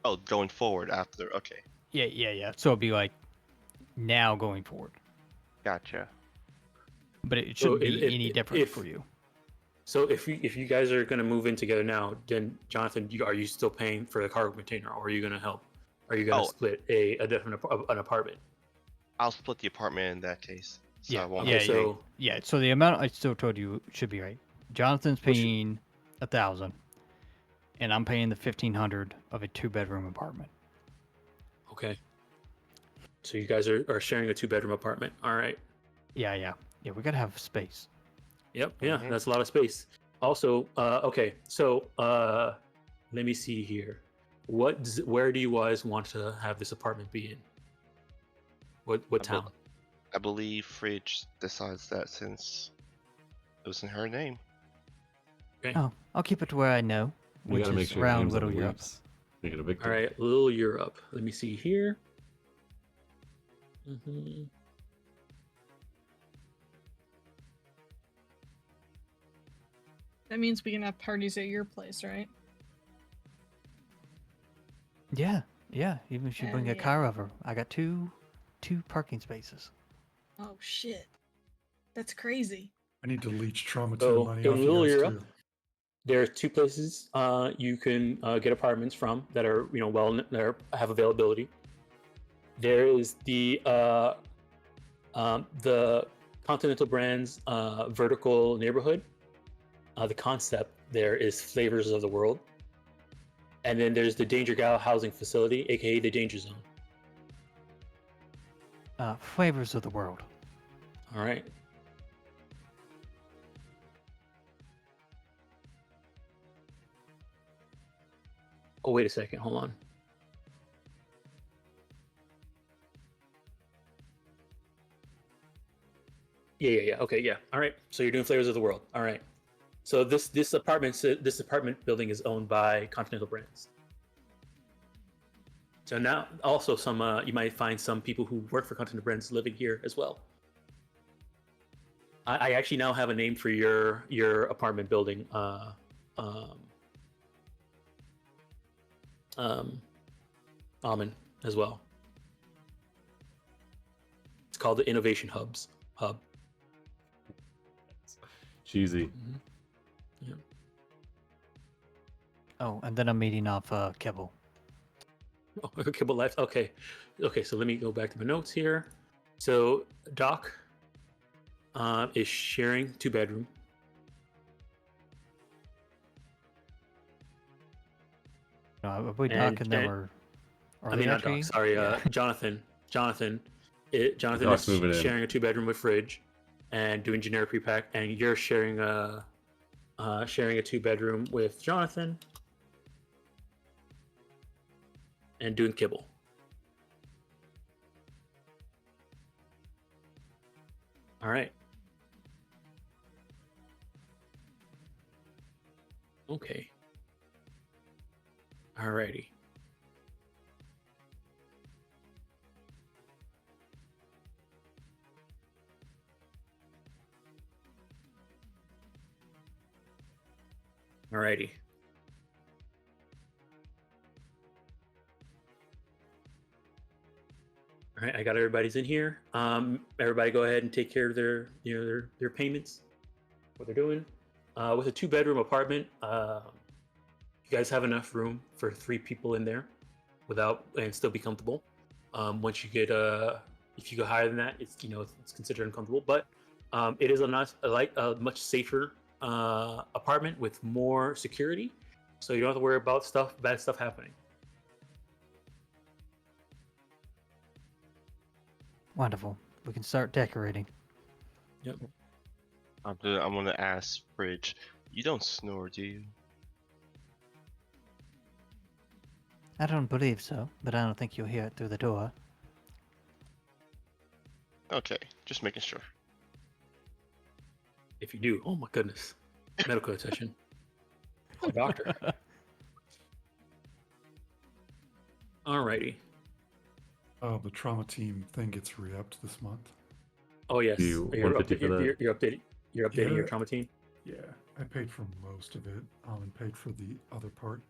S3: Oh, going forward after. Okay,
S5: Yeah. So it'd be like now going forward,
S3: gotcha.
S5: but it
S1: So
S5: shouldn't be any different
S1: if-
S5: for you.
S1: So if you guys are gonna move in together now, then Jonathan, are you still paying for the cargo container, or are you gonna help? Are you gonna
S3: Oh.
S1: split a different an apartment?
S3: I'll split the apartment in that case. So
S5: Yeah,
S3: I won't
S1: Okay,
S3: be
S1: so
S5: Yeah, so the amount I still told you should be right. Jonathan's
S1: What should-
S5: paying 1,000, and I'm paying the 1,500 of a 2-bedroom apartment.
S1: okay. So you guys are sharing a 2-bedroom apartment. All right.
S5: Yeah. We gotta have space.
S1: Yep. Yeah,
S3: Mhm.
S1: that's a lot of space. Also, okay. So let me see here. Where do you guys want to have this apartment be in? What
S3: I bel-
S1: town?
S3: I believe Fridge decides that since it was in her name.
S1: Okay.
S5: Oh, I'll keep it to where I know,
S2: You
S5: which
S2: gotta make
S5: is
S2: sure your
S5: around
S2: name's on
S5: Little
S2: the
S5: Europe.
S2: lease. Make it a victim.
S1: All right. Little Europe. Let me see here. Mhm.
S4: That means we can have parties at your place, right?
S5: Yeah, Yeah, even if you
S4: Hell
S5: bring a
S4: yeah.
S5: car over, I got two parking spaces.
S4: Oh shit. That's crazy.
S6: I need to leech trauma 2
S1: So
S6: money
S1: in
S6: off you guys
S1: Little
S6: too.
S1: there are two places you can get apartments from that are have availability. There is the Continental Brands vertical neighborhood. The concept there is flavors of the world, and then there's the Danger Gal housing facility, aka the Danger Zone.
S5: Flavors of the world.
S1: All right. Oh, wait a second. Hold on. Yeah. Okay, yeah. All right. So you're doing flavors of the world. All right. So this apartment building is owned by Continental Brands. So now also some you might find some people who work for Continental Brands living here as well. I actually now have a name for your apartment building. Almond as well. It's called the Innovation Hub.
S2: Cheesy.
S1: Mm-hmm. Yeah.
S5: Oh, and then I'm meeting off Kibble.
S1: Oh, Kibble Life. Okay. So let me go back to my notes here. So Doc is sharing 2-bedroom.
S5: No, we
S1: And-
S5: Doc and then
S1: and-
S5: we're.
S1: I mean, not Doc.
S5: entry?
S1: Sorry,
S5: Yeah.
S1: Jonathan. Jonathan
S2: Doc's
S1: is
S2: moving in.
S1: sharing a 2-bedroom with fridge, and doing generic repack, and you're sharing a 2-bedroom with Jonathan, and doing kibble. All right. Okay. Alrighty. Alrighty. All right, I got everybody's in here. Everybody go ahead and take care of their payments, what they're doing. With a 2-bedroom apartment, you guys have enough room for 3 people in there and still be comfortable. Once you get if you go higher than that, it's considered uncomfortable. But it is a much safer apartment with more security, so you don't have to worry about bad stuff happening.
S5: Wonderful. We can start decorating.
S1: Yep.
S3: I'm gonna ask Fridge. You don't snore, do you?
S5: I don't believe so, but I don't think you'll hear it through the door.
S3: Okay, just making sure.
S1: If you do, oh my goodness, medical attention. Oh, doctor. Alrighty.
S6: Oh, the trauma team thing gets re-upped this month.
S1: Oh yes,
S2: You
S1: you're
S2: 150 for that?
S1: you're updating. You're updating your
S6: Yeah.
S1: trauma team.
S6: Yeah, I paid for most of it, and paid for the other part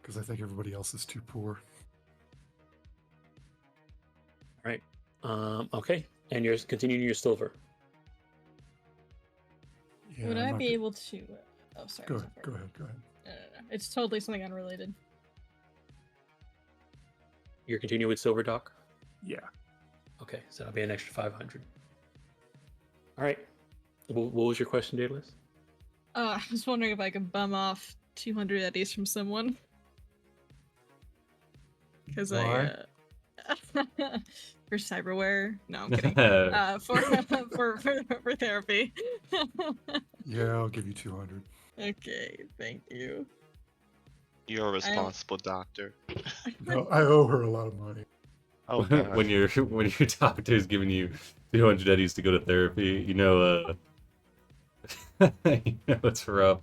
S6: because I think everybody else is too poor.
S1: Right. Okay, and you're continuing your silver.
S6: Yeah,
S4: Would
S6: I'm
S4: I
S6: not
S4: be
S6: go-
S4: able to? Oh, sorry.
S6: Go
S4: sorry.
S6: ahead. Go ahead. Go ahead.
S4: No. It's totally something unrelated.
S1: You're continuing with silver, Doc.
S6: Yeah.
S1: Okay, so that'll be an extra 500. All right. What was your question, Daedalus?
S4: I was wondering if I could bum off 200 eddies from someone. Because
S6: Why?
S4: for cyberware. No, I'm kidding. For therapy.
S6: Yeah, I'll give you 200.
S4: Okay, thank you.
S3: You're a responsible doctor.
S6: No, I owe her a lot of money.
S3: Oh god.
S2: when your doctor's giving you 200 eddies to go to therapy, you know it's rough.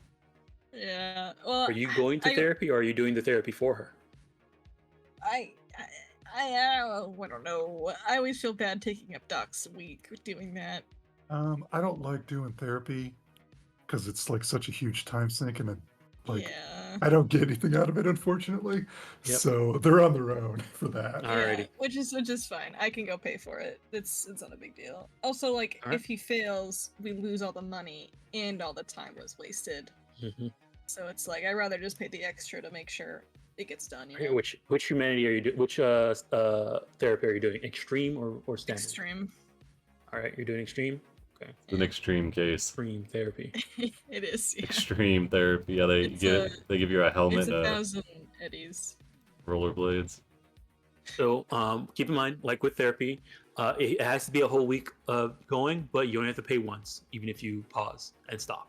S4: Yeah. Well,
S1: Are you going to
S4: I-
S1: therapy, or are you doing the therapy for her?
S4: I don't know. I always feel bad taking up Doc's week doing that.
S6: I don't like doing therapy because it's like such a huge time sink, and Like,
S4: Yeah.
S6: I don't get anything out of it, unfortunately.
S1: Yep.
S6: So they're on their own for that.
S1: Alrighty.
S4: Yeah, which is fine. I can go pay for it. It's not a big deal. Also, like
S1: Alright.
S4: if he fails, we lose all the money and all the time was wasted.
S1: Mm-hmm.
S4: So it's like I'd rather just pay the extra to make sure it gets done. You
S1: Okay,
S4: know?
S1: which humanity are you doing? Which therapy are you doing? Extreme or standard?
S4: Extreme.
S1: All right, you're doing extreme. Okay,
S2: It's an extreme case.
S1: extreme therapy.
S4: It is. Yeah.
S2: Extreme therapy. Yeah, they
S4: It's
S2: they give you a helmet,
S4: It's 1,000 eddies.
S2: rollerblades.
S1: So keep in mind, like with therapy, it has to be a whole week of going, but you only have to pay once, even if you pause and stop.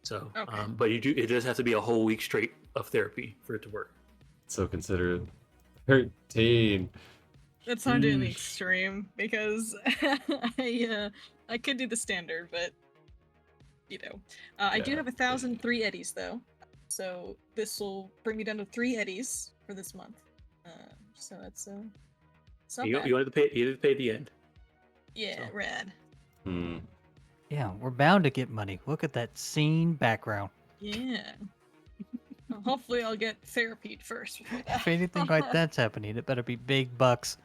S1: So,
S4: Okay.
S1: but you do. It does have to be a whole week straight of therapy for it to work.
S2: So considerate. 13.
S4: That's why I'm doing the
S2: Sheesh.
S4: extreme because I could do the standard, but you know, I do
S2: Yeah.
S4: have 1,003 eddies though, so this will bring me down to 3 eddies for this month. So that's it's not
S1: You
S4: bad.
S1: you have to pay. You have to pay at the end.
S4: Yeah,
S1: so.
S4: rad.
S2: Hmm.
S5: Yeah, we're bound to get money. Look at that scene background.
S4: Yeah. Well, hopefully, I'll get therapied first before that.
S5: If anything like that's happening, it better be big bucks.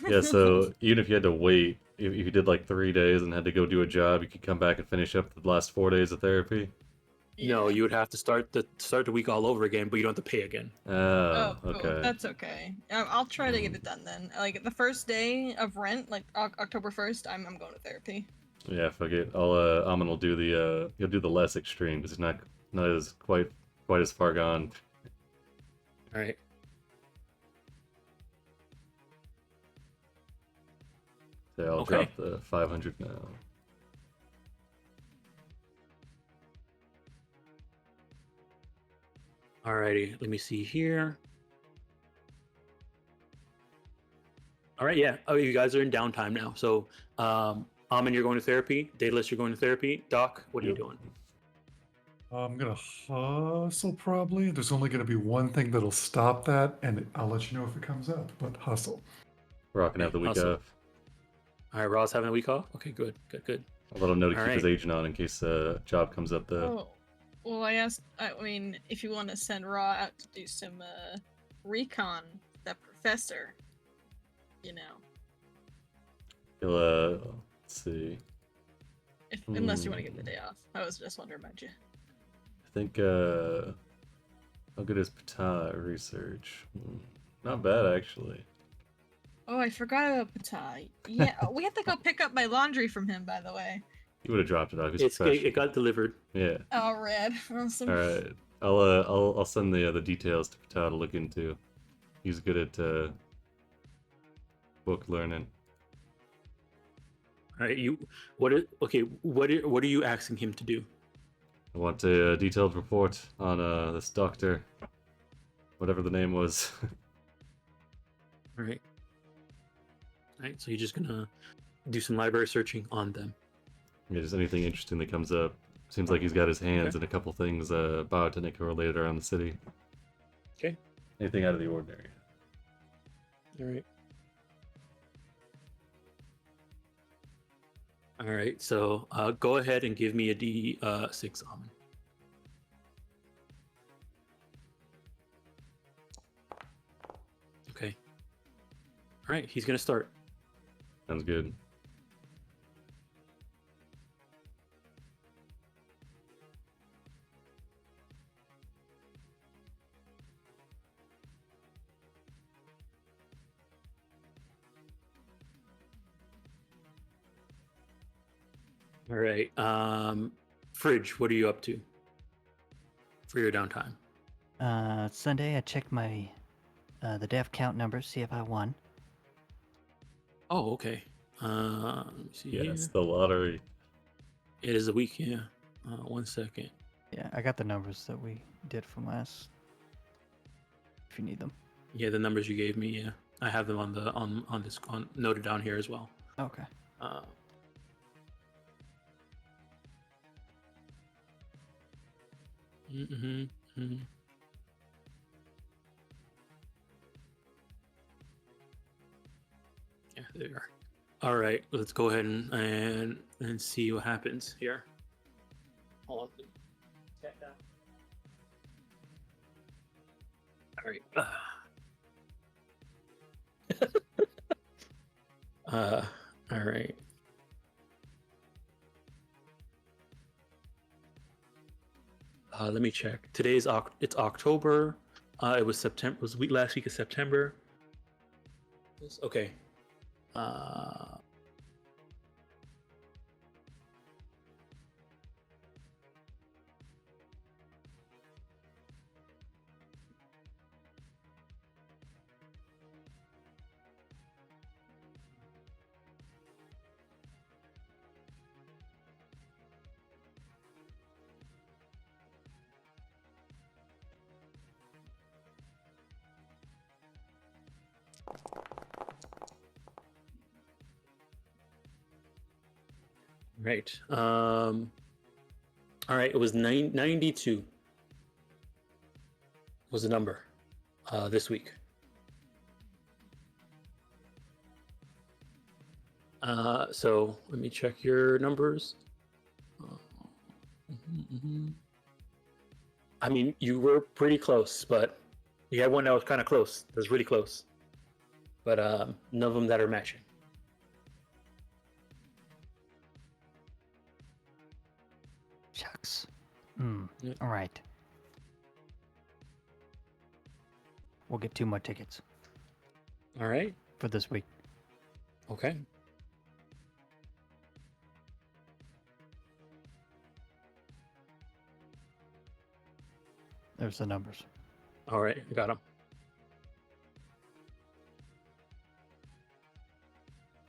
S2: Yeah, so even if you had to wait, if you did like 3 days and had to go do a job, you could come back and finish up the last 4 days of therapy.
S1: No,
S4: Yeah.
S1: you would have to start the week all over again, but you don't have to pay again.
S2: Oh,
S4: Oh, cool.
S2: okay.
S4: That's okay. I'll try to get it done then. Like the first day of rent, like October 1st, I'm going to therapy.
S2: Yeah, fuck it. Amin will do the he'll do the less extreme because he's not as quite as far gone.
S1: All right.
S2: So I'll
S1: Okay.
S2: drop the 500 now.
S1: Alrighty, let me see here. All right, yeah. Oh, you guys are in downtime now. So, Amin, you're going to therapy. Daedalus, you're going to therapy. Doc, what are you
S6: Yep.
S1: doing?
S6: I'm gonna hustle probably. There's only gonna be one thing that'll stop that, and I'll let you know if it comes up. But hustle.
S2: Rock can have the week
S1: Awesome.
S2: off.
S1: All right, Raw's having a week off. Okay, good.
S2: I'll let him know to
S1: All
S2: keep his
S1: right.
S2: agent on in case job comes up.
S4: Oh, well, I mean, if you want to send Raw out to do some recon, that professor, you know,
S2: He'll let's see.
S4: unless you want to get the day off. I was just wondering about you.
S2: I think how good is Pata research? Not bad actually.
S4: Oh, I forgot about Patai. Yeah, we have to go pick up my laundry from him, by the way.
S2: He would have dropped it off. He's professional.
S1: It got delivered.
S2: Yeah.
S4: Oh, rad. Awesome.
S2: All right. I'll send the details to Pata to look into. He's good at book learning.
S1: All right, what are you asking him to do?
S2: I want a detailed report on this doctor, whatever the name was.
S1: All right. All right, so you're just gonna do some library searching on them.
S2: Yeah, just anything interesting that comes up. Seems like he's got his hands
S1: Okay.
S2: in a couple things biotechnical related around the city.
S1: Okay.
S2: Anything out of the ordinary.
S1: All right. All right, so go ahead and give me a D6, Amin. Okay. All right, he's gonna start.
S2: Sounds good.
S1: All right. Fridge, what are you up to for your downtime?
S5: Sunday, I checked my the death count numbers, see if I won.
S1: Oh, okay. Let me see
S2: Yeah,
S1: here.
S2: it's the lottery.
S1: It is a week, yeah. 1 second.
S5: Yeah, I got the numbers that we did from last. If you need them.
S1: Yeah, the numbers you gave me, yeah. I have them on this noted down here as well.
S5: Okay.
S1: Mm-hmm. Yeah, there you are. All right, let's go ahead and see what happens here. Hold on. All right. All right. Let me check. It's October. It was September. It was last week of September. Okay. Uh, right. All right. It was 92 was the number this week. So let me check your numbers. I mean, you were pretty close, but you had one that was kind of close. It was really close, but none of them that are matching.
S5: Shucks.
S1: Yeah.
S5: All right. We'll get 2 more tickets
S1: All right.
S5: for this week.
S1: Okay.
S5: There's the numbers.
S1: All right. I got them.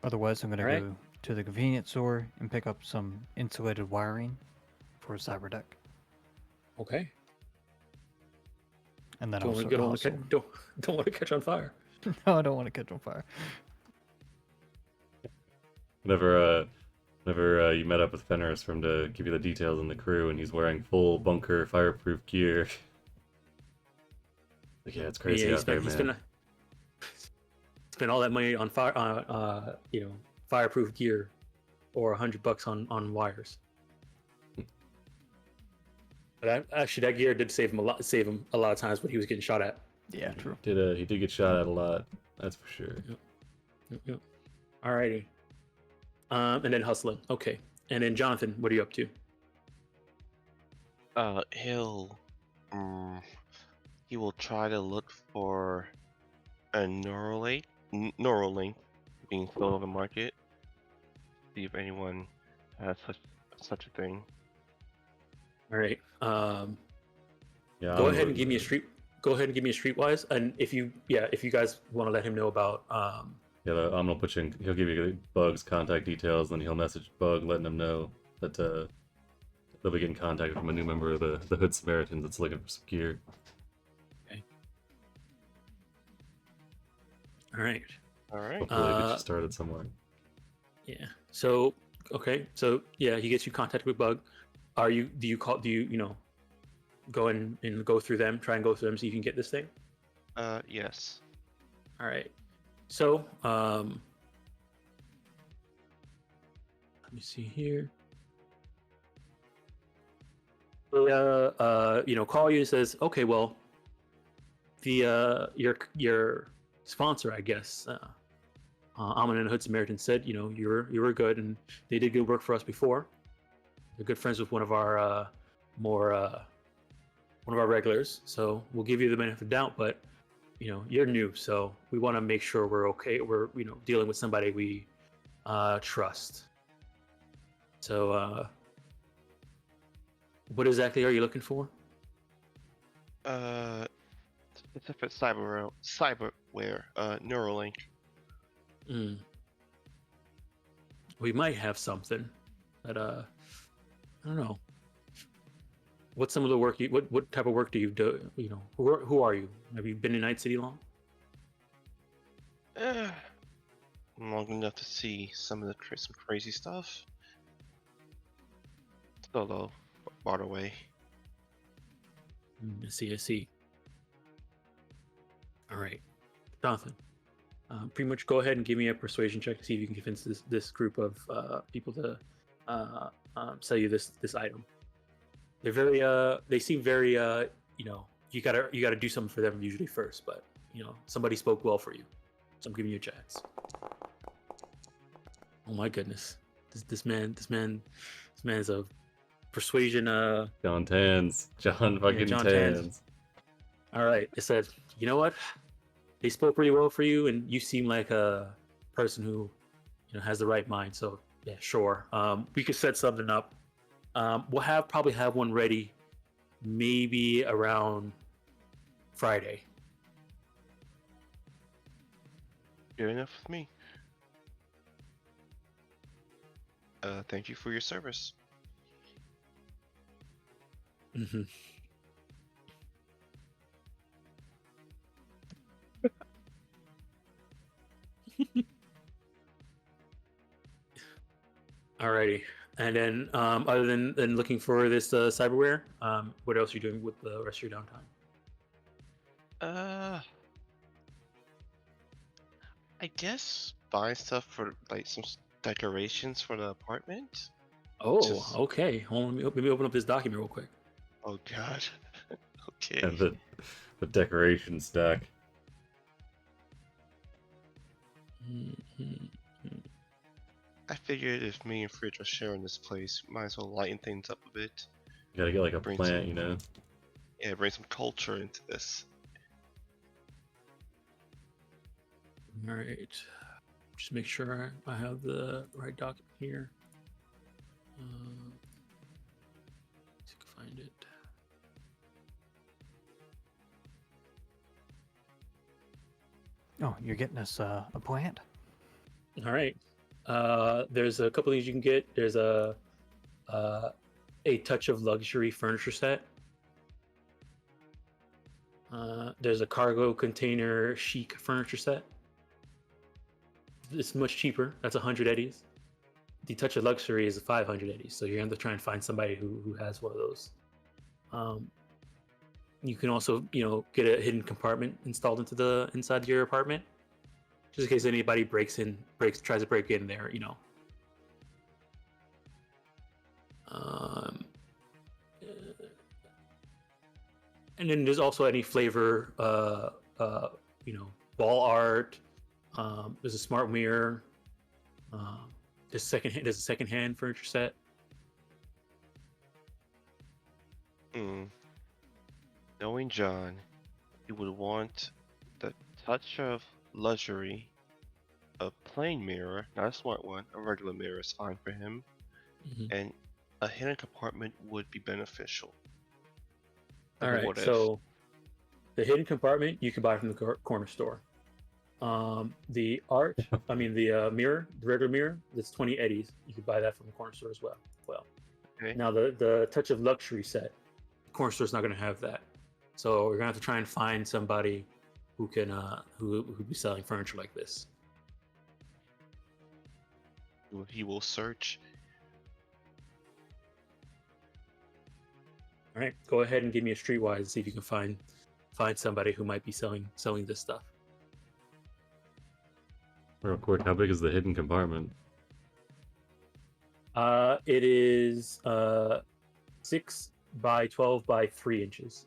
S5: Otherwise, I'm going to
S1: Alright.
S5: go to the convenience store and pick up some insulated wiring for a cyber deck.
S1: Okay.
S5: And then
S1: Don't
S5: I'll
S1: want,
S5: start
S1: don't,
S5: a
S1: want to,
S5: hustle.
S1: don't want to catch on fire.
S5: No, I don't want to catch on fire.
S2: Whenever you met up with Fenris for him to give you the details on the crew, and he's wearing full bunker fireproof gear. Like, yeah, it's crazy
S1: he
S2: out there, man.
S1: Spent all that money on fireproof gear, or $100 on wires. But actually, that gear did save him a lot. Save him a lot of times when he was getting shot at.
S5: Yeah, true.
S2: He did get shot at a lot. That's for sure.
S1: Yep. Alrighty. And then hustling. Okay. And then Jonathan, what are you up to?
S3: He will try to look for a Neuralink being sold on the market. See if anyone has such a thing.
S1: All right.
S2: Yeah.
S1: Go ahead and give me a streetwise, and if you guys want to let him know about
S2: Yeah, I'm gonna put you in. He'll give you Bug's contact details, then he'll message Bug, letting him know that they'll be getting contact from a new member of the Hood Samaritans that's looking for some gear.
S1: all right.
S3: All right.
S2: Hopefully, get you started somewhere.
S1: Yeah. So okay. So yeah, he gets you contact with Bug. Do you go and go through them, try and go through them so you can get this thing?
S3: Yes.
S1: All right. So let me see here. Call you and says, okay, well, the your sponsor, I guess, Amon and Hood Samaritan said, you were good, and they did good work for us before. They're good friends with one of our regulars, so we'll give you the benefit of the doubt, but you're new, so we want to make sure we're okay. We're dealing with somebody we trust. So what exactly are you looking for?
S3: Specific cyberware, Neuralink.
S1: We might have something, but I don't know. What's some of the work what type of work do you do? Who are you? Have you been in Night City long?
S3: Long enough to see some of the some crazy stuff. Solo, by the way.
S1: I see. All right, Jonathan. Pretty much go ahead and give me a persuasion check to see if you can convince this group of people to sell you this item. They're very they seem very you gotta do something for them usually first. But somebody spoke well for you, so I'm giving you a chance. Oh my goodness, this man's a persuasion.
S2: John Tans. John fucking
S1: John
S2: Tans.
S1: Tans. All right, it said, you know what? They spoke pretty well for you, and you seem like a person who has the right mind. So yeah, sure. We could set something up. We'll probably have one ready, maybe around Friday.
S3: Good enough with me. Thank you for your service.
S1: Mm-hmm. Alrighty, and then other than looking for this cyberware, what else are you doing with the rest of your downtime?
S3: I guess buy stuff for like some decorations for the apartment.
S1: Oh,
S3: Just-
S1: okay. Hold on, let me open up this document real quick.
S3: Oh God. Okay.
S2: And the decoration stack.
S1: Mhm.
S3: I figured if me and Fridge are sharing this place, might as well lighten things up a bit.
S2: You gotta get like a
S3: Bring
S2: plant,
S3: some-
S2: you know.
S3: Yeah, bring some culture into this.
S1: All right, just make sure I have the right document here. See if I can find it.
S5: Oh, you're getting us a plant?
S1: All right. There's a couple things you can get. There's a touch of luxury furniture set. There's a cargo container chic furniture set. It's much cheaper. That's 100 eddies. The touch of luxury is 500 eddies. So you're gonna have to try and find somebody who has one of those. You can also get a hidden compartment installed into the inside of your apartment, just in case anybody tries to break in there. And then there's also any flavor, wall art. There's a smart mirror. There's a secondhand furniture set.
S3: Knowing John, he would want the touch of luxury, a plain mirror, not a smart one, a regular mirror is fine for him,
S1: Mhm.
S3: and a hidden compartment would be beneficial.
S1: All
S3: Like a
S1: right,
S3: what if.
S1: so the hidden compartment you can buy from the corner store. The mirror, the regular mirror, that's 20 eddies. You can buy that from the corner store as well.
S3: Okay.
S1: Now the touch of luxury set, the corner store's not going to have that. So we're gonna have to try and find somebody who can who be selling furniture like this.
S3: He will search.
S1: All right, go ahead and give me a streetwise and see if you can find somebody who might be selling this stuff.
S2: Real quick, how big is the hidden compartment?
S1: It is 6 by 12 by 3 inches.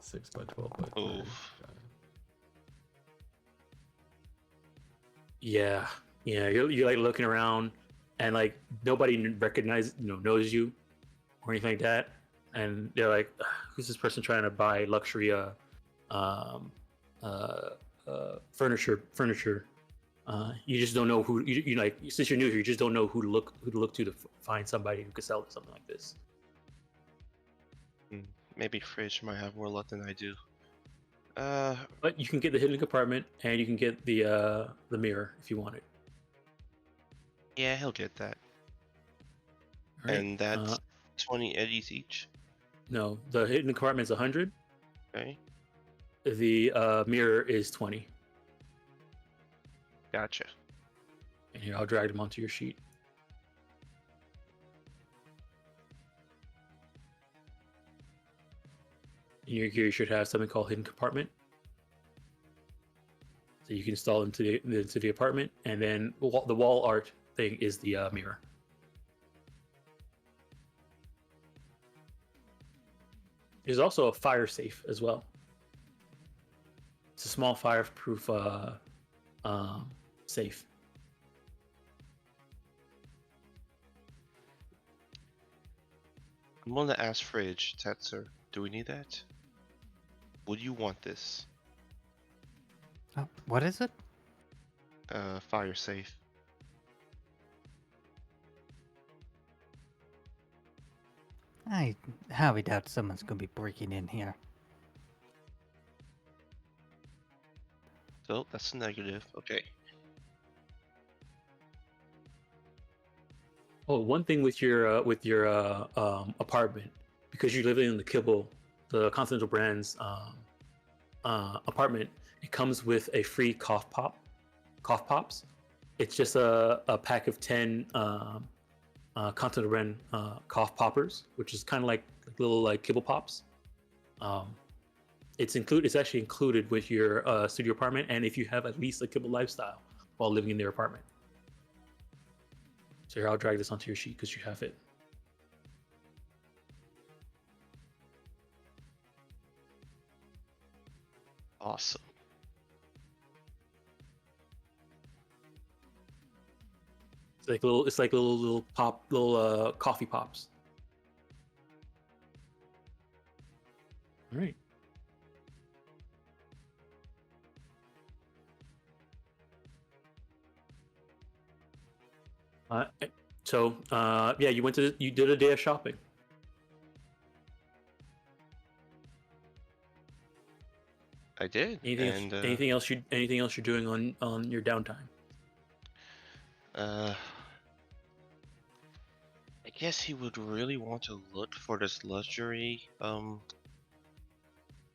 S2: 6 by 12 by 3.
S3: Oof.
S1: Yeah. You're like looking around, and like nobody knows you or anything like that, and they're like, "Who's this person trying to buy luxury furniture?" You just don't know who you like. Since you're new here, you just don't know who to look to find somebody who could sell something like this.
S3: Maybe Fridge might have more luck than I do.
S1: But you can get the hidden compartment, and you can get the mirror if you want it.
S3: Yeah, he'll get that.
S1: All right,
S3: And that's 20 eddies each.
S1: no, the hidden compartment is 100.
S3: Okay,
S1: The mirror is 20.
S3: gotcha.
S1: And here, I'll drag them onto your sheet. In your gear, you should have something called hidden compartment. So you can install into the apartment, and then the wall art thing is the mirror. There's also a fire safe as well. It's a small fireproof safe.
S3: I'm going to ask Fridge, Tetzer, do we need that? Would you want this?
S5: What is it?
S3: Fire safe.
S5: I highly doubt someone's gonna be breaking in here.
S3: So that's a negative. Okay.
S1: Oh, one thing with your apartment, because you live in the Kibble, the Continental Brands apartment, it comes with a free cough pops. It's just a pack of 10 Continental Brand cough poppers, which is kind of like little like kibble pops. It's actually included with your studio apartment, and if you have at least a kibble lifestyle while living in their apartment. So here, I'll drag this onto your sheet because you have it.
S3: Awesome.
S1: It's like little coffee pops. All right. Yeah, you did a day of shopping.
S3: I did.
S1: Anything else you're doing on your downtime?
S3: I guess he would really want to look for this luxury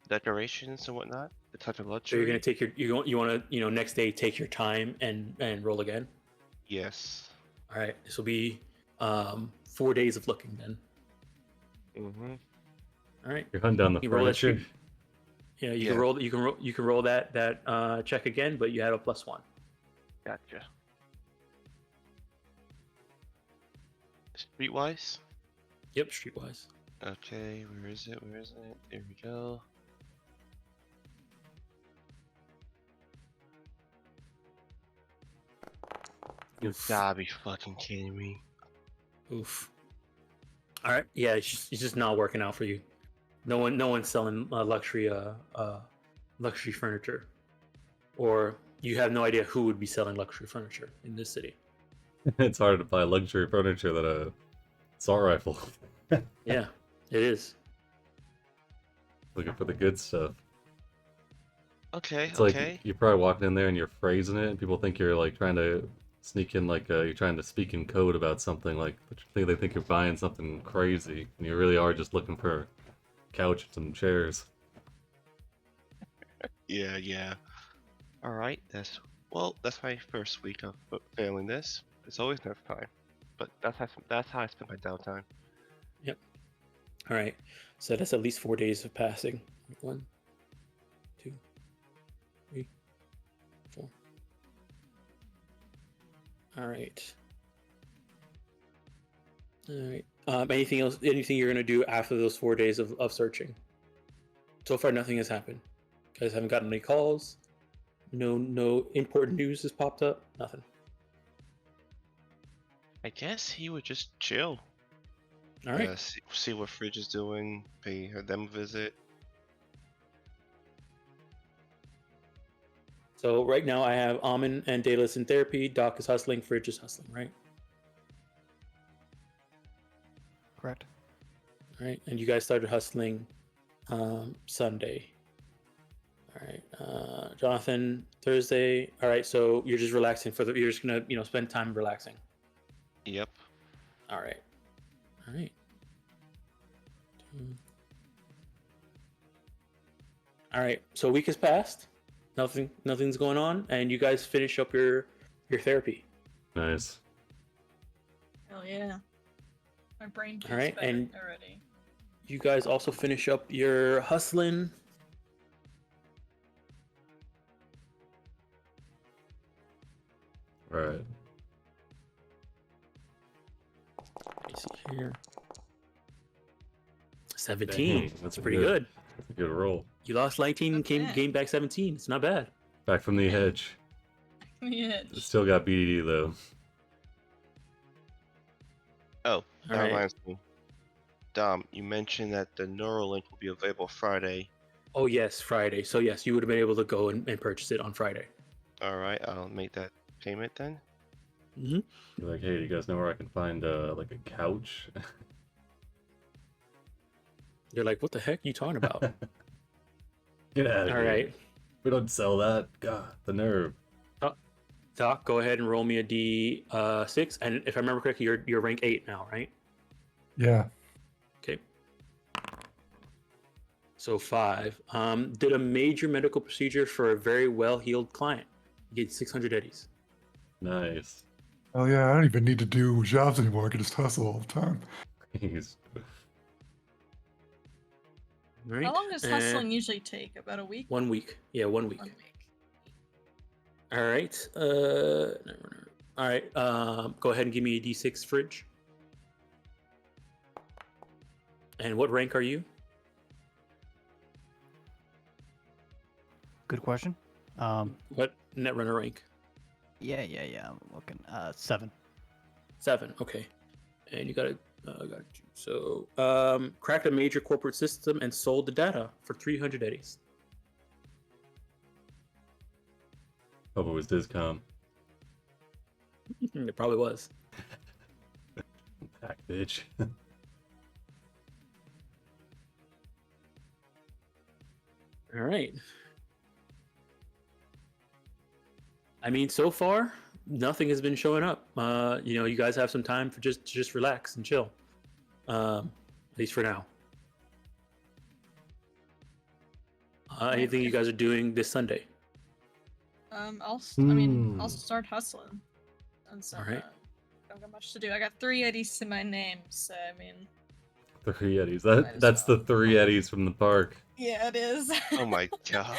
S3: decorations and whatnot. The type of
S1: So
S3: luxury.
S1: you're gonna take you want to next day take your time and roll again.
S3: Yes.
S1: All right, this will be 4 days of looking then.
S3: Mm-hmm.
S1: All right,
S2: You're hunting down the
S1: you roll that
S2: furniture.
S1: sheet. Yeah,
S3: Yeah.
S1: you can roll that check again, but you have a +1.
S3: Gotcha. Streetwise?
S1: Yep, streetwise.
S3: Okay, where is it? Where is it? There we go. You
S1: Oof.
S3: gotta be fucking kidding me.
S1: Oof. All right, yeah, it's just not working out for you. No one's selling luxury furniture, or you have no idea who would be selling luxury furniture in this city.
S2: It's hard to buy luxury furniture than a assault rifle.
S1: Yeah, it is.
S2: Looking for the good stuff.
S3: Okay,
S2: It's
S3: okay.
S2: like you're probably walking in there and you're phrasing it, and people think you're like trying to sneak in, like you're trying to speak in code about something, like they think you're buying something crazy, and you really are just looking for a couch and some chairs.
S3: Yeah, yeah. Alright, that's my first week of failing this. It's always next time. But that's how I spend my downtime.
S1: All right, so that's at least 4 days of passing. 1, 2, 3, 4. All right. All right. Anything else? Anything you're gonna do after those 4 days of searching? So far, nothing has happened. You guys haven't gotten any calls. No important news has popped up. Nothing.
S3: I guess he would just chill.
S1: All right.
S3: See what Fridge is doing, pay them a visit.
S1: So right now I have Almond and Daedalus in therapy. Doc is hustling. Fridge is hustling. Right.
S5: Correct.
S1: All right. And you guys started hustling Sunday. All right. Jonathan, Thursday. All right. So you're just relaxing you're just gonna spend time relaxing.
S3: Yep.
S1: All right. All right. All right. So a week has passed. Nothing's going on, and you guys finish up your therapy.
S2: Nice.
S4: Hell yeah. My brain feels
S1: Alright,
S4: better
S1: and-
S4: already.
S1: You guys also finish up your hustling.
S2: All right.
S1: Let me see here. 17.
S2: Dang,
S1: That's
S2: a
S1: pretty good.
S2: That's a good roll.
S1: You lost 19,
S4: Not bad.
S1: gained back 17. It's not bad.
S2: Back from the edge.
S4: Yeah.
S2: Still got BDD though.
S3: Oh, that
S1: All right.
S3: reminds me. Dom, you mentioned that the Neuralink will be available Friday.
S1: Oh yes, Friday. So yes, you would have been able to go and purchase it on Friday.
S3: All right, I'll make that payment then.
S1: Mm-hmm.
S2: You're like, hey, do you guys know where I can find like a couch?
S1: They're like, what the heck are you talking about?
S2: Get out of
S1: All
S2: here.
S1: right.
S2: We don't sell that. God, the nerve.
S1: Doc, go ahead and roll me a D6. And if I remember correctly, you're rank 8 now, right?
S6: Yeah.
S1: Okay. So 5. Did a major medical procedure for a very well-heeled client. You get 600 eddies.
S2: Nice.
S6: Oh yeah, I don't even need to do jobs anymore. I can just hustle all the time.
S2: He's
S1: All right.
S4: How long does
S1: and
S4: hustling usually take? About a week?
S1: 1 week. Yeah, 1 week.
S4: 1 week.
S1: All right. All right. Go ahead and give me a D6 fridge. And what rank are you?
S7: Good question.
S1: What netrunner rank?
S7: Yeah. I'm looking. 7.
S1: 7. Okay. And you got it. Got you. So, cracked a major corporate system and sold the data for 300 eddies.
S2: hope it was Discom.
S1: It probably was.
S2: Hack bitch.
S1: All right. I mean, so far, nothing has been showing up. You guys have some time for just relax and chill. At least for now. Anything you guys are doing this Sunday?
S4: I'll start hustling. And
S1: Alright.
S4: don't got much to do. I got 3 eddies to my name, so I mean,
S2: 3 eddies.
S4: Might as
S2: That's
S4: well.
S2: the 3 eddies from the park.
S4: yeah, it is.
S3: Oh my god.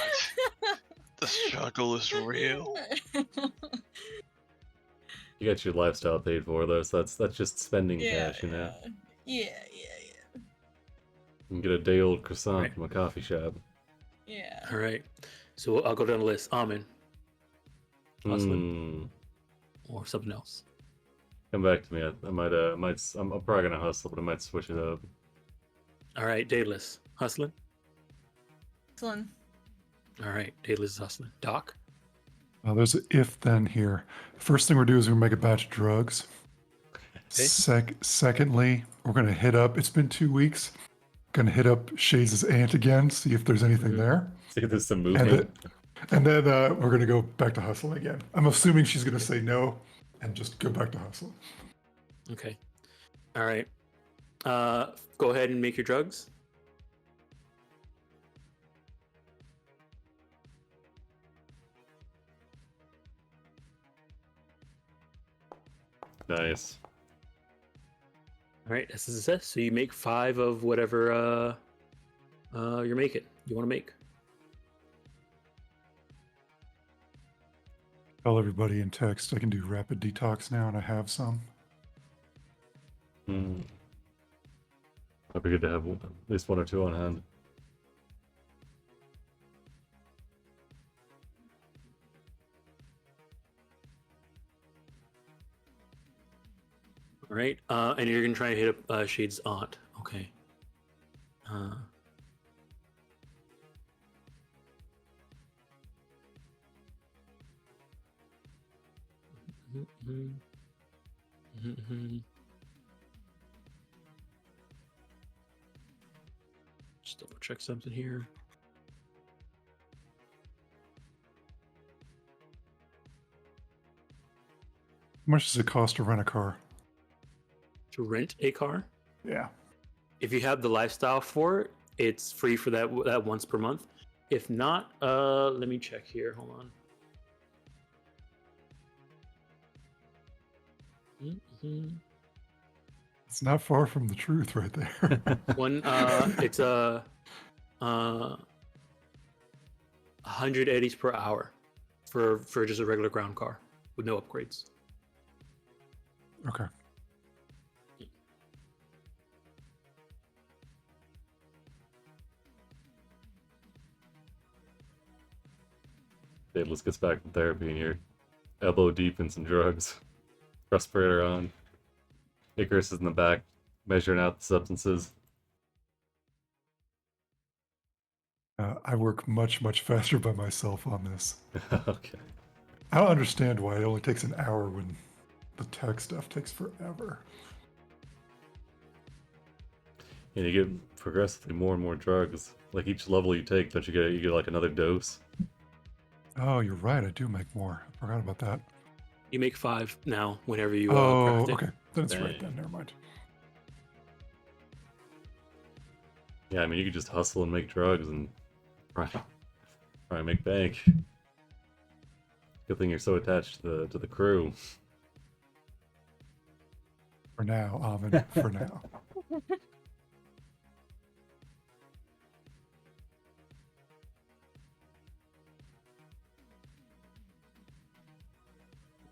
S3: The struggle is real.
S2: You got your lifestyle paid for though, so that's just spending
S4: yeah,
S2: cash, you know.
S4: yeah.
S2: You can get a day old croissant
S1: Right.
S2: from a coffee shop.
S4: Yeah.
S1: All right. So I'll go down the list. Amen. Hustling. Or something else.
S2: Come back to me. I'm probably gonna hustle, but I might switch it up.
S1: All right. Daedalus. Hustling.
S4: Hustling.
S1: All right. Daedalus is hustling. Doc.
S6: There's an if then here. First thing we're doing is we're gonna make a batch of drugs.
S1: Okay.
S6: Secondly, we're gonna hit up. It's been 2 weeks. Gonna hit up Shays' aunt again, see if there's anything
S1: Mhm.
S6: there,
S2: See if there's some
S6: and
S2: movement.
S6: then we're gonna go back to hustling again. I'm assuming she's gonna say no and just go back to hustling.
S1: Okay. All right. Go ahead and make your drugs.
S2: Nice.
S1: All right. That's a success. So you make 5 of whatever you're making. You want to make.
S6: Tell everybody in text I can do rapid detox now, and I have some.
S2: That'd be good to have at least 1 or 2 on hand.
S1: All right. And you're gonna try and hit up Shade's aunt. Okay. Just double check something here.
S6: How much does it cost to rent a car?
S1: To rent a car,
S6: Yeah.
S1: if you have the lifestyle for it, it's free for that once per month. If not, let me check here. Hold on.
S6: It's not far from the truth right there.
S1: One, it's 100 eddies per hour for just a regular ground car with no upgrades.
S6: Okay.
S2: Daedalus gets back from therapy and you're elbow deep in some drugs. Respirator on. Icarus is in the back, measuring out the substances.
S6: I work much, much faster by myself on this.
S2: Okay.
S6: I don't understand why it only takes an hour when the tech stuff takes forever.
S2: And you get progressively more and more drugs. Like each level you take, don't you get like another dose?
S6: Oh, you're right. I do make more. I forgot about that.
S1: You make 5 now whenever you
S6: Oh,
S1: craft it.
S6: okay. Then it's right
S2: Dang.
S6: then. Never mind.
S2: Yeah, I mean you could just hustle and make drugs and try and make bank. Good thing you're so attached to the crew.
S6: For now, Amin. For now.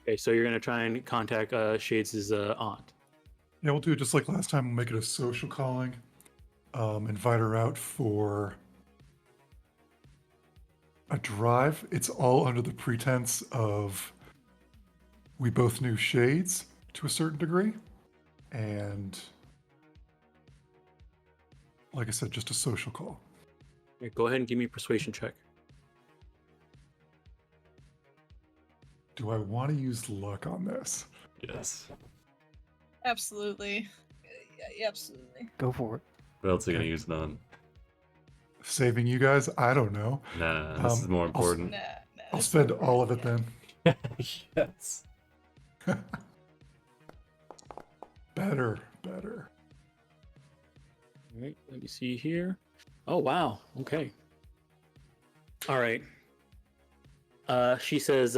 S1: Okay, so you're gonna try and contact Shades' aunt.
S6: Yeah, we'll do it just like last time. We'll make it a social calling. Invite her out for a drive. It's all under the pretense of we both knew Shades to a certain degree. And like I said, just a social call.
S1: Okay, go ahead and give me a persuasion check.
S6: Do I want to use luck on this?
S2: Yes.
S4: Absolutely. Yeah, absolutely.
S5: Go for it.
S2: What else are you
S6: Okay.
S2: gonna use it on?
S6: Saving you guys? I don't know.
S2: Nah, this is more
S6: I'll-
S2: important.
S4: Nah,
S6: I'll
S4: it's
S6: spend
S4: not
S6: all of
S4: right,
S6: it
S4: yeah.
S6: then.
S2: Yes.
S6: Better.
S1: All right, let me see here. Oh wow. Okay. All right. She says,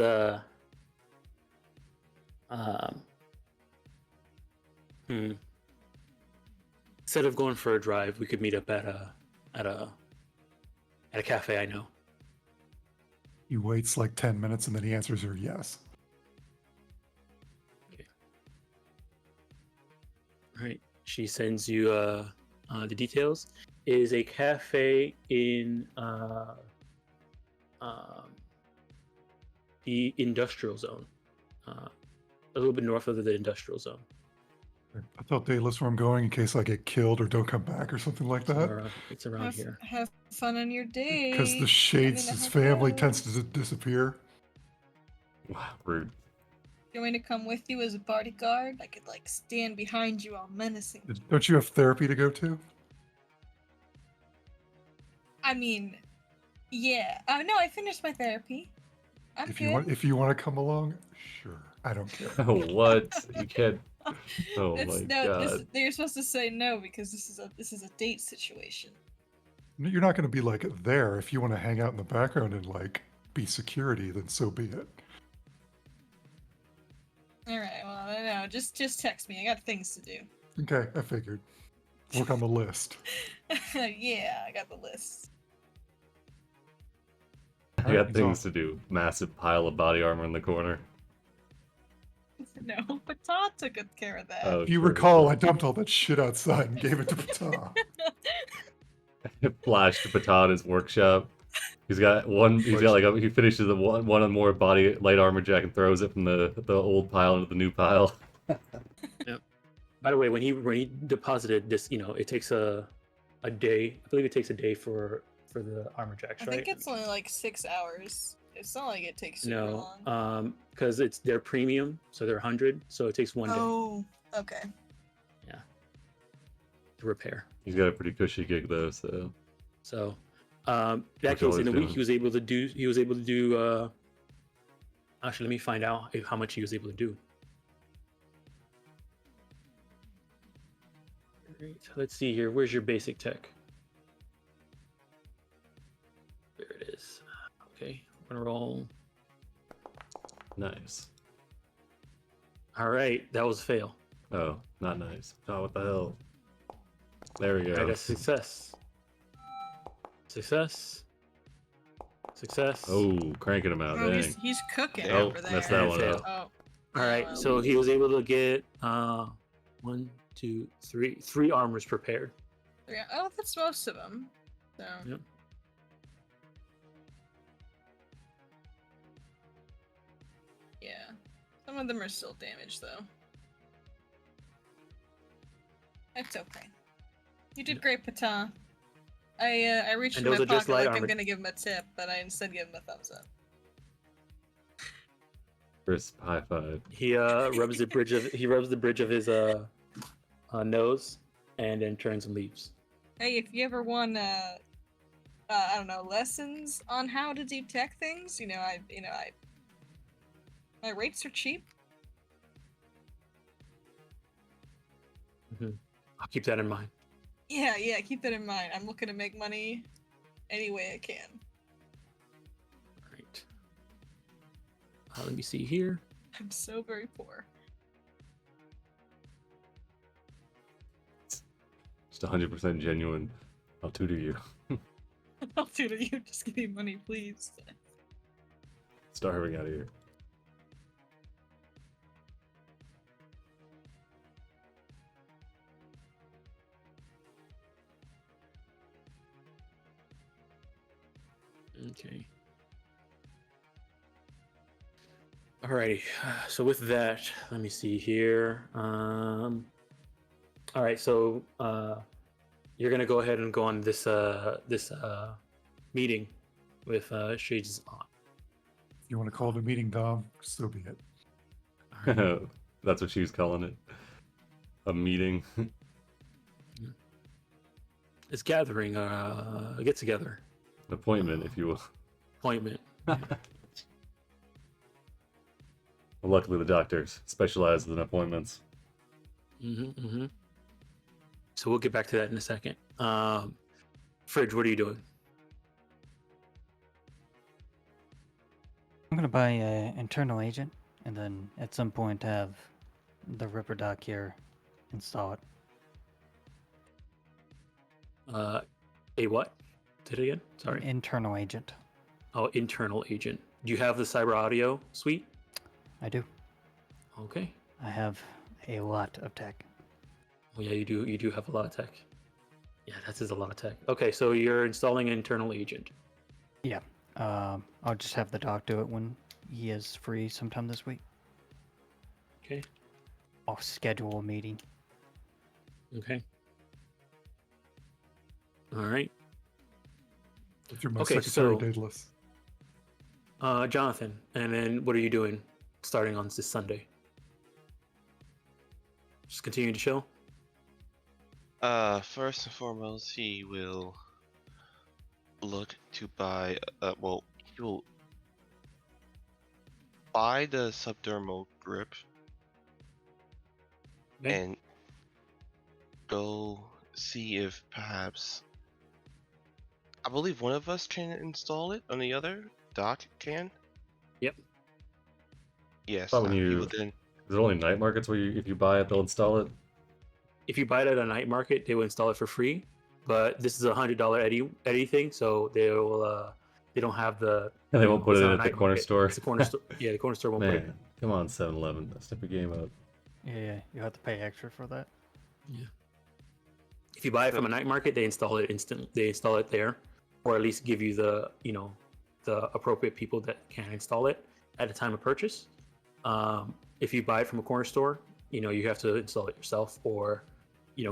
S1: instead of going for a drive, we could meet up at a cafe I know.
S6: He waits like 10 minutes and then he answers her yes.
S1: All right. She sends you the details. It is a cafe in the industrial zone, a little bit north of the industrial zone.
S6: I thought they list where I'm going in case I get killed or don't come back or something like that.
S1: It's around here.
S4: Have fun on your day.
S6: Because the Shades' family tends to disappear.
S2: Wow, rude.
S4: You want me to come with you as a bodyguard? I could like stand behind you all menacing.
S6: Don't you have therapy to go to?
S4: I mean, yeah. No, I finished my therapy. I'm
S6: If
S4: good.
S6: you want to come along, sure. I don't care.
S2: Oh, what? You can't. Oh
S4: It's
S2: my
S4: no.
S2: god.
S4: You're supposed to say no because this is a date situation.
S6: You're not going to be like there. If you want to hang out in the background and like be security, then so be it.
S4: All right. Well, I don't know. Just text me. I got things to do.
S6: Okay, I figured. Work on the list.
S4: Yeah, I got the list.
S2: I
S6: Alright,
S2: got
S6: he's
S2: things
S6: off.
S2: to do. Massive pile of body armor in the corner.
S4: No, Pata took good care of that.
S2: Oh,
S6: If you
S2: true,
S6: recall, I
S2: true.
S6: dumped all that shit outside and gave it to Pata.
S2: Flash to Patan in his workshop. He's got one. He's got like he finishes the one on more body light armor jack and throws it from the old pile into the new pile.
S1: By the way, when he deposited this, it takes a day. I believe it takes a day for the armor jacks,
S4: I
S1: right?
S4: think it's only like 6 hours. It's not like it takes super
S1: No,
S4: long.
S1: because they're premium, so they're 100, so it takes 1 day
S4: Oh, okay.
S1: to repair.
S2: He's got a pretty cushy gig though, so
S1: So,
S2: What's
S1: that case,
S2: all
S1: in a
S2: he's
S1: week,
S2: doing?
S1: he was able to do. Actually, let me find out how much he was able to do. Great. Let's see here. Where's your basic tech? There it is. Okay, we're gonna roll.
S2: nice.
S1: All right, that was a fail.
S2: Oh, not nice. Oh, what the hell? There we
S1: All right,
S2: go.
S1: that's success. Success. Success.
S2: Oh, cranking him out.
S4: Oh,
S2: Dang.
S4: he's cooking
S3: Oh,
S4: over there.
S2: messed that
S1: And
S2: one
S1: fail.
S2: up.
S4: Oh.
S1: All right,
S4: well,
S1: so he was able to get 1, 2, 3, 3 armors prepared.
S4: yeah. Oh, that's most of them. So.
S1: Yep.
S4: Yeah. Some of them are still damaged, though. It's okay. You did great, Pata. I reached
S1: And
S4: in
S1: those
S4: my
S1: are just
S4: pocket
S1: light
S4: like I'm
S1: armored.
S4: gonna give him a tip, but I instead give him a thumbs up.
S2: Crisp high five.
S1: He rubs the bridge of his nose, and then turns and leaves.
S4: Hey, if you ever want I don't know, lessons on how to do tech things, my rates are cheap.
S1: I'll keep that in mind.
S4: Yeah, keep that in mind. I'm looking to make money any way I can.
S1: All right. Let me see here.
S4: I'm so very poor.
S2: Just 100% genuine. I'll tutor you.
S4: I'll do to you. Just give me money, please.
S2: Starving out of here.
S1: Okay. Alrighty. So with that, let me see here. All right. So you're gonna go ahead and go on this meeting with Shades on.
S6: If you want to call it a meeting, Dom, so be it.
S2: That's what she was calling it. A meeting.
S1: It's gathering. A get together.
S2: An appointment, if you will.
S1: Appointment.
S2: Well, luckily, the doctors specialize in appointments.
S1: So we'll get back to that in a second. Fridge, what are you doing?
S5: I'm gonna buy an internal agent, and then at some point have the Ripper Doc here install it.
S1: A what? Did it again? Sorry.
S5: An internal agent.
S1: Oh, internal agent. Do you have the cyber audio suite?
S5: I do.
S1: Okay.
S5: I have a lot of tech.
S1: Well, yeah, you do. You do have a lot of tech. Yeah, that is a lot of tech. Okay, so you're installing an internal agent.
S5: Yeah. I'll just have the doc do it when he is free sometime this week.
S1: Okay.
S5: I'll schedule a meeting.
S1: Okay. All right.
S6: If you're my
S1: Okay,
S6: secretary,
S1: so-
S6: Daedalus.
S1: Jonathan, and then what are you doing starting on this Sunday? Just continue to chill.
S3: First and foremost, he will look to buy. He will buy the subdermal grip
S1: Okay.
S3: and go see if perhaps. I believe one of us can install it, on the other Doc can.
S1: Yep.
S3: Yes.
S2: Thought when
S3: he
S2: you-
S3: will then.
S2: Is it only night markets where if you buy it, they'll install it?
S1: If you buy it at a night market, they will install it for free. But this is a $100 Eddie thing, so they will. They don't have the.
S2: And they won't put
S1: it's
S2: it
S1: not
S2: at
S1: a
S2: the
S1: night
S2: corner
S1: market.
S2: store.
S1: It's a corner store. Yeah, the corner store won't put it.
S2: Man, come on, 7-Eleven. Step your game up.
S5: Yeah, you have to pay extra for that.
S1: If you buy it from a night market, they install it instantly. They install it there, or at least give you the the appropriate people that can install it at the time of purchase. If you buy it from a corner store, you have to install it yourself, or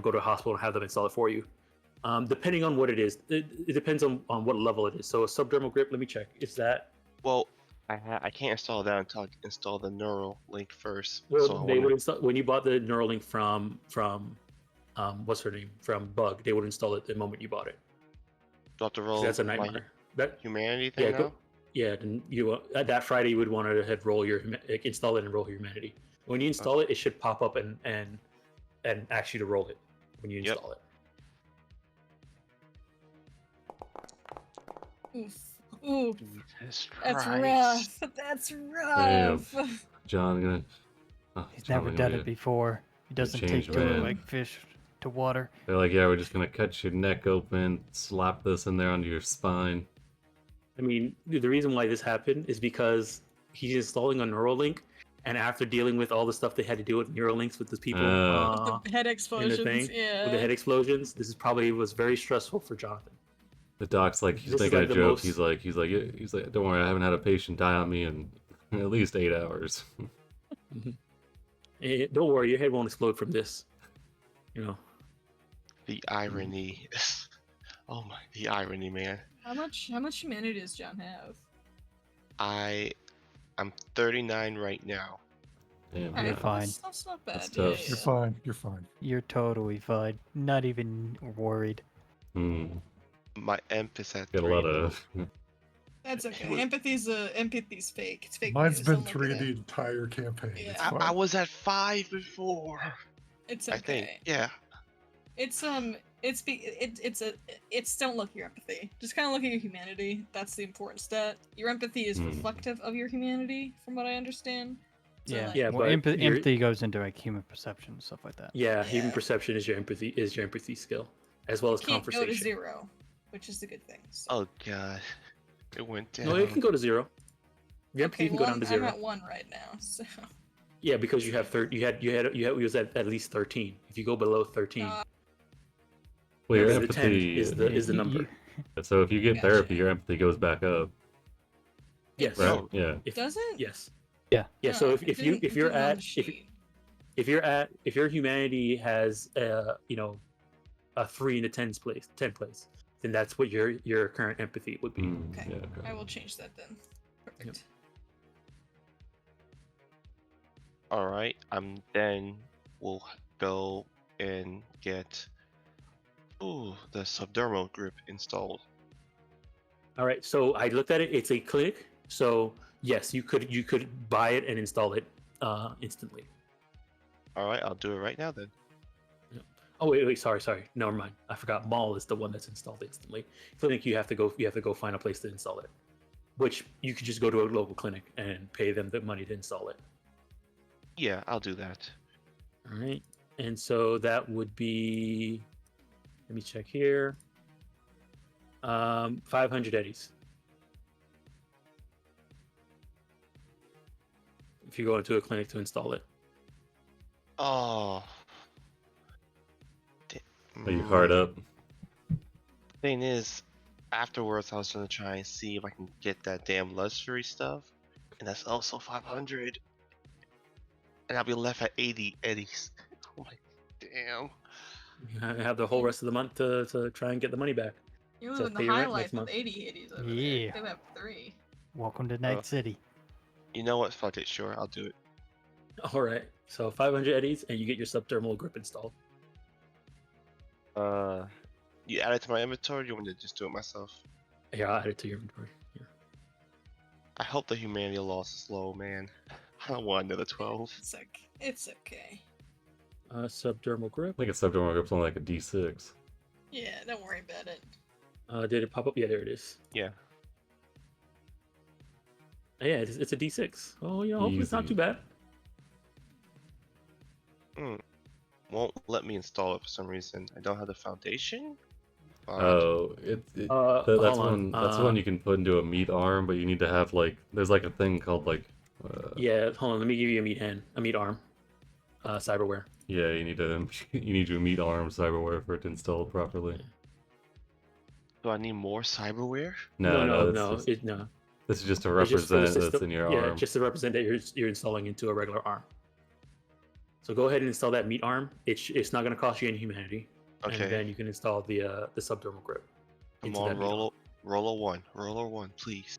S1: go to a hospital and have them install it for you. Depending on what it is, it depends on what level it is. So a subdermal grip, let me check. Is that
S3: Well, I can't install that until I install the neural link first.
S1: well?
S3: so I
S1: They
S3: wanna-
S1: would install when you bought the Neuralink from what's her name, from Bug. They would install it the moment you bought it.
S3: do I have to
S1: 'Cause
S3: roll
S1: that's a
S3: my
S1: nightmare. That
S3: humanity thing
S1: yeah,
S3: now?
S1: go, yeah. Then that Friday you would want to head roll your install it and roll your humanity. When you install it, it should pop up and ask you to roll it when you
S3: Yep.
S1: install it.
S4: Oof. Oof.
S3: Jesus
S4: That's
S3: Christ.
S4: rough. That's rough.
S2: John, gonna. Oh,
S5: He's
S2: John,
S5: never
S2: gonna
S5: done
S2: get-
S5: it before. He doesn't
S2: change
S5: take to it
S2: man.
S5: like fish to water.
S2: They're like, yeah, we're just gonna cut your neck open, slap this in there onto your spine.
S1: I mean, the reason why this happened is because he's installing a Neuralink, and after dealing with all the stuff they had to do with Neuralinks with those people
S4: With the head
S1: in the
S4: explosions.
S1: thing,
S4: Yeah.
S1: with the head explosions, this is probably was very stressful for Jonathan.
S2: The doc's like, he's
S1: This is
S2: making
S1: like
S2: a
S1: the
S2: joke.
S1: most-
S2: He's like, don't worry, I haven't had a patient die on me in At least 8 hours.
S1: Don't worry, your head won't explode from this. You know.
S3: The irony. Oh my, the irony, man.
S4: How much humanity does John have?
S3: I'm 39 right now.
S2: Damn,
S4: Alright,
S2: yeah.
S7: fine.
S4: That's not bad.
S2: That's
S4: Yeah,
S2: tough.
S6: You're
S4: yeah.
S6: fine. You're fine.
S7: You're totally fine. Not even worried.
S2: Hmm.
S3: My emp is at
S2: Get a
S3: 3.
S2: lot of.
S4: That's okay.
S3: was-
S4: Empathy's fake. It's fake
S6: Mine's
S4: news.
S6: been
S4: Don't look
S6: 3
S4: at
S6: the
S4: it.
S6: entire campaign. It's
S4: Yeah.
S6: fine.
S3: I was at 5 before.
S4: It's okay.
S3: I think. Yeah.
S4: It's don't look at your empathy. Just kind of look at your humanity. That's the important stat. Your empathy is
S2: Hmm.
S4: reflective of your humanity, from what I understand. So,
S7: Yeah.
S4: like,
S1: Yeah,
S7: Well,
S1: but you're-
S7: empathy goes into like human perception and stuff like that.
S1: Yeah, human
S4: Yeah.
S1: perception is your empathy skill, as well as
S4: can't go to
S1: conversation.
S4: 0, which is the good thing. So.
S3: Oh god. It went down.
S1: No, it can go to 0. Your empathy
S4: Okay,
S1: can
S4: well,
S1: go down to
S4: I'm
S1: 0.
S4: at 1 right now, so.
S1: Yeah, because you have you was at least 13. If you go below 13,
S2: Well, your
S1: remember the 10
S2: empathy
S1: is the
S7: You-
S1: number.
S2: So if you get
S4: Gotcha.
S2: therapy, your empathy goes back up,
S1: Yes.
S2: right?
S3: Oh.
S2: Yeah.
S1: If,
S4: Does it?
S1: Yes.
S7: Yeah.
S1: Yeah. So
S4: Oh,
S1: if
S4: it
S1: you
S4: didn't-
S1: if
S4: it
S1: you're
S4: didn't on
S1: at
S4: the sheet.
S1: if your humanity has a 3 in the 10 place, then that's what your current empathy would be.
S2: Mm,
S4: Okay.
S2: yeah, okay.
S4: I will change that then. Perfect.
S3: Alright, then we'll go and get the subdermal grip installed.
S1: All right. So I looked at it. It's a clinic. So yes, you could buy it and install it instantly.
S3: Alright, I'll do it right now then.
S1: Oh wait, sorry. Never mind. I forgot. Mall is the one that's installed instantly. Clinic, you have to go find a place to install it, which you could just go to a local clinic and pay them the money to install it.
S3: Yeah, I'll do that.
S1: All right. And so that would be, let me check here. 500 eddies. If you go into a clinic to install it.
S3: Oh.
S2: Are you hard up?
S3: Thing is, afterwards I was gonna try and see if I can get that damn luxury stuff, and that's also 500. And I'll be left at 80 eddies. Oh my, damn.
S1: You have the whole rest of the month to try and get the money back.
S4: You're
S1: So
S4: living
S1: pay
S4: the
S1: your
S4: high
S1: rent
S4: life
S1: next
S4: with
S1: month.
S4: 80 over
S7: Yeah.
S4: there. They have 3.
S7: Welcome to Night City.
S3: You know what? Fuck it, sure, I'll do it.
S1: All right. So 500 eddies and you get your subdermal grip installed.
S3: You add it to my inventory, or you want me to just do it myself?
S1: Here, I'll add it to your inventory. Here.
S3: I hope the humanity loss is low, man. I don't want another 12.
S4: It's okay.
S1: Subdermal grip.
S2: I think it's subdermal grip's only like a D6.
S4: Yeah, don't worry about it.
S1: Did it pop up? Yeah, there it is.
S3: Yeah.
S1: Yeah, it's a D6. Oh, yeah, hopefully it's not
S2: Easy.
S1: too bad.
S3: Won't let me install it for some reason. I don't have the foundation? Fine.
S2: Oh, that's
S1: Hold on.
S2: one. That's one you can put into a meat arm, but you need to have like. There's like a thing called like.
S1: Yeah, hold on. Let me give you a meat arm. Cyberware.
S2: Yeah, you need to you need your meat arm cyberware for it to install properly.
S3: Do I need more cyberware?
S1: No.
S2: This is just to
S1: It's just for the
S2: represent that's
S1: system-
S2: in your
S1: yeah,
S2: arm.
S1: just to represent that you're installing into a regular arm. So go ahead and install that meat arm. It's not going to cost you any humanity.
S3: Okay.
S1: And then you can install the subdermal grip.
S3: Come
S1: into
S3: on,
S1: that meat arm.
S3: roller one. Roller one, please.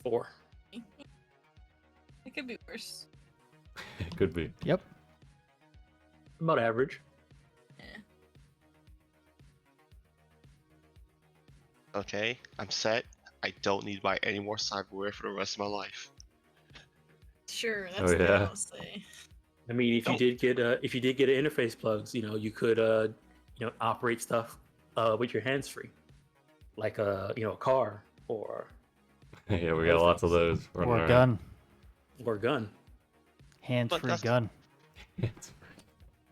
S1: 4.
S4: It could be worse.
S2: It could be.
S7: Yep.
S1: About average.
S3: Okay, I'm set. I don't need to buy any more cyberware for the rest of my life.
S4: Sure,
S2: Oh,
S4: that's what
S2: yeah.
S4: I'll say.
S1: I mean, if you did get interface plugs, you could operate stuff with your hands free, like a car or
S2: Yeah, we got lots of those. running
S7: Or a
S2: around.
S7: gun.
S1: or gun.
S7: Hands-free
S3: that's-
S7: gun.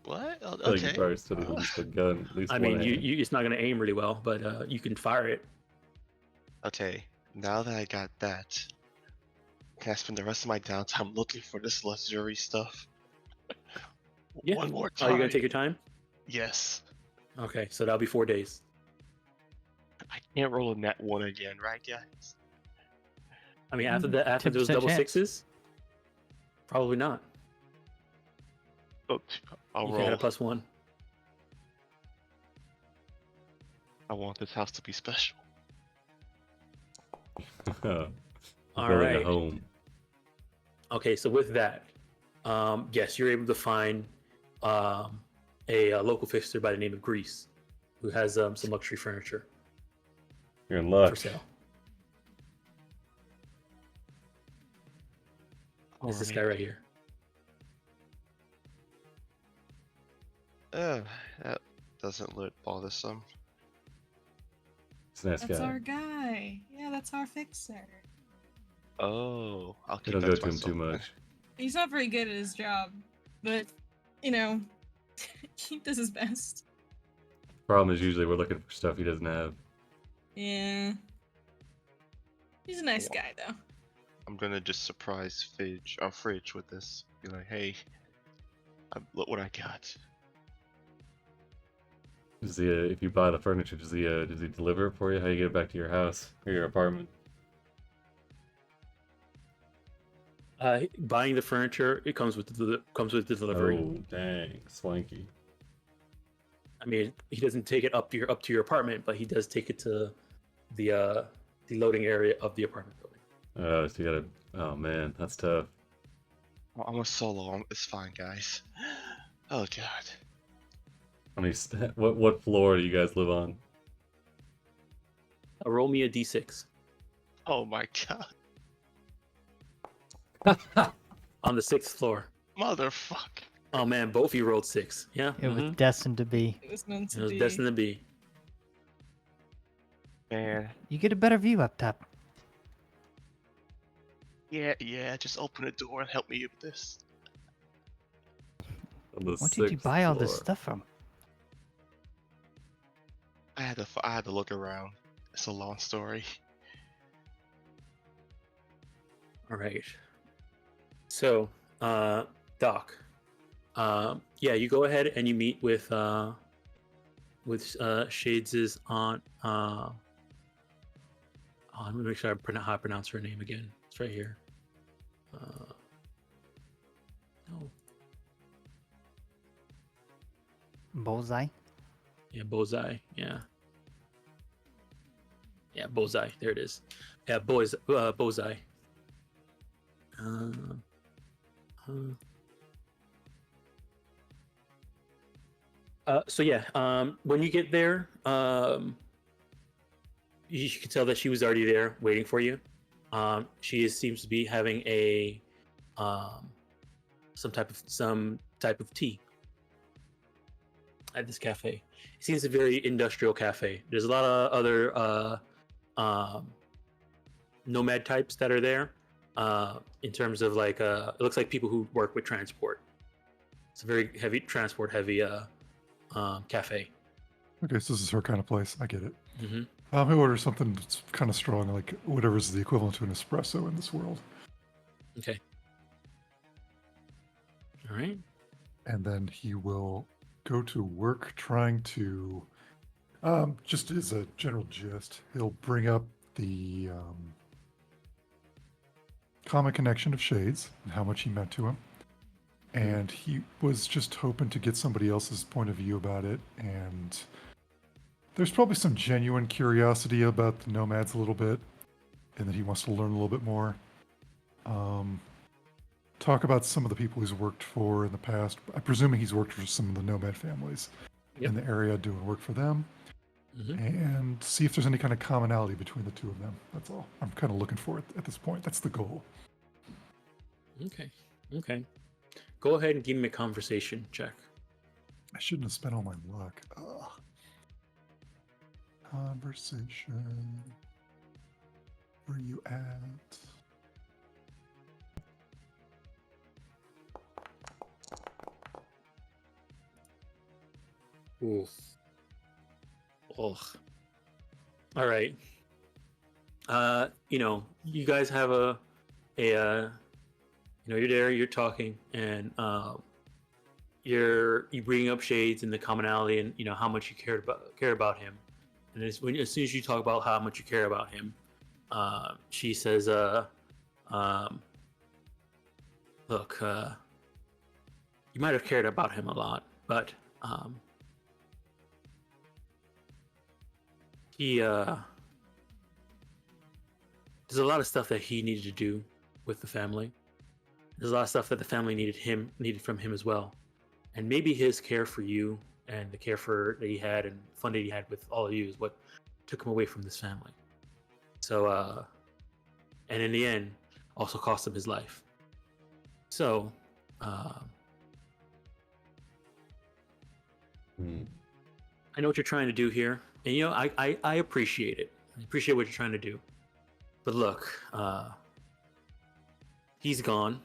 S3: What?
S2: I think you
S3: Okay.
S2: probably still need just a gun. At least
S1: I
S2: one
S1: mean,
S2: hand.
S1: it's not going to aim really well, but you can fire it.
S3: Okay, now that I got that, can I spend the rest of my downtime looking for this luxury stuff?
S1: Yeah.
S3: One more
S1: Oh,
S3: time.
S1: you're going to take your time?
S3: Yes.
S1: Okay, so that'll be 4 days.
S3: I can't roll a net one again, right, guys?
S1: I mean, after those
S5: 10%
S1: double
S5: chance.
S1: sixes, probably not.
S3: Oh, I'll
S1: You can add a
S3: roll.
S1: +1.
S3: I want this house to be special.
S2: We're
S1: All
S2: building a
S1: right.
S2: home.
S1: Okay, so with that, yes, you're able to find a local fixer by the name of Grease, who has some luxury furniture
S2: You're in luck.
S1: for sale. It's this
S3: Alright.
S1: guy right here.
S3: That doesn't look bothersome.
S2: It's a nice
S4: That's
S2: guy.
S4: our guy. Yeah, that's our fixer.
S3: Oh, I'll
S2: You
S3: keep
S2: don't
S3: that
S2: go
S3: to
S2: to him
S3: myself
S2: too
S3: then.
S2: much.
S4: He's not very good at his job, but you know, he does his best.
S2: Problem is usually we're looking for stuff he doesn't have.
S4: Yeah. He's a nice guy though.
S3: I'm gonna just surprise Fridge with this. Be like, hey, look what I got.
S2: Does he, if you buy the furniture, does he deliver it for you? How you get it back to your house or your apartment?
S1: Buying the furniture, it comes with the delivery.
S2: Oh, dang, swanky.
S1: I mean, he doesn't take it up to your apartment, but he does take it to the loading area of the apartment building.
S2: Oh, so you gotta. Oh man, that's tough.
S3: I'm a solo. It's fine, guys. Oh god.
S2: I mean, what floor do you guys live on?
S1: Roll me a d6
S3: Oh my god.
S1: on the 6th floor.
S3: Motherfucker.
S1: Oh man, both of you rolled 6. Yeah,
S5: It was
S1: mhm.
S5: destined to be.
S4: It was meant
S1: It
S4: to
S1: was
S4: be.
S1: destined to be.
S3: Man.
S5: You get a better view up top.
S3: Yeah, just open the door and help me with this.
S2: On the
S5: What did you
S2: 6th
S5: buy all this
S2: floor.
S5: stuff from?
S3: I had to look around. It's a long story.
S1: All right. So, Doc, yeah, you go ahead and you meet with Shades' aunt. Oh, let me make sure how I pronounce her name again. It's right here. No,
S5: Bullseye?
S1: yeah, Bozai. Yeah, Bozai. There it is. Yeah, Bozai. So yeah, when you get there, you can tell that she was already there waiting for you. Seems to be having a some type of tea at this cafe. It seems a very industrial cafe. There's a lot of other nomad types that are there. In terms of like, it looks like people who work with transport. It's a very heavy transport heavy cafe.
S6: Okay, so this is her kind of place. I get it.
S1: Mm-hmm.
S6: I order something that's kind of strong, like whatever's the equivalent to an espresso in this world.
S1: Okay. All right.
S6: And then he will go to work trying to, just as a general gist, he'll bring up the common connection of Shades and how much he meant to him. And he was just hoping to get somebody else's point of view about it. And there's probably some genuine curiosity about the nomads a little bit, and that he wants to learn a little bit more. Talk about some of the people he's worked for in the past. I'm presuming he's worked for some of the nomad families
S1: Yep.
S6: in the area doing work for them,
S1: Mm-hmm.
S6: and see if there's any kind of commonality between the two of them. That's all I'm kind of looking for at this point. That's the goal.
S1: Okay. Okay. Go ahead and give me a conversation check.
S6: I shouldn't have spent all my luck. Ugh. Conversation. Where you at?
S1: Oof. Ugh. All right. You guys have you're there, you're talking, and you bring up Shades and the commonality, and how much you care about him. And as soon as you talk about how much you care about him, she says, Um, look, you might have cared about him a lot, but he there's a lot of stuff that he needed to do with the family. There's a lot of stuff that the family needed from him as well, and maybe his care for you and the care that he had and fun that he had with all of you is what took him away from this family. So, and in the end, also cost him his life. So, I know what you're trying to do here, and I appreciate it. I appreciate what you're trying to do. But look, he's gone.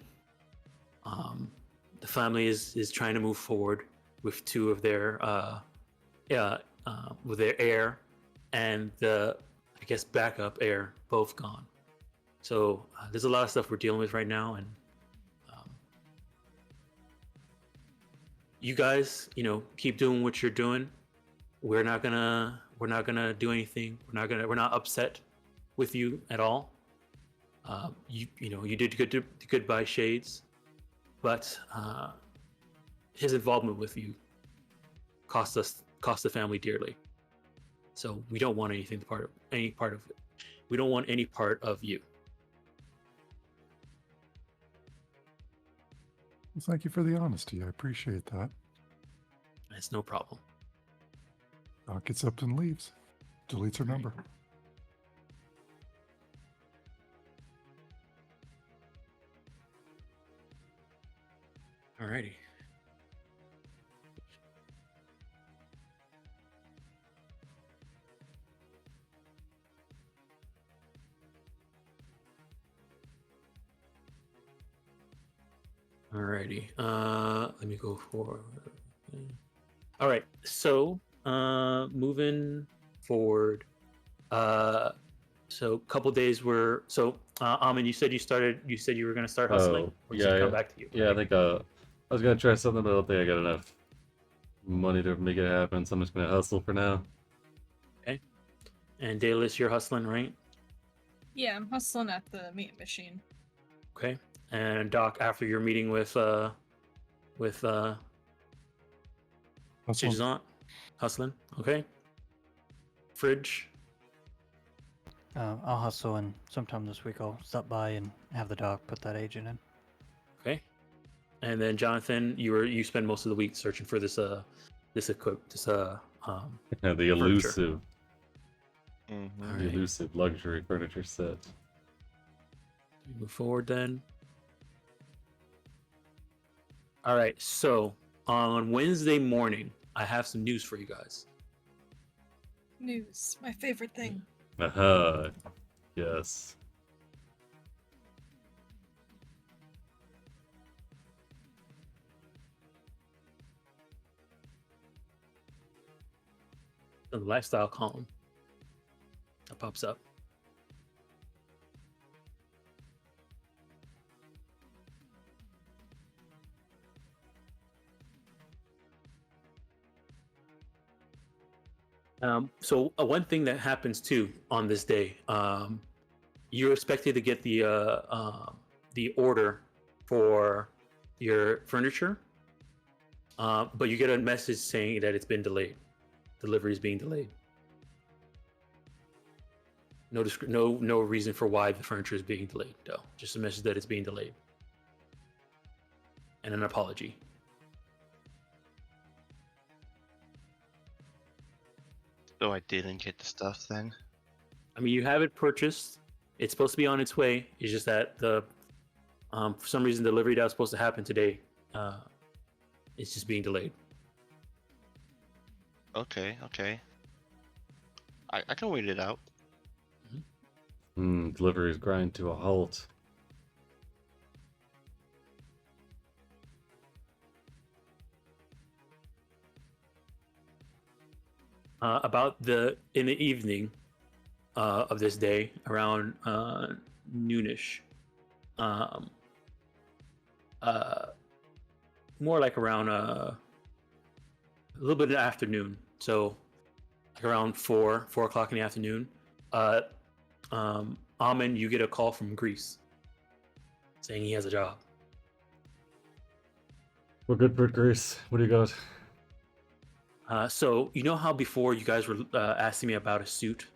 S1: The family is trying to move forward with two of their with their heir and the backup heir both gone. So there's a lot of stuff we're dealing with right now, and you guys, keep doing what you're doing. We're not gonna do anything. We're not upset with you at all. You did good by Shades, but his involvement with you cost the family dearly. So we don't want any part of it. We don't want any part of you.
S6: Well, thank you for the honesty. I appreciate that.
S1: It's no problem.
S6: Doc gets up and leaves. Deletes her number.
S1: Alrighty. Alrighty. Let me go forward. All right. So, moving forward. So a couple days were Amin, you said you were gonna start hustling.
S2: Oh,
S1: Or did it come back to you?
S2: Yeah, I think I was gonna try something, but I don't think I got enough money to make it happen, so I'm just gonna hustle for now.
S1: Okay. And Daedalus, you're hustling, right?
S4: Yeah, I'm hustling at the meat machine.
S1: Okay. And Doc, after your meeting with Shage's aunt, hustling. Okay. Fridge.
S7: I'll hustle, and sometime this week I'll stop by and have the doc put that agent in.
S1: Okay. And then Jonathan, you spend most of the week searching for this
S2: the
S1: furniture.
S2: elusive,
S3: Mm-hmm.
S2: the elusive luxury furniture set.
S1: We move forward then. All right. So on Wednesday morning, I have some news for you guys.
S4: News, my favorite thing.
S2: Aha, yes.
S1: The lifestyle column that pops up. So one thing that happens too on this day, you're expected to get the order for your furniture, but you get a message saying that it's been delayed. Delivery is being delayed. No reason for why the furniture is being delayed, though. Just a message that it's being delayed, and an apology.
S3: So I didn't get the stuff then?
S1: I mean, you have it purchased. It's supposed to be on its way. It's just that for some reason, delivery that was supposed to happen today, it's just being delayed.
S3: Okay. I can wait it out.
S2: Deliveries grind to a halt.
S1: In the evening of this day, around noonish, more like around a little bit in the afternoon, so like around 4 o'clock in the afternoon, Amin, you get a call from Greece. saying he has a job.
S2: Well, good, Bert Grace. What do you got?
S1: So you know how before you guys were asking me about a suit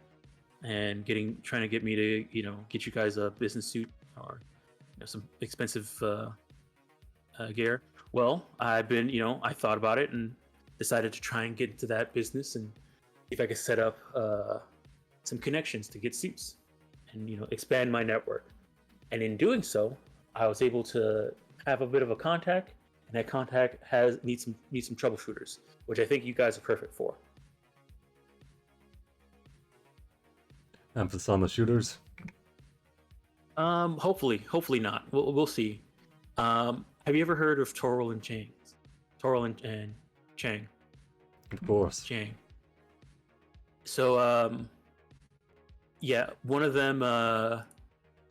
S1: and trying to get me to get you guys a business suit or some expensive gear. Well, I've been I thought about it and decided to try and get into that business and if I could set up some connections to get suits and expand my network. And in doing so, I was able to have a bit of a contact, and that contact needs some troubleshooters, which I think you guys are perfect for.
S2: Emphasis on the shooters.
S1: Hopefully not. We'll see. Have you ever heard of Torrell and Chiang? Torrell and Chiang.
S2: Of course.
S1: Chiang. So yeah, one of them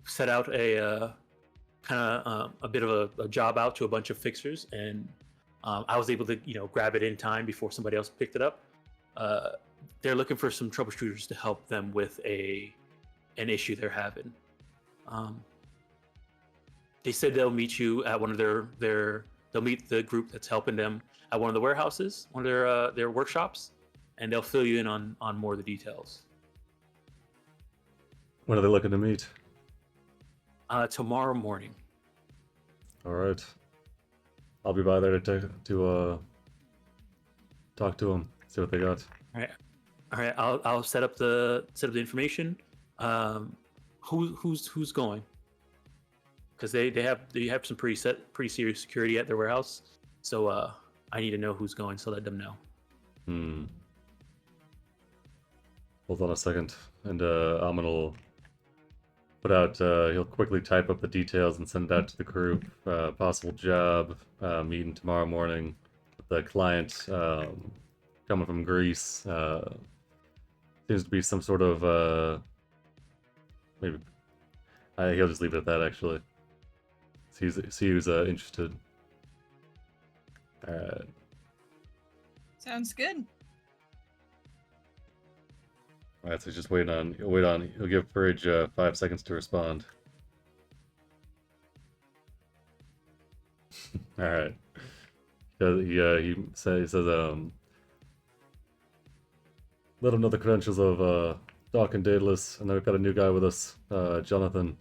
S1: set out a a bit of a job out to a bunch of fixers, and I was able to grab it in time before somebody else picked it up. They're looking for some troubleshooters to help them with an issue they're having. They said they'll meet you at one of they'll meet the group that's helping them at one of the warehouses, one of their workshops, and they'll fill you in on more of the details.
S2: When are they looking to meet?
S1: Tomorrow morning.
S2: All right. I'll be by there to talk to them, see what they got.
S1: All right. I'll set up the information. Who's going? Because they have some pretty serious security at their warehouse. So I need to know who's going. So let them know.
S2: Hold on a second, and Alman will put out. He'll quickly type up the details and send it out to the group. Possible job meeting tomorrow morning with the client coming from Greece. Seems to be some sort of maybe. He'll just leave it at that. Actually, see who's interested.
S4: Sounds good.
S2: Alright, so just wait on. He'll give Fridge 5 seconds to respond. Alright. He says let him know the credentials of Doc and Daedalus, and then we've got a new guy with us, Jonathan.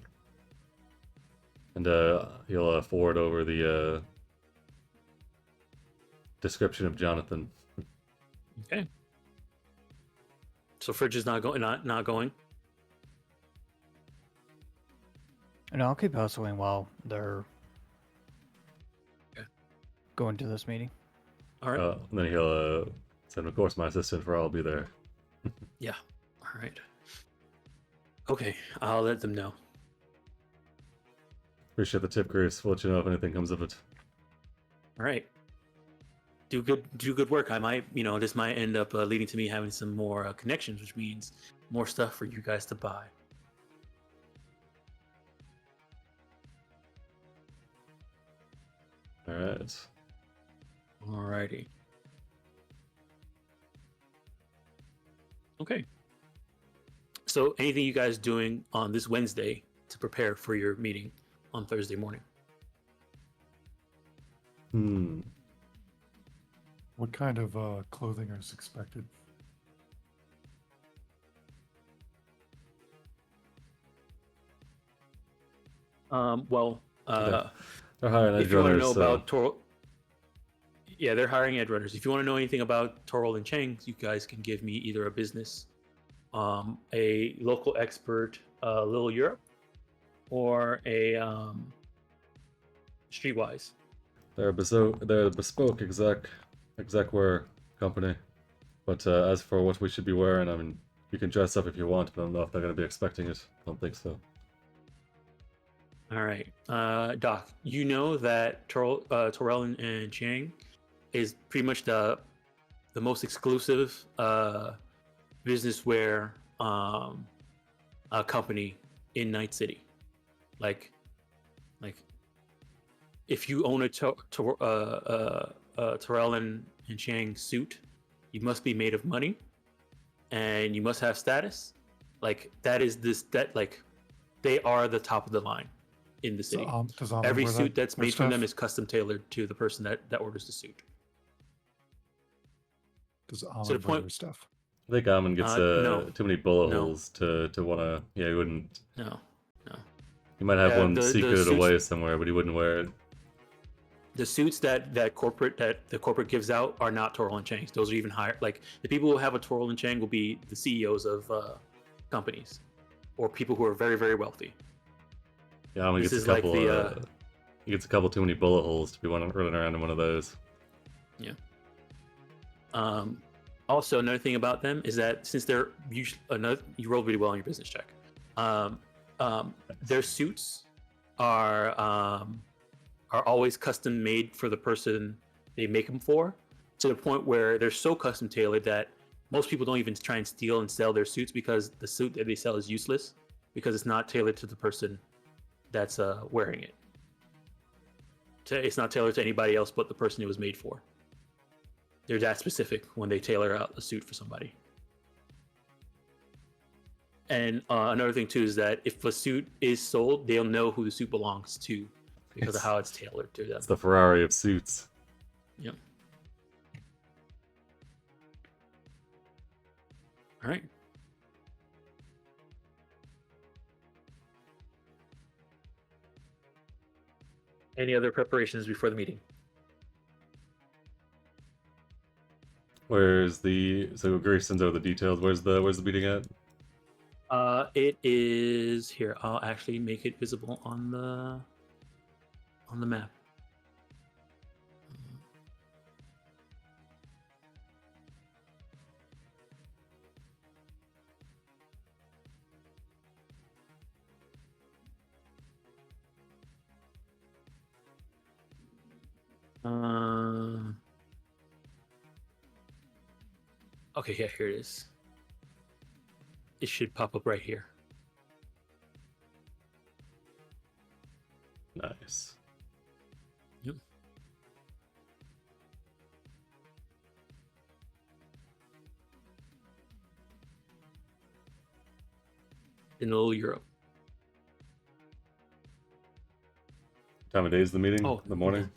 S2: And he'll forward over the description of Jonathan.
S1: Okay. So Fridge is not going. Not going.
S7: And I'll keep hustling while they're
S1: Okay.
S7: going to this meeting.
S1: All right.
S2: And then he'll send, of course, my assistant for I'll be there.
S1: Yeah. All right. Okay. I'll let them know.
S2: Appreciate the tip, Grace. We'll let you know if anything comes of it.
S1: All right. Do good work. I might, this might end up leading to me having some more connections, which means more stuff for you guys to buy.
S2: All right.
S1: Alrighty. Okay. So, anything you guys doing on this Wednesday to prepare for your meeting on Thursday morning?
S6: What kind of clothing is expected?
S1: Well,
S2: They're hiring
S1: if you want to
S2: Edgerunners,
S1: know
S2: so
S1: about Torrell, yeah, they're hiring Edgerunners. If you want to know anything about Torrell and Chiang, you guys can give me either a business, a local expert, Little Europe, or a Streetwise.
S2: they're a bespoke exec wear company. But as for what we should be wearing, I mean, you can dress up if you want, but I don't know if they're going to be expecting it. I don't think so.
S1: All right, Doc. You know that Torrell and Chiang is pretty much the most exclusive business wear company in Night City. Like if you own a Torrell and Chiang suit, you must be made of money, and you must have status. Like that is they are the top of the line. in the city.
S6: Does Almond
S1: Every
S6: wear
S1: suit
S6: that
S1: that's
S6: wear
S1: made from them
S6: stuff?
S1: is custom tailored to the person that orders the suit.
S6: Does
S1: the
S6: Almond
S1: point-
S6: wear stuff?
S2: I think Amon gets
S1: No.
S2: too many bullet
S1: No.
S2: holes to wanna. Yeah, he wouldn't.
S1: No.
S2: He might have one
S1: the
S2: secreted
S1: suits-
S2: away somewhere, but he wouldn't wear it.
S1: The suits that the corporate gives out are not Torrell and Chang's. Those are even higher. Like the people who have a Torrell and Chang will be the CEOs of companies, or people who are very, very wealthy.
S2: Yeah, Amon
S1: This
S2: gets
S1: is
S2: a
S1: like
S2: couple.
S1: the,
S2: He gets a couple too many bullet holes to be running around in one of those.
S1: Also, another thing about them is that since they're usually you rolled really well on your business check. Their suits are always custom made for the person they make them for, to the point where they're so custom tailored that most people don't even try and steal and sell their suits, because the suit that they sell is useless because it's not tailored to the person that's wearing it. It's not tailored to anybody else but the person it was made for. They're that specific when they tailor out a suit for somebody. And another thing too is that if a suit is sold, they'll know who the suit belongs to because of how it's tailored to them.
S2: It's the Ferrari of suits.
S1: Yep. All right. Any other preparations before the meeting?
S2: So Grace sends over the details. Where's the meeting at?
S1: It is here. I'll actually make it visible on the map. Okay, yeah, here it is. It should pop up right here.
S2: Nice.
S1: Yep. In Little Europe.
S2: Time of day is the meeting?
S1: Oh,
S2: The morning?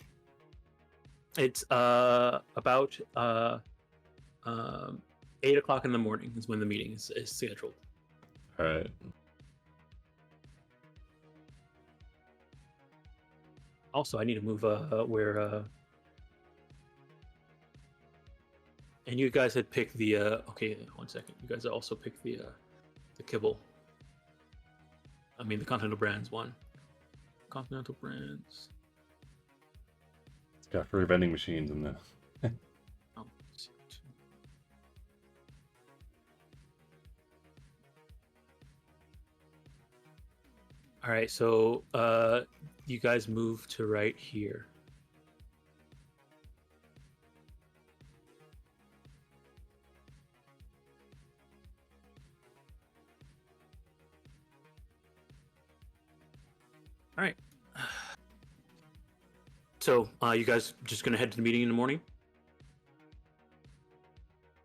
S1: It's about 8 o'clock in the morning is when the meeting is scheduled.
S2: All right.
S1: Also, I need to move where and you guys had picked the okay, 1 second. You guys also picked the kibble. I mean the Continental Brands one. Continental Brands.
S2: It's got free vending machines in there.
S1: Oh, all right, so you guys move to right here. All right. So, you guys just gonna head to the meeting in the morning?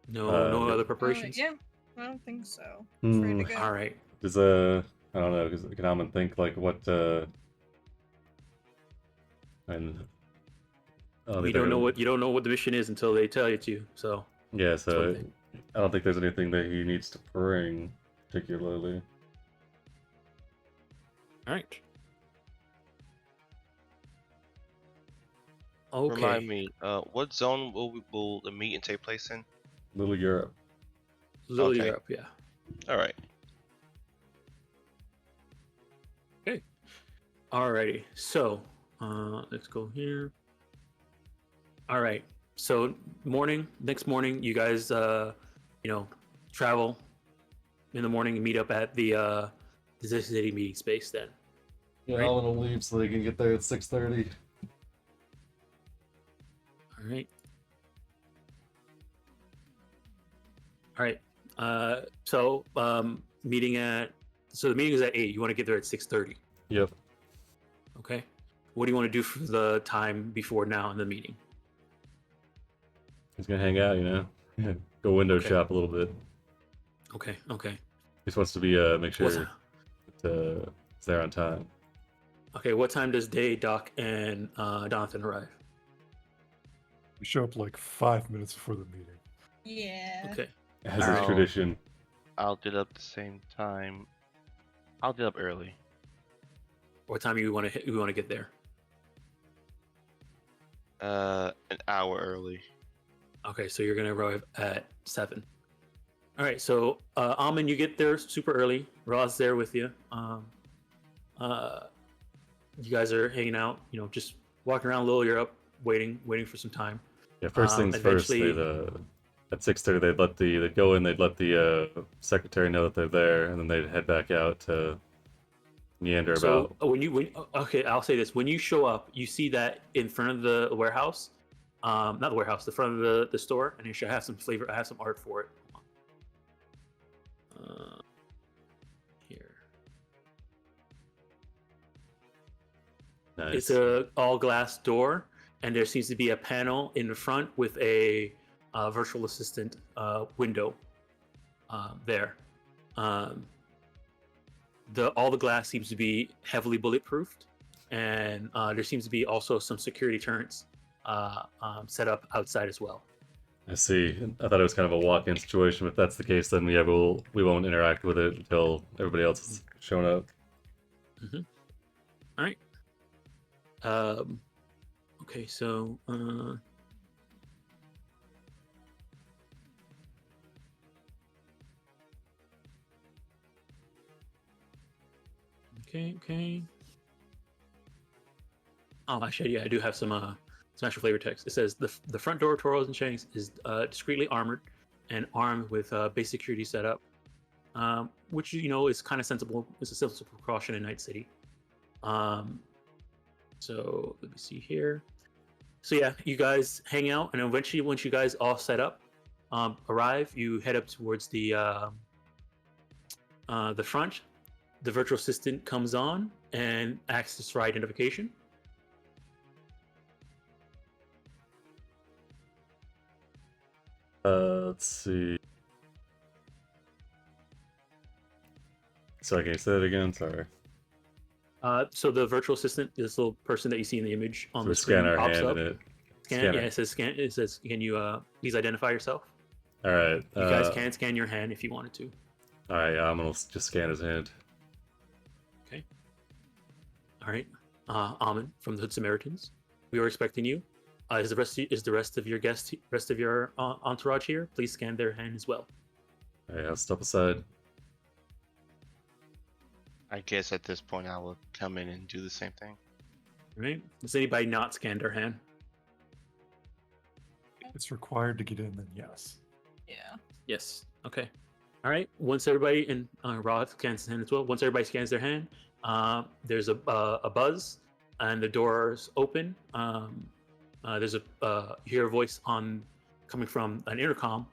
S1: No other preparations.
S4: Yeah, I don't think so.
S2: Hmm.
S4: Ready to go.
S1: All right.
S2: Does I don't know, because can Almond think like what and I don't
S1: You
S2: think
S1: don't know
S2: they're
S1: what the mission is until they tell you to. So
S2: Yeah,
S1: one
S2: so
S1: thing.
S2: I don't think there's anything that he needs to bring particularly.
S1: all right. Okay.
S3: Remind me, what zone will the meeting take place in?
S2: Little Europe.
S1: Little
S3: Okay.
S1: Europe, yeah.
S3: All right.
S1: Alrighty. So, let's go here. All right. So, next morning, you guys, travel in the morning and meet up at the city meeting space. Then,
S2: Yeah,
S1: Right.
S2: Almond will leave so they can get there at 6:30.
S1: all right. All right. The meeting is at 8. You want to get there at 6:30.
S2: Yep.
S1: Okay. What do you want to do for the time before now in the meeting?
S2: He's gonna hang out, Go window
S1: Okay.
S2: shop a little bit.
S1: Okay.
S2: He just wants to be make sure
S1: What's-
S2: that it's there on time.
S1: Okay, what time does Day, Doc, and Jonathan arrive?
S6: We show up like 5 minutes before the meeting.
S4: Yeah.
S1: Okay.
S2: As
S1: Alright.
S2: is tradition.
S3: I'll get up the same time. I'll get up early.
S1: What time you want to get there?
S3: An hour early.
S1: Okay, so you're gonna arrive at 7. All right, so Almond, you get there super early. Ra's there with you. You guys are hanging out. You know, just walking around a little. You're up, waiting for some time.
S2: Yeah, first things first.
S1: eventually-
S2: At 6:30, they'd go in. They'd let the secretary know that they're there, and then they'd head back out to meander about.
S1: So okay, I'll say this: when you show up, you see that in front of the warehouse, not the warehouse, the front of the store, and it should have some flavor. I have some art for it. Here.
S2: Nice.
S1: It's a all glass door, and there seems to be a panel in the front with a virtual assistant window there. All the glass seems to be heavily bulletproofed, and there seems to be also some security turrets set up outside as well.
S2: I see. I thought it was kind of a walk-in situation. If that's the case, then yeah, we won't interact with it until everybody else has shown up.
S1: Mm-hmm. All right. Okay, so okay. Oh, actually, yeah, I do have some extra flavor text. It says the front door of Torrell's and Chiang's is discreetly armored and armed with base security setup, which is kind of sensible. It's a sensible precaution in Night City. So let me see here. So yeah, you guys hang out, and eventually, once you guys all set up, arrive, you head up towards the front. The virtual assistant comes on and acts for identification.
S2: Let's see. Sorry, can you say that again? Sorry.
S1: So the virtual assistant, this little person that you see in the image on the screen,
S2: Scan our
S1: pops
S2: hand
S1: up.
S2: in it.
S1: Scan. Yeah, it says scan. It says, "Can you please identify yourself?"
S2: All right.
S1: You guys can scan your hand if you wanted to.
S2: All right. I'm gonna just scan his hand.
S1: Okay. All right. Amin from the Hood Samaritans. We were expecting you. Is the rest of your guests, rest of your entourage here? Please scan their hand as well.
S2: All right. I'll step aside.
S3: I guess at this point I will come in and do the same thing.
S1: All right. Does anybody not scan their hand?
S6: If it's required to get in, then yes.
S4: Yeah.
S1: Yes. Okay. All right. Once everybody and Rod scans his hand as well. Once everybody scans their hand, there's a buzz, and the doors open. There's you hear a voice coming from an intercom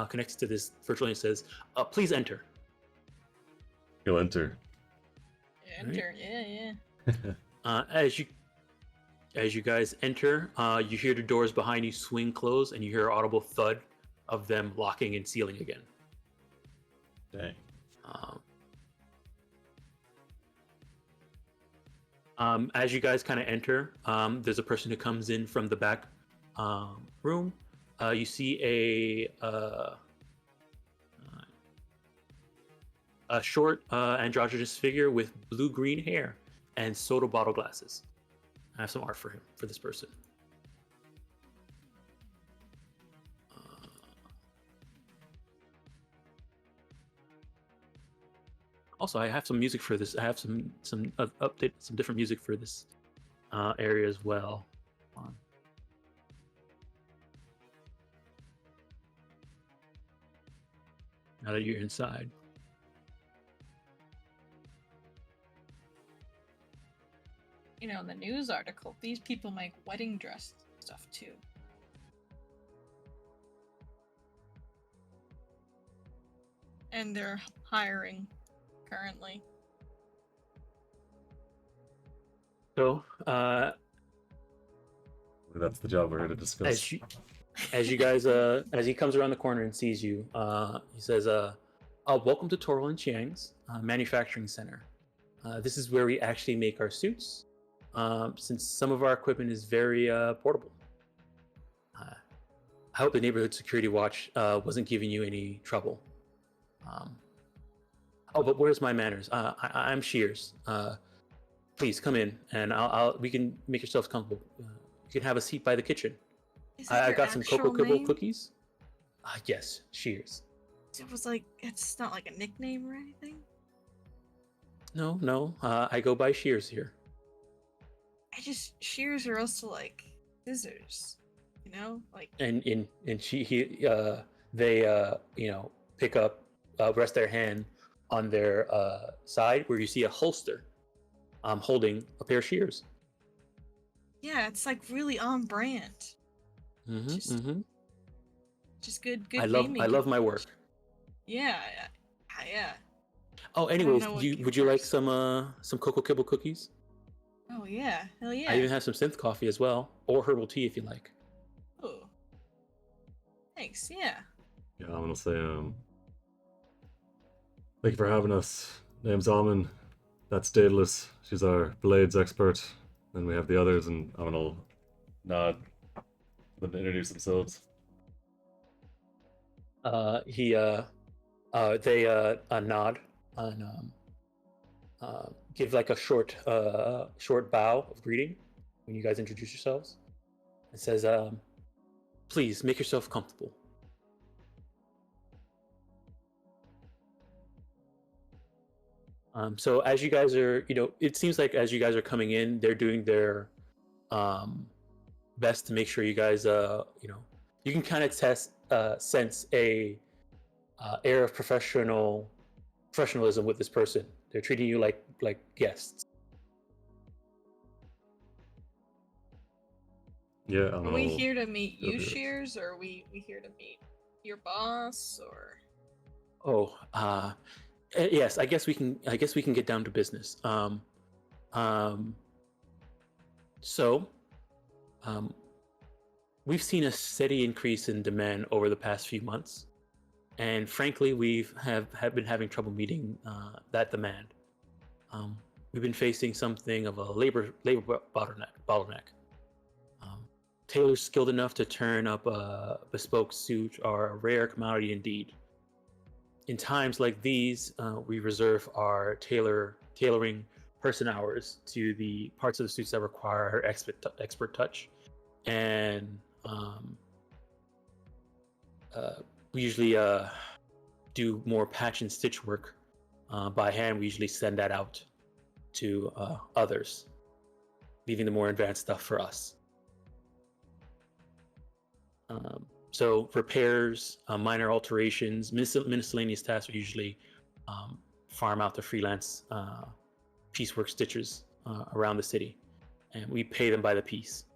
S1: connected to this virtually. It says, "Please enter."
S2: He'll enter.
S4: Enter. Yeah.
S1: As you guys enter, you hear the doors behind you swing close, and you hear an audible thud of them locking and sealing again.
S2: Dang.
S1: As you guys kind of enter, there's a person who comes in from the back room. You see a short androgynous figure with blue-green hair and soda bottle glasses. I have some art for him, for this person. Also, I have some music for this. I have some update, some different music for this area as well. Hold on. Now that you're inside.
S4: In the news article, these people make wedding dress stuff too. And they're hiring currently.
S1: So,
S2: That's the job we're here to discuss.
S1: as you guys, as he comes around the corner and sees you, he says, "Welcome to Torrell and Chiang's manufacturing center. This is where we actually make our suits, since some of our equipment is very portable. I hope the neighborhood security watch wasn't giving you any trouble. Oh, but where's my manners? I'm Shears. Please come in, and we can make yourselves comfortable. You can have a seat by the kitchen.
S4: Is that
S1: I
S4: your
S1: got some
S4: actual
S1: Cocoa Kibble
S4: name?
S1: cookies. Yes, Shears.
S4: It was like, it's not like a nickname or anything?
S1: No. I go by Shears here.
S4: Shears are also like scissors, you know? Like,
S1: And they pick up, rest their hand on their side where you see a holster. Holding a pair of shears.
S4: yeah, it's like really on brand. Just good
S1: I love my work.
S4: Yeah.
S1: Oh,
S4: I don't
S1: anyways,
S4: know what
S1: would
S4: came
S1: you like
S4: first.
S1: some Cocoa Kibble cookies?
S4: Oh yeah, hell yeah.
S1: I even have some synth coffee as well, or herbal tea if you like.
S4: Oh. Thanks, yeah.
S2: Yeah, I'm gonna say thank you for having us. Name's Almond. That's Daedalus. She's our blades expert. Then we have the others, and I'm gonna nod for them to introduce themselves.
S1: They nod and give like a short bow of greeting when you guys introduce yourselves. It says, please make yourself comfortable. So as you guys are, it seems like as you guys are coming in, they're doing their best to make sure you guys, you can kind of sense a air of professionalism with this person. They're treating you like guests.
S2: Yeah,
S4: Are we here to meet you, Shears, or are we here to meet your boss, or?
S1: Oh, yes. I guess we can get down to business. So, we've seen a steady increase in demand over the past few months, and frankly, have been having trouble meeting that demand. We've been facing something of a labor bottleneck. Tailors skilled enough to turn up a bespoke suit are a rare commodity indeed. In times like these, we reserve our tailoring person hours to the parts of the suits that require expert touch, and we usually do more patch and stitch work by hand. We usually send that out to others, leaving the more advanced stuff for us. So repairs, minor alterations, miscellaneous tasks are usually farm out to freelance piecework stitchers around the city, and we pay them by the piece.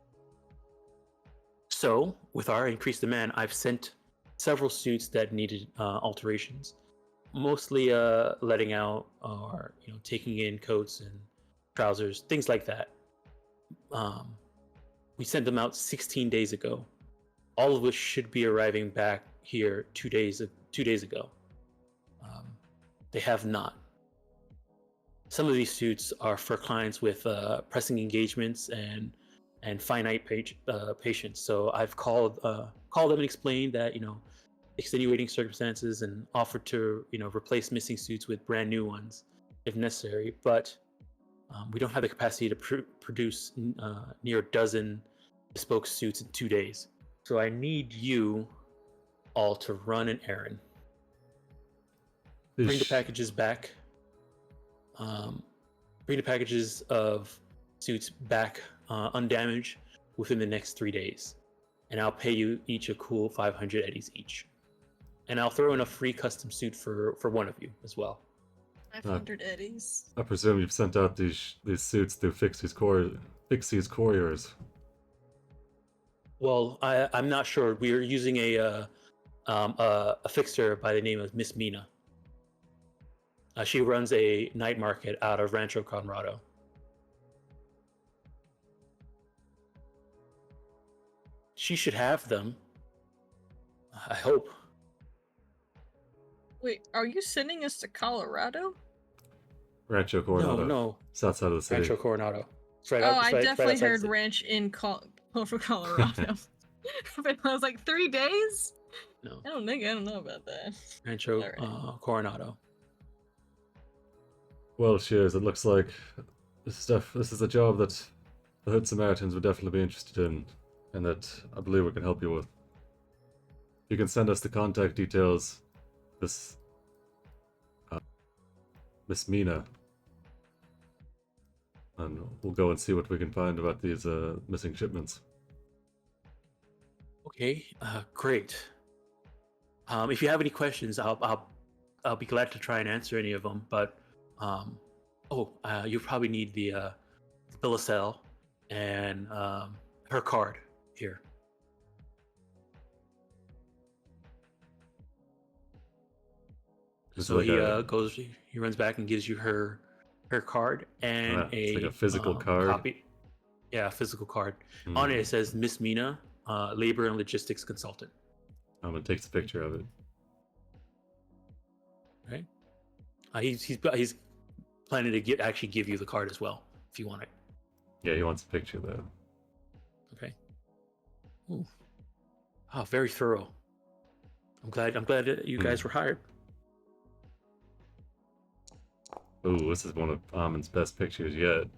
S1: So with our increased demand, I've sent several suits that needed alterations, mostly letting out or taking in coats and trousers, things like that. We sent them out 16 days ago, all of which should be arriving back here 2 days ago. They have not. Some of these suits are for clients with pressing engagements and finite patience. So I've called them and explained that extenuating circumstances, and offered to replace missing suits with brand new ones if necessary. But we don't have the capacity to produce near a dozen bespoke suits in 2 days. So I need you all to run an errand. Bring the packages back. Bring the packages of suits back undamaged within the next 3 days. And I'll pay you each a cool 500 eddies each. And I'll throw in a free custom suit for one of you as well.
S4: 500 eddies.
S2: I presume you've sent out these suits through Fixie's couriers.
S1: Well, I'm not sure. We are using a fixer by the name of Miss Mina. She runs a night market out of Rancho Colorado. She should have them. I hope.
S4: Wait, are you sending us to Colorado?
S2: Rancho Coronado.
S1: No.
S2: South side of the city.
S1: Rancho Coronado. It's right
S4: Oh,
S1: out.
S4: I
S1: It's right
S4: definitely
S1: outside the
S4: heard
S1: city.
S4: ranch in Colorado. But I was like, 3 days?
S1: No,
S4: I don't know about that.
S1: Rancho
S4: Alright.
S1: Coronado.
S2: Well, Shears, it looks like this is a job that the Hood Samaritans would definitely be interested in, and that I believe we can help you with. You can send us the contact details. This Miss Mina, and we'll go and see what we can find about these missing shipments.
S1: Okay, great. If you have any questions, I'll be glad to try and answer any of them. But you probably need the bill of sale and her card here.
S2: It's
S1: So
S2: like
S1: he runs back and gives you her card and
S2: it's like a physical card.
S1: copy. Yeah, a physical card. On it says Miss Mina, labor and logistics consultant.
S2: It takes a picture of it.
S1: Right. He's planning to actually give you the card as well if you want it.
S2: Yeah, he wants a picture though.
S1: Okay. Ooh. Oh, very thorough. I'm glad that you guys were hired.
S2: Ooh, this is one of Amin's best pictures yet.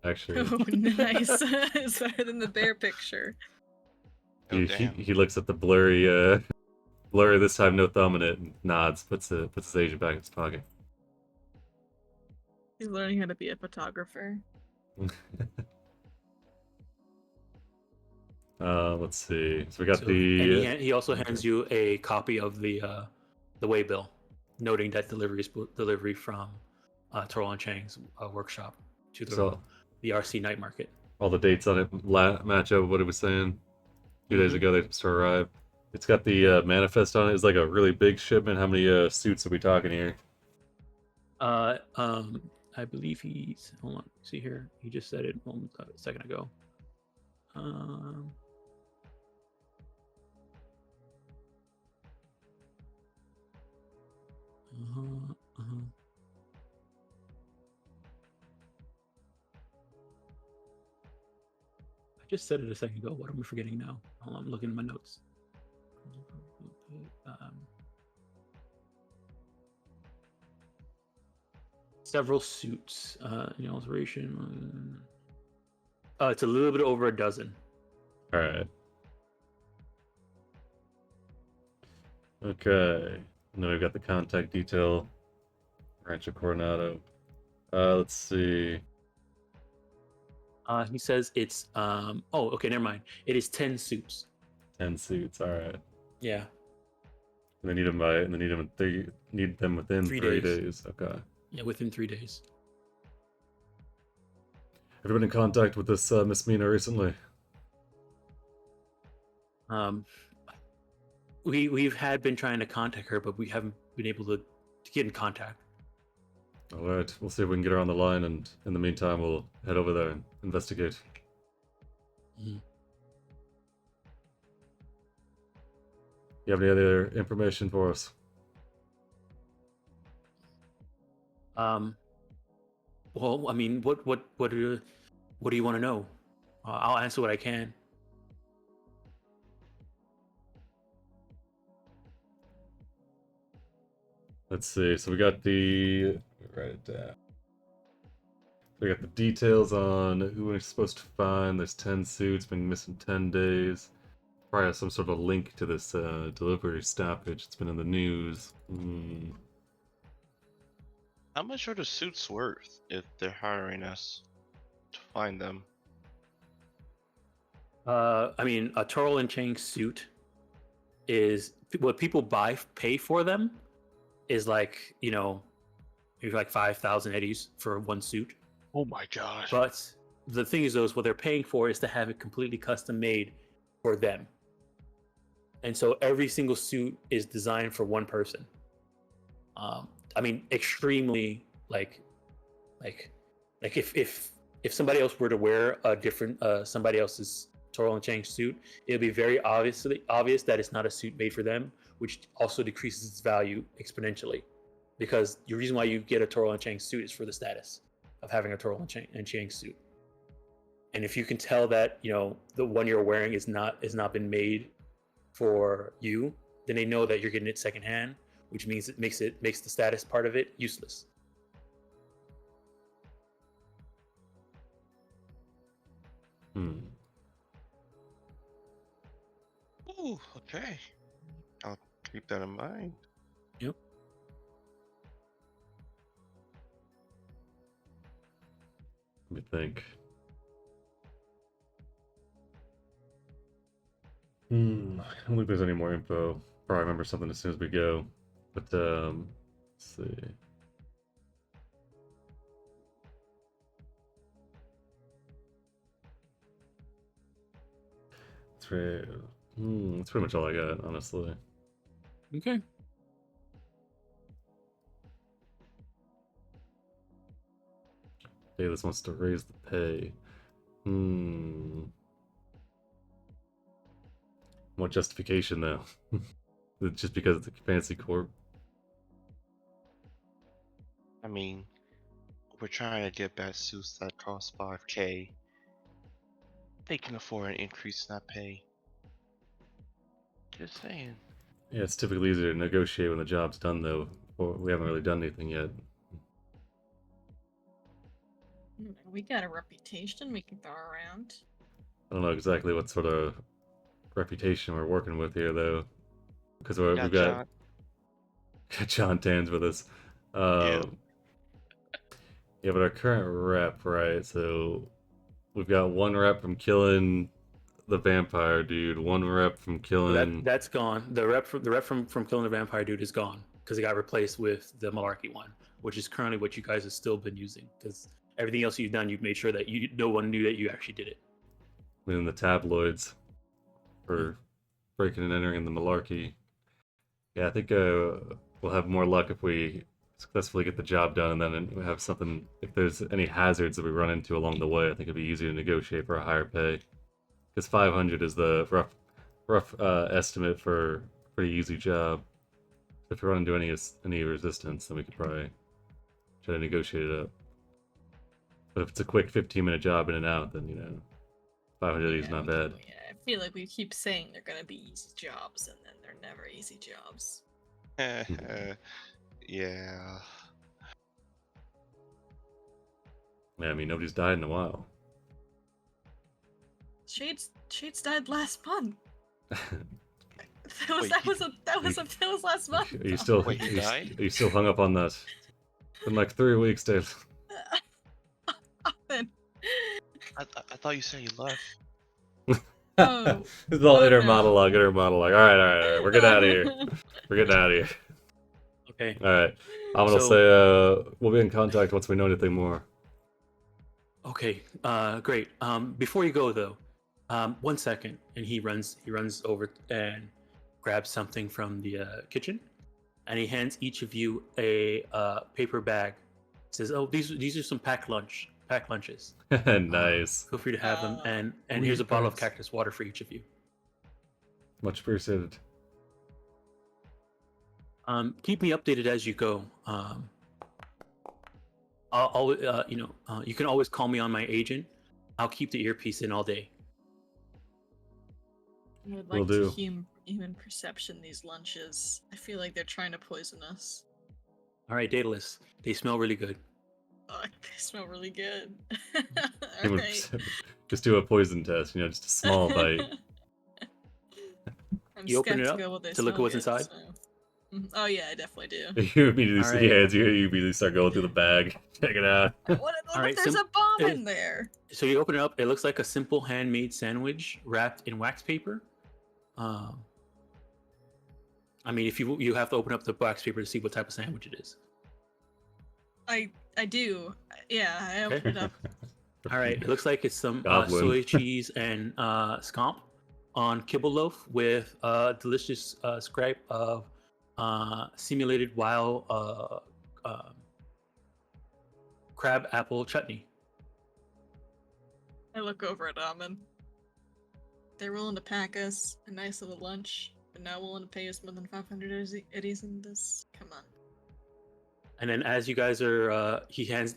S2: Actually,
S4: Oh, nice. It's better than the bear picture.
S3: Oh, damn.
S2: he looks at the blurry this time no thumb in it, and nods, puts his Asian back in his pocket.
S4: He's learning how to be a photographer.
S2: Let's see. So we got
S1: And he also hands you a copy of the waybill, noting that delivery from Torrell and Chiang's workshop to the RC night market.
S2: All the dates on it match up with what it was saying. 2 days ago they supposed to arrive. It's got the manifest on it. It's like a really big shipment. How many suits are we talking here?
S1: I believe he's. Hold on. See here. He just said it a second ago. I just said it a second ago. What am I forgetting now? Hold on, I'm looking at my notes. Several suits. Alteration. It's a little bit over a dozen.
S2: All right. Okay. And then we've got the contact detail. Rancho Coronado. Let's see.
S1: He says it's okay, never mind. It is 10 suits.
S2: 10 suits. All right.
S1: Yeah.
S2: And they need them within 3 days. Okay.
S1: Yeah, within 3 days.
S2: Have you been in contact with this Miss Mina recently?
S1: We've been trying to contact her, but we haven't been able to get in contact.
S2: All right, we'll see if we can get her on the line, and in the meantime, we'll head over there and investigate.
S1: Mhm.
S2: You have any other information for us?
S1: Well, I mean, what do you want to know? I'll answer what I can.
S2: Let's see. So we got write it down. We got the details on who we're supposed to find. There's 10 suits, been missing 10 days. Probably have some sort of link to this delivery stoppage. It's been in the news.
S3: How much are the suits worth if they're hiring us to find them?
S1: I mean, a Torrell and Chiang suit is what people pay for them is like, maybe like 5,000 eddies for one suit.
S3: Oh my gosh.
S1: But the thing is, what they're paying for is to have it completely custom made for them. And so every single suit is designed for one person. I mean, extremely like if somebody else were to wear a different somebody else's Torrell and Chiang suit, it'll be very obvious that it's not a suit made for them, which also decreases its value exponentially. because the reason why you get a Torrell and Chiang suit is for the status of having a Torrell and Chiang suit. And if you can tell that the one you're wearing is not been made for you, then they know that you're getting it secondhand, which means it makes the status part of it useless.
S3: Ooh, okay. I'll keep that in mind.
S1: Yep.
S2: Let me think. I don't think there's any more info. Probably remember something as soon as we go. But let's see. That's pretty much all I got, honestly.
S1: Okay.
S2: Davis wants to raise the pay. What justification though? Just because it's a fancy corp?
S3: I mean, we're trying to get back suits that cost 5K. They can afford an increase in that pay. Just saying.
S2: Yeah, it's typically easier to negotiate when the job's done though. Or we haven't really done anything yet.
S4: We got a reputation we can throw around.
S2: I don't know exactly what sort of reputation we're working with here though. Because we've got
S3: John.
S2: John Tan's with us. Yeah, but our current rep, right? So we've got one rep from killing the vampire dude, one rep from killing.
S1: That's gone. The rep from killing the vampire dude is gone because it got replaced with the malarkey one, which is currently what you guys have still been using. Because everything else you've done, you've made sure that no one knew that you actually did it.
S2: In the tabloids for breaking and entering the malarkey. Yeah, I think we'll have more luck if we successfully get the job done, and then we have something. If there's any hazards that we run into along the way, I think it'd be easier to negotiate for a higher pay. Because 500 is the rough estimate for a pretty easy job. So if we run into any resistance, then we could probably try to negotiate it up. But if it's a quick 15-minute job in and out, then 500 is not bad.
S4: Yeah, I feel like we keep saying they're gonna be easy jobs, and then they're never easy jobs.
S3: Yeah.
S2: Yeah, I mean, nobody's died in a while.
S4: Shades died last month.
S3: Wait,
S4: That was last month.
S2: Are you still
S3: Wait, he died?
S2: Are you still hung up on that? It's been like 3 weeks, Dave.
S3: I thought you said you left.
S4: Oh.
S2: It's all
S4: Oh,
S2: inner
S4: no.
S2: monologue, inner monologue. All right. We're getting out of here. We're getting out of here.
S1: Okay.
S2: All right. I'm gonna say we'll be in contact once we know anything more.
S1: Okay. Great. Before you go though, 1 second, and he runs over and grabs something from the kitchen, and he hands each of you a paper bag. Says, "Oh, these are some packed lunches.
S2: Nice.
S1: Feel free to have them, and
S6: Weed
S1: here's a bottle of
S6: bags.
S1: cactus water for each of you.
S2: Much appreciated.
S1: Keep me updated as you go. I'll you can always call me on my agent. I'll keep the earpiece in all day."
S4: I would
S2: Will
S4: like
S2: do.
S4: to human perception these lunches. I feel like they're trying to poison us.
S1: All right, Daedalus. They smell really good.
S4: Oh, they smell really good.
S2: Human
S4: Alright.
S2: perception. Just do a poison test, just a small bite.
S4: I'm
S1: You open it up
S4: skeptical, but they
S1: to look at
S4: smell
S1: what's
S4: good,
S1: inside?
S4: so- Oh yeah, I definitely do.
S2: You immediately
S1: All
S2: see
S1: right.
S2: hands. You immediately start going through the bag. Check it out.
S4: What
S1: Alright,
S4: if there's
S1: sim-
S4: a bomb
S1: it-
S4: in there?
S1: So you open it up. It looks like a simple handmade sandwich wrapped in wax paper. I mean, if you have to open up the wax paper to see what type of sandwich it is.
S4: I do. Yeah, I
S1: Okay.
S4: opened it up.
S1: All right, it looks like it's some
S2: Goblin.
S1: soy cheese and scamp on kibble loaf with a delicious scrape of simulated wild crab apple chutney.
S4: I look over at Amin. They're willing to pack us a nice little lunch, but not willing to pay us more than 500 eddies in this. Come on.
S1: And then as you guys are, he hands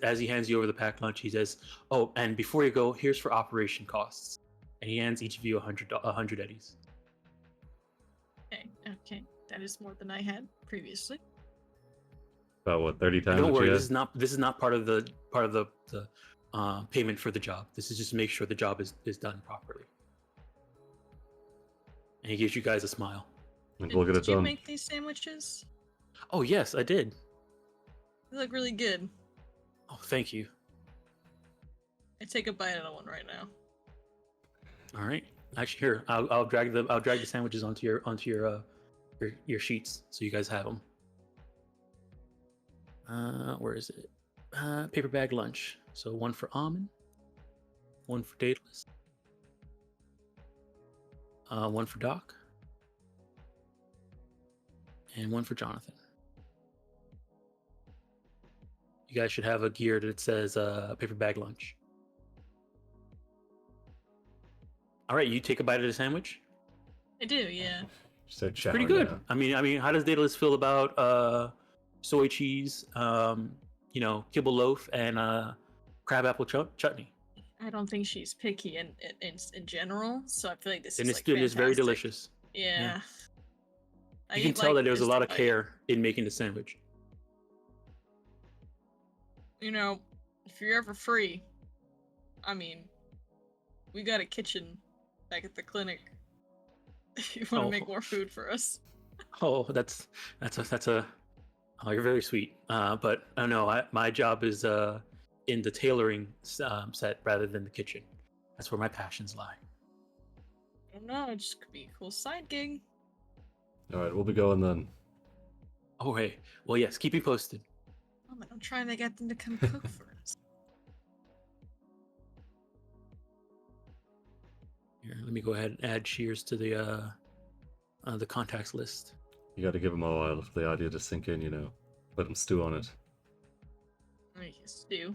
S1: you over the packed lunch. He says, "Oh, and before you go, here's for operation costs." And he hands each of you 100 eddies.
S4: Okay, that is more than I had previously.
S2: About what, 30 times?
S1: Don't
S2: what
S1: worry,
S2: you
S1: this is not part of the payment for the job. This is just to make sure the job is done properly. And he gives you guys a smile.
S2: had? We'll get it
S4: Did you
S2: done.
S4: make these sandwiches?
S1: Oh yes, I did.
S4: They look really good.
S1: Oh, thank you.
S4: I take a bite out of one right now.
S1: All right. Actually, here I'll drag the sandwiches onto your sheets so you guys have them. Where is it? Paper bag lunch. So one for Almond, one for Daedalus, one for Doc, and one for Jonathan. You guys should have a gear that says paper bag lunch. All right, you take a bite of the sandwich.
S4: I do, yeah.
S2: Start
S1: Pretty
S2: showering
S1: good.
S2: now.
S1: I mean, how does Daedalus feel about soy cheese, kibble loaf, and crab apple chutney?
S4: I don't think she's picky in general, so I feel like this
S1: And
S4: is
S1: it's
S4: like
S1: it's very
S4: fantastic.
S1: delicious.
S4: Yeah. I
S1: You can
S4: eat,
S1: tell
S4: like,
S1: that there was a
S4: just
S1: lot of
S4: bite.
S1: care in making the sandwich.
S4: If you're ever free, I mean, we got a kitchen back at the clinic. If you want to
S1: Oh.
S4: make more food for us.
S1: Oh, that's a. Oh, you're very sweet. But no, my job is in the tailoring set rather than the kitchen. That's where my passions lie.
S4: I don't know, it just could be a cool side gig.
S2: All right, we'll be going then.
S1: Oh, hey. Well, yes. Keep me posted.
S4: Oh, man, I'm trying to get them to come cook for us.
S1: Here, let me go ahead and add Shears to the contacts list.
S2: You got to give them a while for the idea to sink in, Let them stew on it.
S4: Make a stew.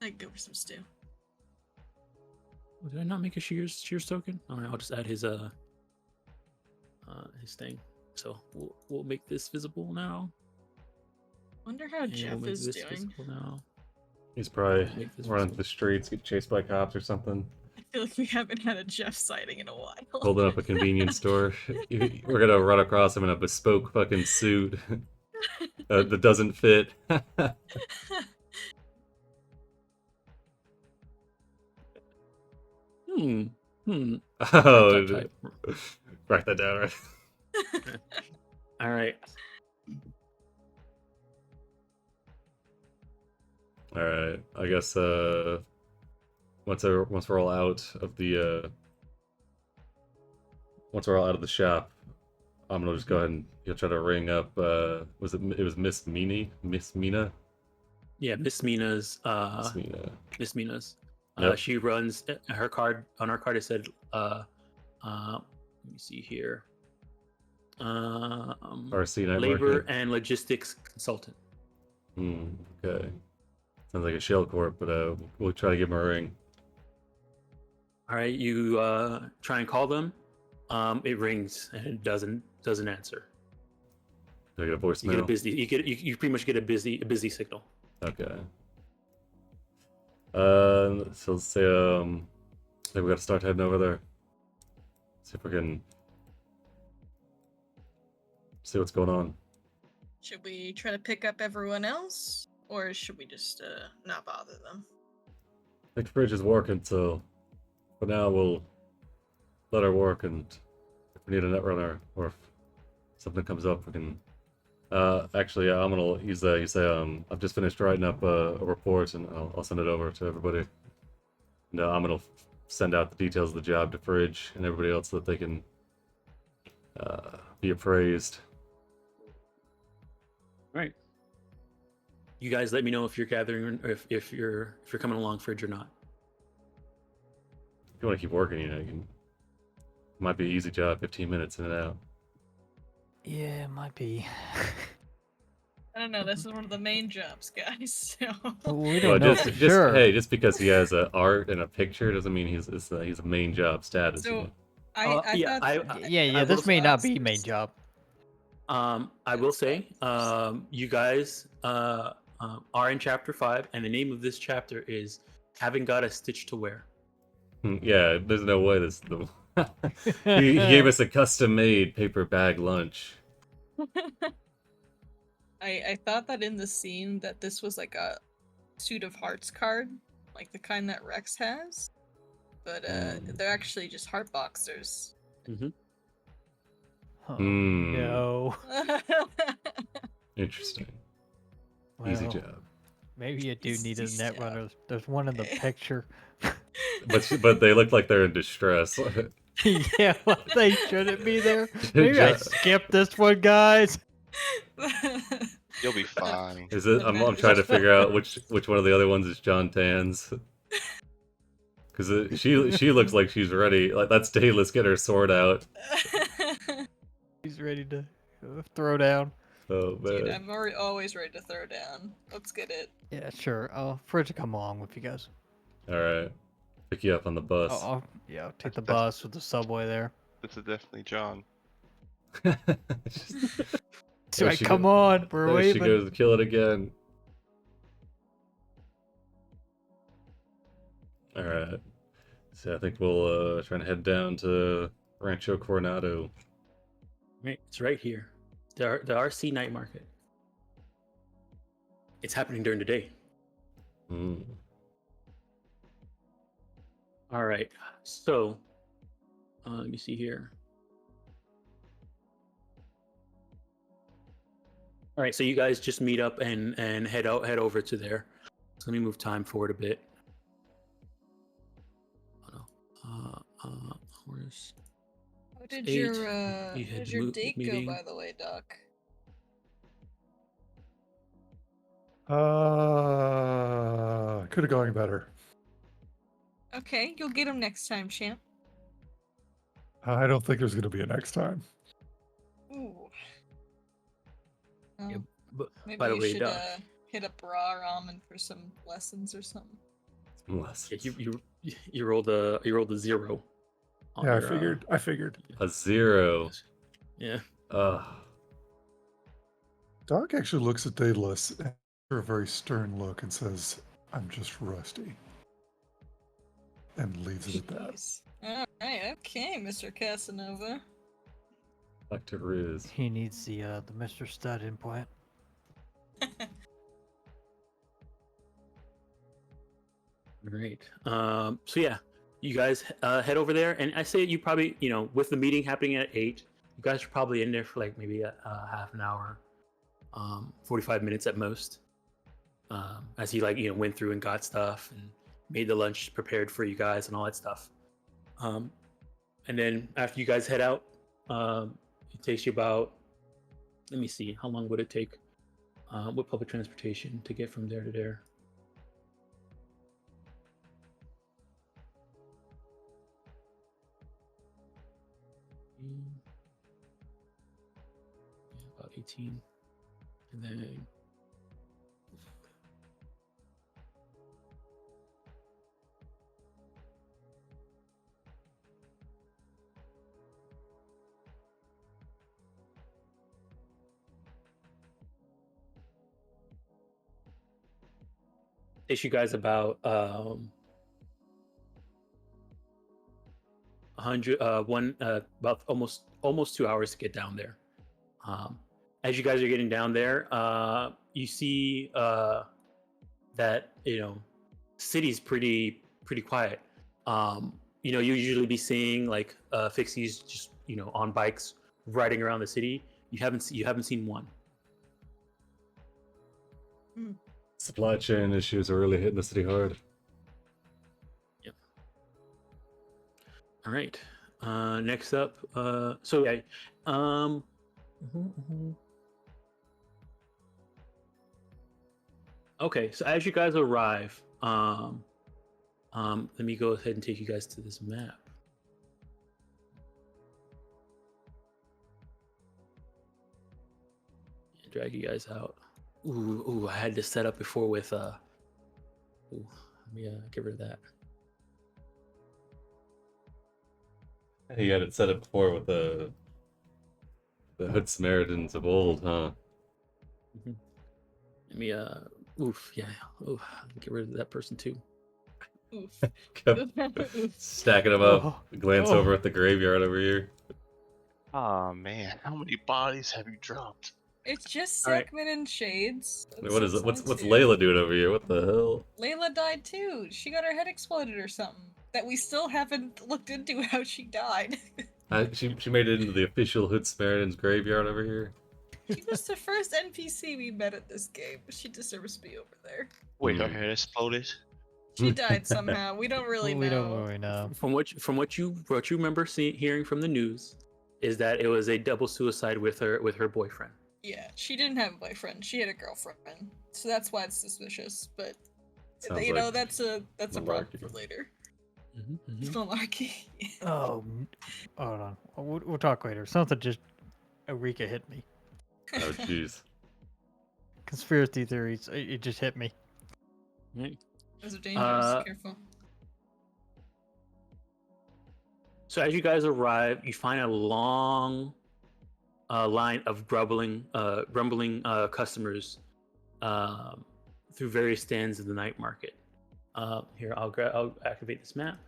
S4: I'd go for some stew.
S1: Oh, did I not make a Shears token? All right, I'll just add his thing. So we'll make this visible now.
S4: Wonder how
S1: And
S4: Jeff
S1: we'll make
S4: is
S1: this
S4: doing.
S1: visible now.
S2: He's probably
S1: Make this
S2: running
S1: visible.
S2: the streets, get chased by cops or something.
S4: I feel like we haven't had a Jeff sighting in a while.
S2: Holding up a convenience store. We're gonna run across him in a bespoke fucking suit that doesn't fit. Oh,
S1: Type.
S2: write that down, right?
S1: All right.
S2: All right. I guess once we're all out of the shop, I'm gonna just go ahead and you'll try to ring up. It was Miss Mina?
S1: Yeah, Miss Mina's.
S2: Miss Mina.
S1: Miss Mina's.
S2: Yep.
S1: She runs her card. On her card, it said, let me see here.
S2: RC Night
S1: Labor
S2: Market.
S1: and logistics consultant.
S2: Okay. Sounds like a shell corp, but we'll try to give him a ring.
S1: All right, you try and call them. It rings and it doesn't answer.
S2: Do I get a
S1: You
S2: voicemail?
S1: get a busy. You pretty much get a busy signal.
S2: Okay. So let's say I think we got to start heading over there. See if we can see what's going on.
S4: Should we try to pick up everyone else? Or should we just not bother them?
S2: I think the fridge is working, so for now we'll let her work, and if we need a net runner or if something comes up, we can. Actually, I'm gonna use that. You say, I've just finished writing up a report, and I'll send it over to everybody. And I'm gonna send out the details of the job to Fridge and everybody else so that they can be appraised.
S1: Right. You guys, let me know if you're gathering, or if you're coming along, Fridge, or not.
S2: If you want to keep working, you can. Might be an easy job, 15 minutes in and out.
S7: Yeah, it might be.
S4: I don't know, this is one of the main jobs, guys. So
S7: We
S2: Well,
S7: don't know
S2: just,
S7: for
S2: just
S7: sure.
S2: hey, just because he has art and a picture doesn't mean he's a main job status.
S4: So,
S1: Yeah,
S4: I thought
S1: I-
S7: Yeah,
S1: I
S7: this
S1: will
S7: may not
S4: say-
S7: be main job.
S1: I will say, you guys are in chapter 5, and the name of this chapter is "Haven't Got a Stitch to Wear."
S2: Yeah, there's no way this. He gave us a custom-made paper bag lunch.
S4: I thought that in the scene that this was like a suit of hearts card, like the kind that Rex has, but they're actually just heart boxers.
S7: Oh,
S2: Hmm.
S7: no.
S2: Interesting.
S7: Well,
S2: Easy job.
S7: maybe you do
S4: Easy
S7: need a net
S4: job.
S7: runner. There's one in the picture.
S2: But they look like they're in distress.
S7: Yeah, well, they shouldn't be there. Maybe I
S2: Ju-
S7: skipped this one, guys.
S3: You'll be fine.
S2: Is it? I'm trying to figure out which one of the other ones is John Tan's. Because she looks like she's ready. Like that's Daedalus, get her sword out.
S7: He's ready to throw down.
S2: Oh
S4: Dude,
S2: man.
S4: I'm always ready to throw down. Let's get it.
S7: Yeah, sure. I'll for it to come along with you guys.
S2: All right. Pick you up on the bus.
S7: I'll take the
S3: That's-
S7: bus with the subway there.
S3: This is definitely John.
S7: So
S2: There she
S7: come
S2: go-
S7: on, we're
S2: There she
S7: waving.
S2: goes, kill it again. All right. So I think we'll try and head down to Rancho Coronado.
S1: Right, it's right here. The RC night market. It's happening during the day.
S2: Mm.
S1: All right. So, let me see here. All right. So you guys just meet up and head over to there. So let me move time forward a bit. Oh, no. Where's
S4: How did
S1: Eight.
S4: your
S1: You
S4: how
S1: had
S4: did your date
S1: meeting.
S4: go, by the way, Doc?
S6: Could have gone better.
S4: Okay, you'll get him next time, champ.
S6: I don't think there's going to be a next time.
S4: Ooh.
S1: Yeah,
S4: Oh,
S1: but
S4: maybe
S1: by the
S4: you
S1: way,
S4: should
S1: Doc,
S4: hit up Raw Ramen for some lessons or something.
S2: Unless
S1: yeah, you rolled a 0. on
S6: Yeah, I
S1: your,
S6: figured. I figured.
S2: a 0.
S1: Yeah.
S2: Ugh.
S6: Doc actually looks at Daedalus after a very stern look and says, "I'm just rusty," and leaves it at that.
S4: Jeez. All right, okay, Mr. Casanova.
S2: Dr. Riz.
S7: He needs the Mr. Stud implant.
S1: Great. So yeah, you guys head over there, and I say you probably, with the meeting happening at 8, you guys are probably in there for like maybe a half an hour, 45 minutes at most. As he went through and got stuff and made the lunch prepared for you guys and all that stuff. And then after you guys head out, it takes you about, let me see, how long would it take with public transportation to get from there to there? Yeah, about 18. And then takes you guys about 100 about almost 2 hours to get down there. As you guys are getting down there, you see that city's pretty quiet. You usually be seeing like fixies just on bikes riding around the city. You haven't seen one.
S2: Supply chain issues are really hitting the city hard.
S1: Yep. All right. Next up, so yeah. Okay, so as you guys arrive, let me go ahead and take you guys to this map. Drag you guys out. Ooh, I had this set up before with let me get rid of that.
S2: He had it set up before with the The Hood Samaritans of old, huh?
S1: Let me oof, yeah. Oof, get rid of that person too.
S4: Oof.
S2: Stacking them up.
S7: Oh,
S2: Glance
S7: oh.
S2: over at the graveyard over here.
S3: Oh man, how many bodies have you dropped?
S4: It's just
S1: All right.
S4: Segment and Shades.
S2: What is it?
S4: That's
S2: What's
S4: two.
S2: Layla doing over here? What the hell?
S4: Layla died too. She got her head exploded or something. That we still haven't looked into how she died.
S2: She made it into the official Hood Samaritans graveyard over here.
S4: She was the first NPC we met at this game. She deserves to be over there.
S3: Wait, her
S2: Hmm.
S3: head exploded?
S4: She died somehow. We don't really
S7: We don't
S4: know.
S7: really know.
S1: From what you remember hearing from the news, is that it was a double suicide with her boyfriend.
S4: Yeah, she didn't have a boyfriend. She had a girlfriend. So that's why it's suspicious. But
S2: Sounds
S4: you know,
S2: like
S4: that's a problem
S2: malarkey.
S4: for later.
S1: Mm-hmm,
S4: Malarkey.
S7: Oh, hold on. We'll talk later. Something just Eureka hit me.
S2: Oh, jeez.
S7: Conspiracy theories. It just hit me.
S1: Right.
S4: Those are dangerous.
S1: Uh,
S4: Careful.
S1: So as you guys arrive, you find a long line of grumbling customers through various stands of the night market. Here, I'll activate this map,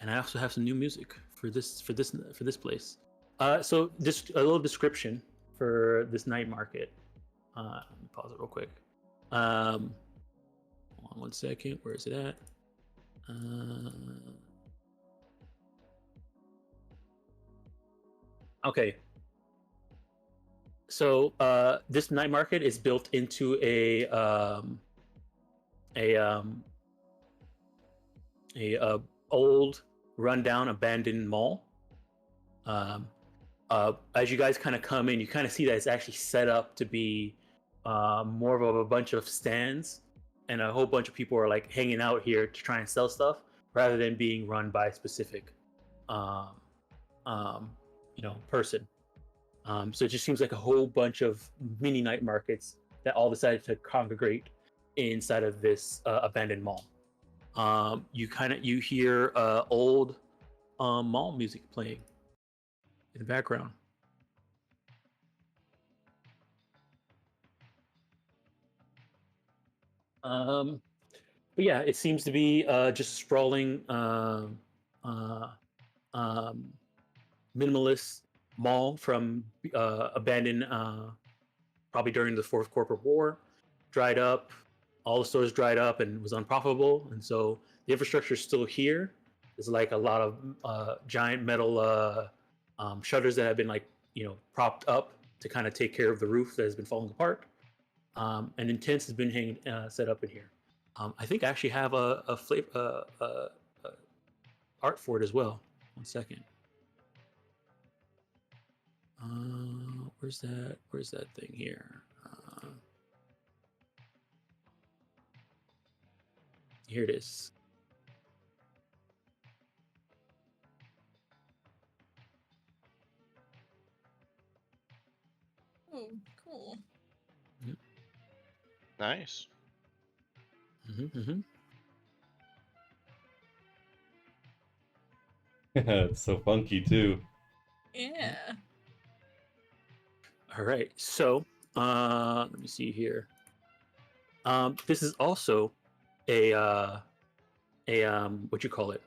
S1: and I also have some new music for this place. So just a little description for this night market. Let me pause it real quick. Hold on one second. Where is it at? Okay. So this night market is built into a old, rundown, abandoned mall. As you guys kind of come in, you kind of see that it's actually set up to be more of a bunch of stands, and a whole bunch of people are like hanging out here to try and sell stuff, rather than being run by a specific, person. So it just seems like a whole bunch of mini night markets that all decided to congregate inside of this abandoned mall. You hear old mall music playing in the background. But yeah, it seems to be just sprawling, uh, minimalist mall from abandoned, probably during the Fourth Corporate War, dried up. All the stores dried up and was unprofitable, and so the infrastructure is still here. There's like a lot of giant metal shutters that have been propped up to kind of take care of the roof that has been falling apart. And then tents has been set up in here. I think I actually have a flavor art for it as well. One second. Where's that thing here? Here it is.
S4: Oh, cool.
S3: Nice.
S2: It's so funky too.
S4: Yeah.
S1: All right. So, let me see here. This is also a what you call it?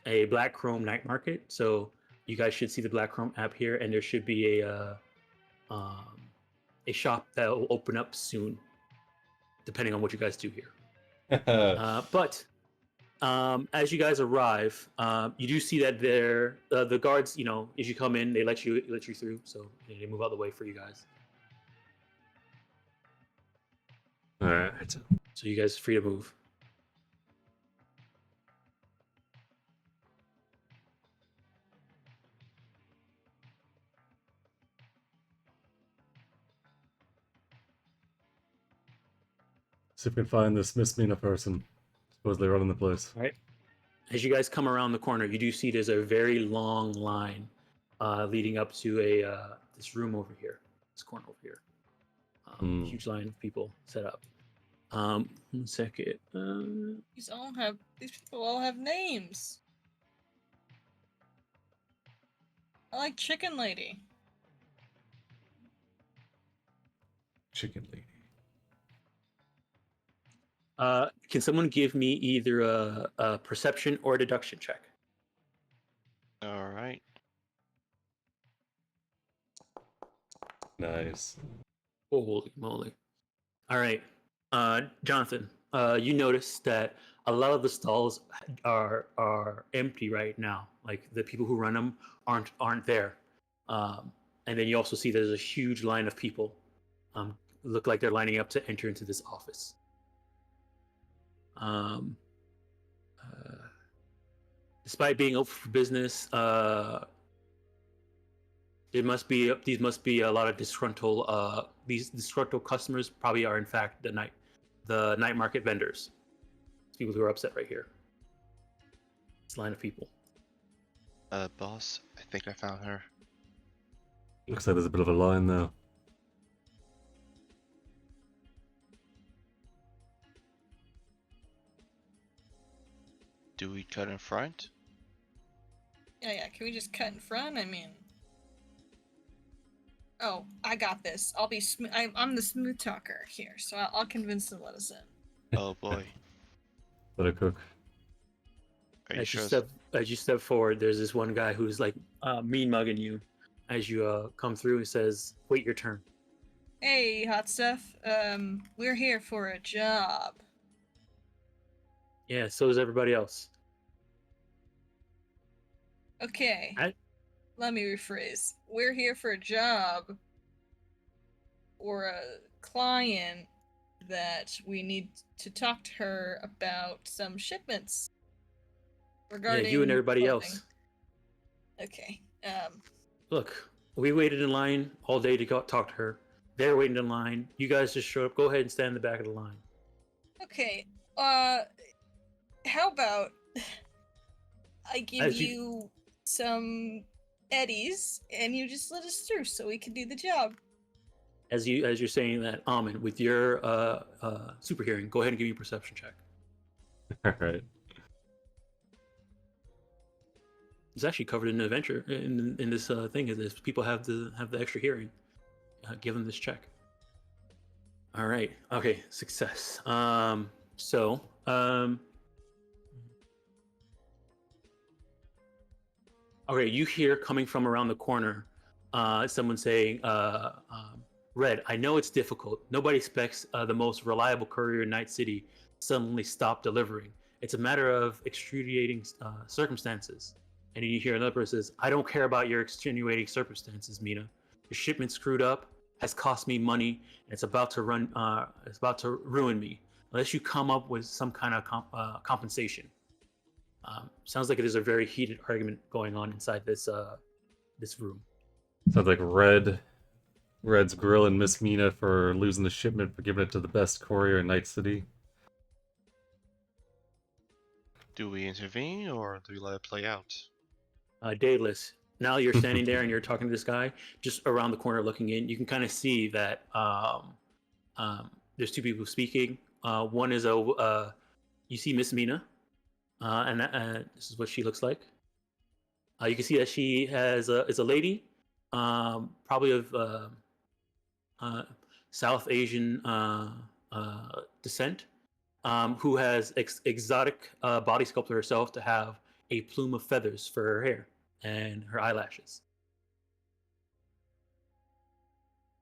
S1: A Black Chrome night market. So you guys should see the Black Chrome app here, and there should be a shop that will open up soon, depending on what you guys do here. But as you guys arrive, you do see that the guards, as you come in, they let you through, so they move out of the way for you guys.
S2: All right.
S1: So you guys are free to move.
S2: See if we can find this Miss Mina person. Supposedly running the place.
S1: All right. As you guys come around the corner, you do see there's a very long line leading up to this room over here, this corner over here. Huge line of people set up. 1 second.
S4: These people all have names. I like Chicken Lady.
S2: chicken lady.
S1: Can someone give me either a perception or a deduction check?
S3: All right.
S2: Nice.
S1: Holy moly! All right, Jonathan. You notice that a lot of the stalls are empty right now. Like the people who run them aren't there. And then you also see there's a huge line of people. Look like they're lining up to enter into this office. Despite being open for business, these must be a lot of disgruntled. These disgruntled customers probably are in fact the night market vendors. It's people who are upset right here. This line of people.
S3: Boss, I think I found her.
S2: Looks like there's a bit of a line though.
S3: Do we cut in front?
S4: Yeah. Can we just cut in front? I mean, oh, I got this. I'll be smooth. I'm the smooth talker here, so I'll convince them to let us in.
S3: Oh boy.
S2: Let her cook.
S3: Are you
S1: As you
S3: sure?
S1: step forward, there's this one guy who's like mean mugging you as you come through. He says, "Wait your turn."
S4: Hey, hot stuff. We're here for a job.
S1: Yeah, so is everybody else.
S4: Okay.
S1: I-
S4: Let me rephrase. We're here for a job or a client that we need to talk to her about some shipments regarding
S1: Yeah, you and everybody
S4: clothing.
S1: else.
S4: Okay.
S1: Look, we waited in line all day to go talk to her. They're waiting in line. You guys just showed up. Go ahead and stand in the back of the line.
S4: Okay. How about I give
S1: As
S4: you some eddies and you just let us through so we can do the job.
S1: As you're saying that, Almond, with your super hearing, go ahead and give me a perception check.
S2: Alright.
S1: It's actually covered in the adventure in this thing. Is this people have the extra hearing? Give them this check. All right. Okay. Success. Okay. You hear coming from around the corner, someone saying, "Red, I know it's difficult. Nobody expects the most reliable courier in Night City suddenly stop delivering. It's a matter of extenuating circumstances." And then you hear another person says, "I don't care about your extenuating circumstances, Mina. Your shipment screwed up, has cost me money, and it's about to ruin me. Unless you come up with some kind of compensation." Sounds like there's a very heated argument going on inside this room.
S2: Sounds like Red's grilling Miss Mina for losing the shipment for giving it to the best courier in Night City.
S3: Do we intervene or do we let it play out?
S1: Daedalus, now you're standing there and you're talking to this guy just around the corner looking in. You can kind of see that there's two people speaking. One is you see Miss Mina, and this is what she looks like. You can see that she is a lady, probably of South Asian descent, who has exotic body sculpted herself to have a plume of feathers for her hair and her eyelashes.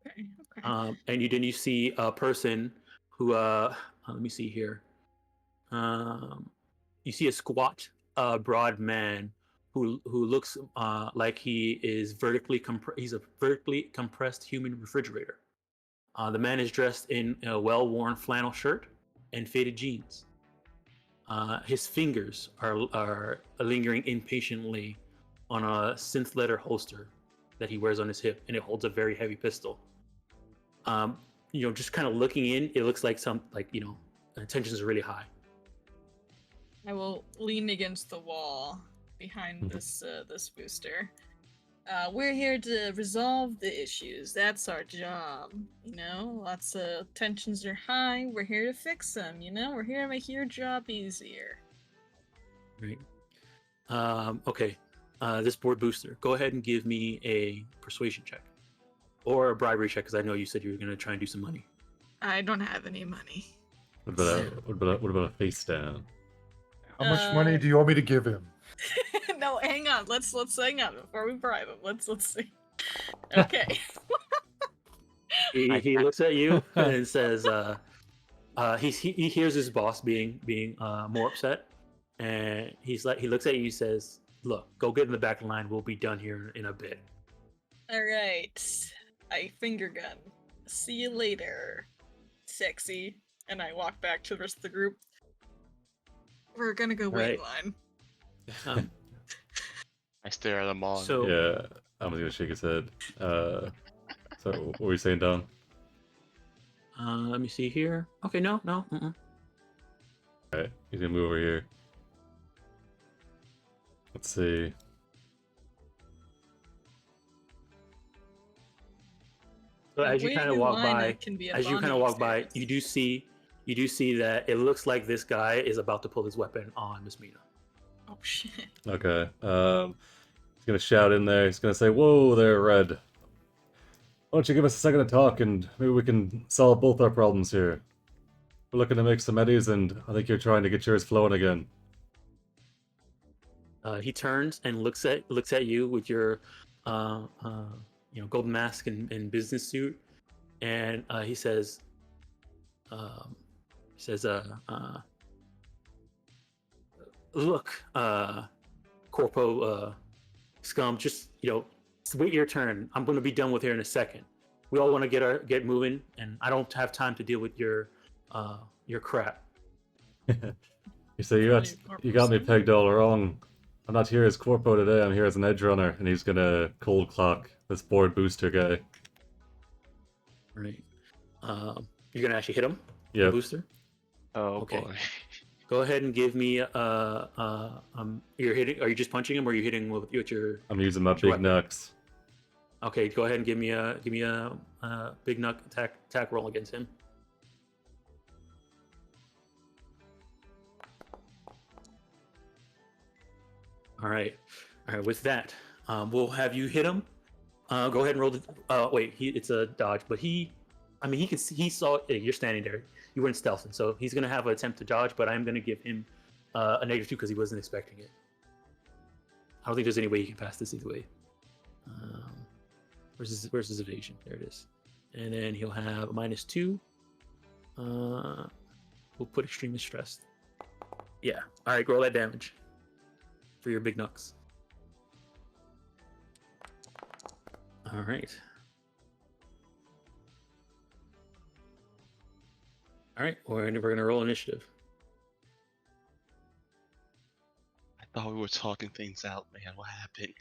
S4: Okay.
S1: And you see a person who let me see here. You see a squat, broad man who looks like he is he's a vertically compressed human refrigerator. The man is dressed in a well-worn flannel shirt and faded jeans. His fingers are lingering impatiently on a synth leather holster that he wears on his hip, and it holds a very heavy pistol. Just kind of looking in, it looks like tensions are really high.
S4: I will lean against the wall behind this booster. We're here to resolve the issues. That's our job. Lots of tensions are high. We're here to fix them. We're here to make your job easier.
S1: Right. Okay. This board booster. Go ahead and give me a persuasion check. or a bribery check, because I know you said you were gonna try and do some money.
S4: I don't have any money.
S2: What about a face down?
S6: How much money do you want me to give him?
S4: No, hang on. Let's hang on before we bribe him. Let's see. Okay.
S1: He looks at you and says, he hears his boss being more upset, and he looks at you, says, "Look, go get in the back line. We'll be done here in a bit."
S4: All right. I finger gun. See you later, sexy. And I walk back to the rest of the group. We're gonna go wait in line.
S1: Um,
S3: I stare at them all.
S1: so
S2: Yeah, I'm gonna shake his head. So what were you saying, Don?
S1: let me see here. Okay, no.
S2: Alright, he's gonna move over here. Let's see.
S1: So as you kind of walk by,
S4: experience.
S1: you do see that it looks like this guy is about to pull his weapon on Miss Mina.
S4: Oh shit.
S2: Okay. He's gonna shout in there. He's gonna say, "Whoa there, Red. Why don't you give us a second to talk, and maybe we can solve both our problems here. We're looking to make some eddies, and I think you're trying to get yours flowing again."
S1: He turns and looks at you with your golden mask and business suit, and he says, "Look, Corpo scum, just wait your turn. I'm going to be done with here in a second. We all want to get moving, and I don't have time to deal with your crap."
S2: You say, you got me pegged all wrong. I'm not here as Corpo today, I'm here as an Edgerunner, and he's gonna cold clock this board booster guy.
S1: Right. You're gonna actually hit him.
S2: Yeah.
S1: Booster.
S3: Oh
S1: Okay.
S3: boy.
S1: Go ahead and give me you're hitting. Are you just punching him, or are you hitting with your?
S2: I'm using my
S1: What's your
S2: big
S1: weapon?
S2: knucks.
S1: Okay, go ahead and give me a big knuck attack roll against him. All right. With that, we'll have you hit him. Go ahead and roll the. Wait, it's a dodge, but he can see, he saw you're standing there. You weren't stealthing, so he's gonna have an attempt to dodge, but I'm gonna give him a -2 because he wasn't expecting it. I don't think there's any way he can pass this either way. Where's his evasion? There it is. And then he'll have a -2. We'll put extremely stressed. Yeah. All right, roll that damage for your big knucks. All right. All right, we're gonna roll initiative.
S3: I thought we were talking things out, man. What happened?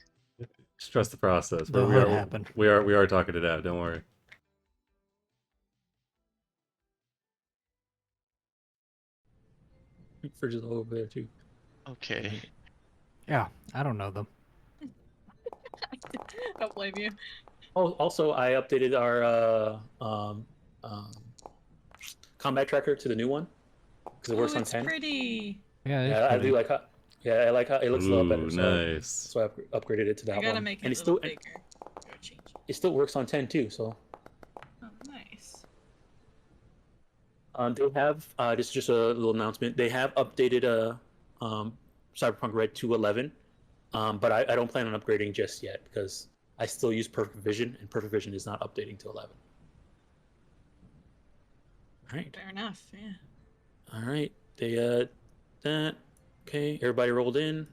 S2: Just trust the process.
S5: The hood happened.
S2: We are talking it out. Don't worry.
S1: Fridge is all over there too.
S3: Okay.
S7: Yeah, I don't know them.
S4: Don't blame you.
S1: Oh, also, I updated our combat tracker to the new one because it works on
S4: it's
S1: 10.
S4: Pretty.
S5: Yeah,
S1: Yeah, I do like how. Yeah, I like how it looks a lot better.
S2: Ooh,
S1: So,
S2: nice.
S1: so I upgraded it to that
S4: I gotta
S1: one,
S4: make it
S1: and
S4: a
S1: it's
S4: little
S1: still
S4: bigger. Gotta change it.
S1: it still works on 10 too. So
S4: Oh, nice.
S1: they have just a little announcement. They have updated Cyberpunk Red to 11, but I don't plan on upgrading just yet because I still use Perfect Vision, and Perfect Vision is not updating to 11. All right.
S4: Fair enough. Yeah.
S1: All right. They that. Okay. Everybody rolled in.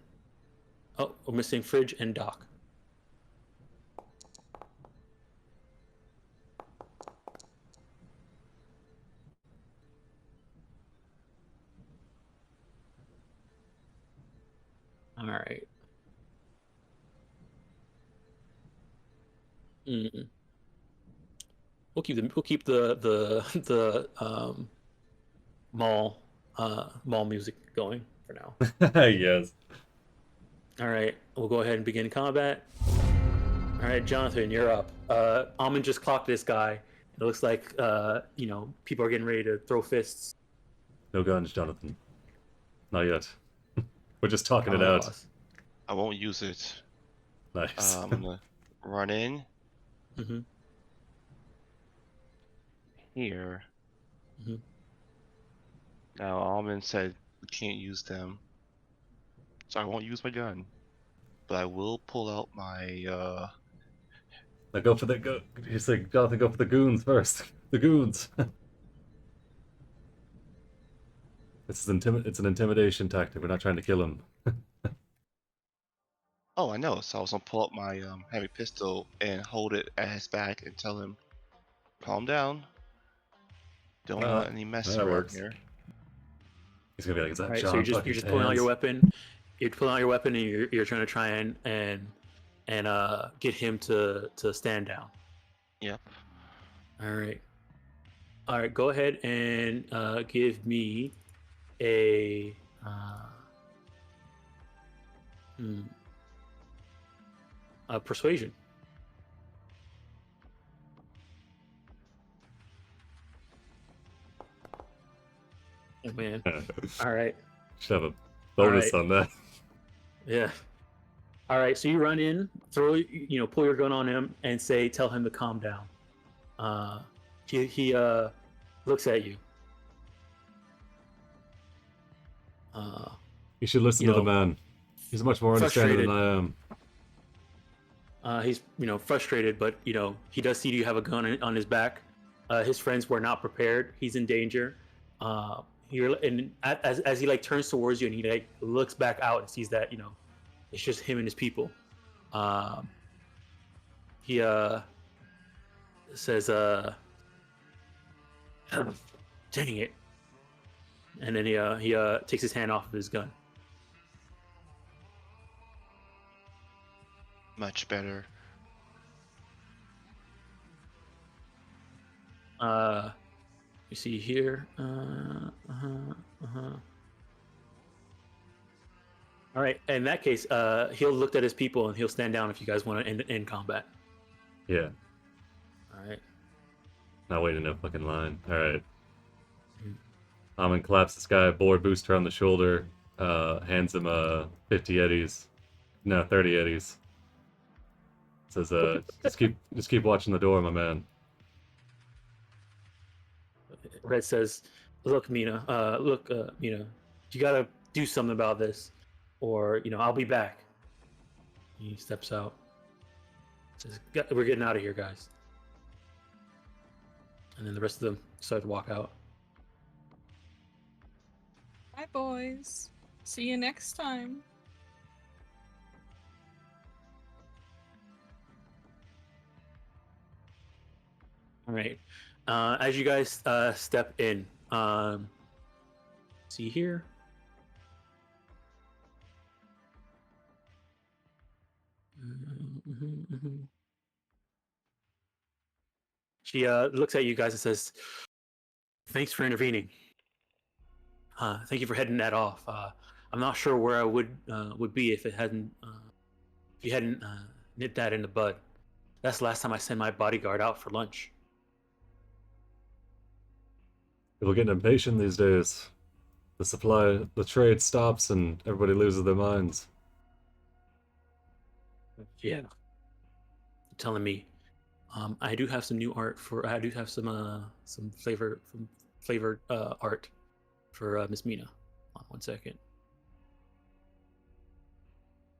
S1: Oh, we're missing Fridge and Doc. All right. Mm. We'll keep the mall music going for now.
S2: Yes.
S1: All right, we'll go ahead and begin combat. All right, Jonathan, you're up. Almond just clocked this guy. It looks like people are getting ready to throw fists.
S2: No guns, Jonathan. Not yet. We're just talking it
S1: Oh,
S2: out.
S1: boss.
S3: I won't use it.
S2: Nice.
S3: I'm gonna run in.
S1: Mhm.
S3: here.
S1: Mhm.
S3: Now, Almond said we can't use them, so I won't use my gun. But I will pull out my,
S2: Now go for the go. You say, Jonathan, go for the goons first. The goons. It's an intimidation tactic. We're not trying to kill him.
S3: Oh, I know. So I was gonna pull up my heavy pistol and hold it at his back and tell him, "Calm down. Don't want any mess
S2: that
S3: around
S2: works.
S3: here."
S2: He's gonna be like, "Is that
S1: All right,
S2: John
S1: so you're
S2: fucking
S1: just pulling out your
S2: Tans?"
S1: weapon. You're pulling out your weapon, and you're trying to try and get him to stand down.
S3: Yep.
S1: All right. Go ahead and give me a persuasion. Oh man! All right.
S2: Should have a bonus
S1: right.
S2: on that.
S1: Yeah. All right. So you run in, pull your gun on him, and tell him to calm down. He looks at you.
S2: You should listen to the man. He's much more understanding than I am.
S1: He's frustrated, but he does see you have a gun on his back. His friends were not prepared. He's in danger. As he turns towards you and he looks back out and sees that it's just him and his people. He says, "Dang it!" And then he takes his hand off of his gun.
S3: Much better.
S1: You see here. All right. In that case, he'll look at his people and he'll stand down if you guys want to end combat.
S2: Yeah.
S1: All right.
S2: Not waiting in no fucking line. All right. Amon claps this guy a board booster on the shoulder. Hands him 50 eddies. No, 30 eddies. Says, just keep watching the door, my man.
S1: Red says, "Look, Mina. You gotta do something about this, or I'll be back." He steps out. Says, "We're getting out of here, guys." And then the rest of them start to walk out.
S4: Bye, boys. See you next time.
S1: All right. As you guys step in, see here. She looks at you guys and says, "Thanks for intervening. Thank you for heading that off. I'm not sure where I would be if you hadn't nipped that in the bud. That's the last time I sent my bodyguard out for lunch."
S2: People getting impatient these days. The trade stops and everybody loses their minds.
S1: Yeah. You're telling me. I do have some new art I do have some flavored art for Miss Mina. Hold on 1 second.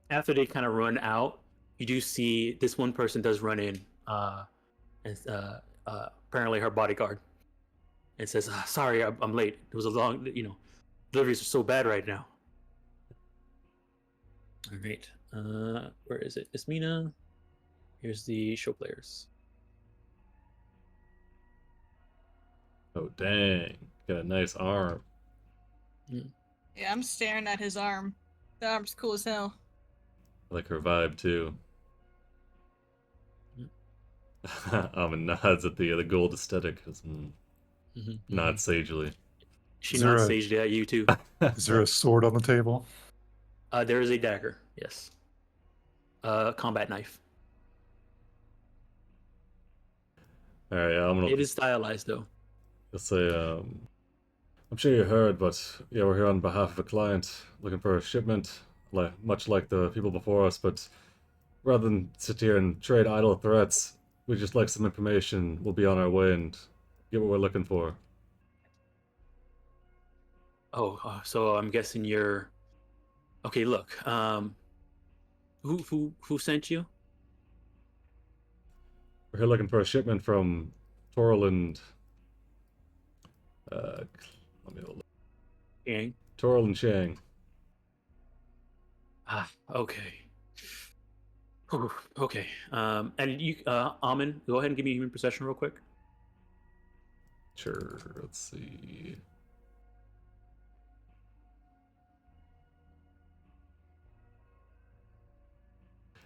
S1: After they kind of run out, you do see this one person does run in, and apparently her bodyguard, and says, "Sorry, I'm late. It was a long, deliveries are so bad right now." All right. Where is it? Miss Mina. Here's the show players.
S2: Oh, dang. Got a nice arm.
S4: Yeah, I'm staring at his arm. The arm's cool as hell.
S2: I like her vibe, too. Amon nods at the gold aesthetic. Nods sagely.
S1: She nods sagely at you, too.
S6: Is there a sword on the table?
S1: There is a dagger, yes. Combat knife.
S2: Alright,
S1: It is stylized, though.
S2: I'll say, I'm sure you heard, but yeah, we're here on behalf of a client looking for a shipment, much like the people before us, but rather than sit here and trade idle threats, we'd just like some information. We'll be on our way and get what we're looking for.
S1: Oh, so I'm guessing you're. Okay, look. Who sent you?
S2: We're here looking for a shipment from Torrell and let me look.
S1: Chiang.
S2: Torrell and Chiang.
S1: Ah, okay. Whew, okay. And you, Amin, go ahead and give me a human perception real quick.
S2: Sure. Let's see.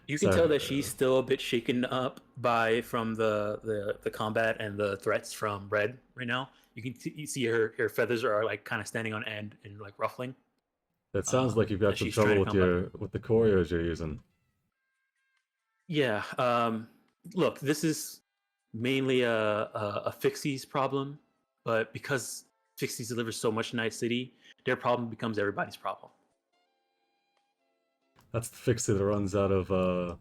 S1: You can tell that she's
S2: Sorry.
S1: still a bit shaken up from the combat and the threats from Red right now. You see her feathers are like kind of standing on end and like ruffling.
S2: It sounds like you've got
S1: as
S2: some
S1: she's trying
S2: trouble
S1: to
S2: with the couriers you're using.
S1: Yeah. Look, this is mainly a Fixies problem, but because Fixies delivers so much in Night City, their problem becomes everybody's problem.
S2: That's the fixie that runs out of the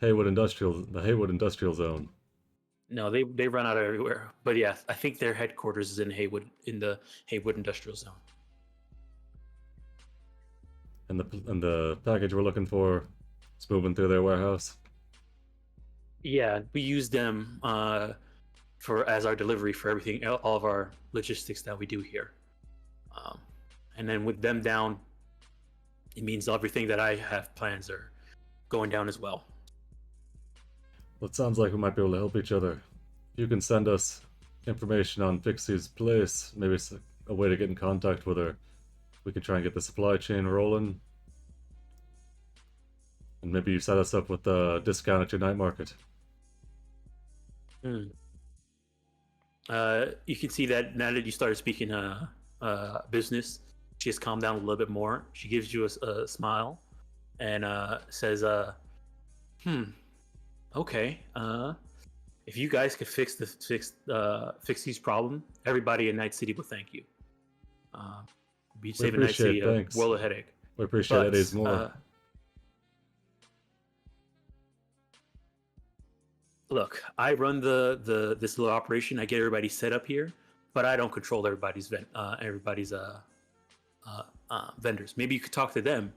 S2: Haywood Industrial Zone.
S1: No, they run out everywhere. But yeah, I think their headquarters is in the Haywood Industrial Zone.
S2: And the package we're looking for is moving through their warehouse.
S1: Yeah, we use them as our delivery for everything, all of our logistics that we do here. And then with them down, it means everything that I have plans are going down as well.
S2: Well, it sounds like we might be able to help each other. If you can send us information on Fixie's place, maybe it's a way to get in contact with her. We could try and get the supply chain rolling. And maybe you set us up with a discount at your night market.
S1: You can see that now that you started speaking business, she has calmed down a little bit more. She gives you a smile and says, okay. If you guys could fix these problem, everybody in Night City will thank you. Be saving Night City a world of headache.
S2: We appreciate it is more.
S1: Look, I run this little operation. I get everybody set up here, but I don't control everybody's vendors. Maybe you could talk to them.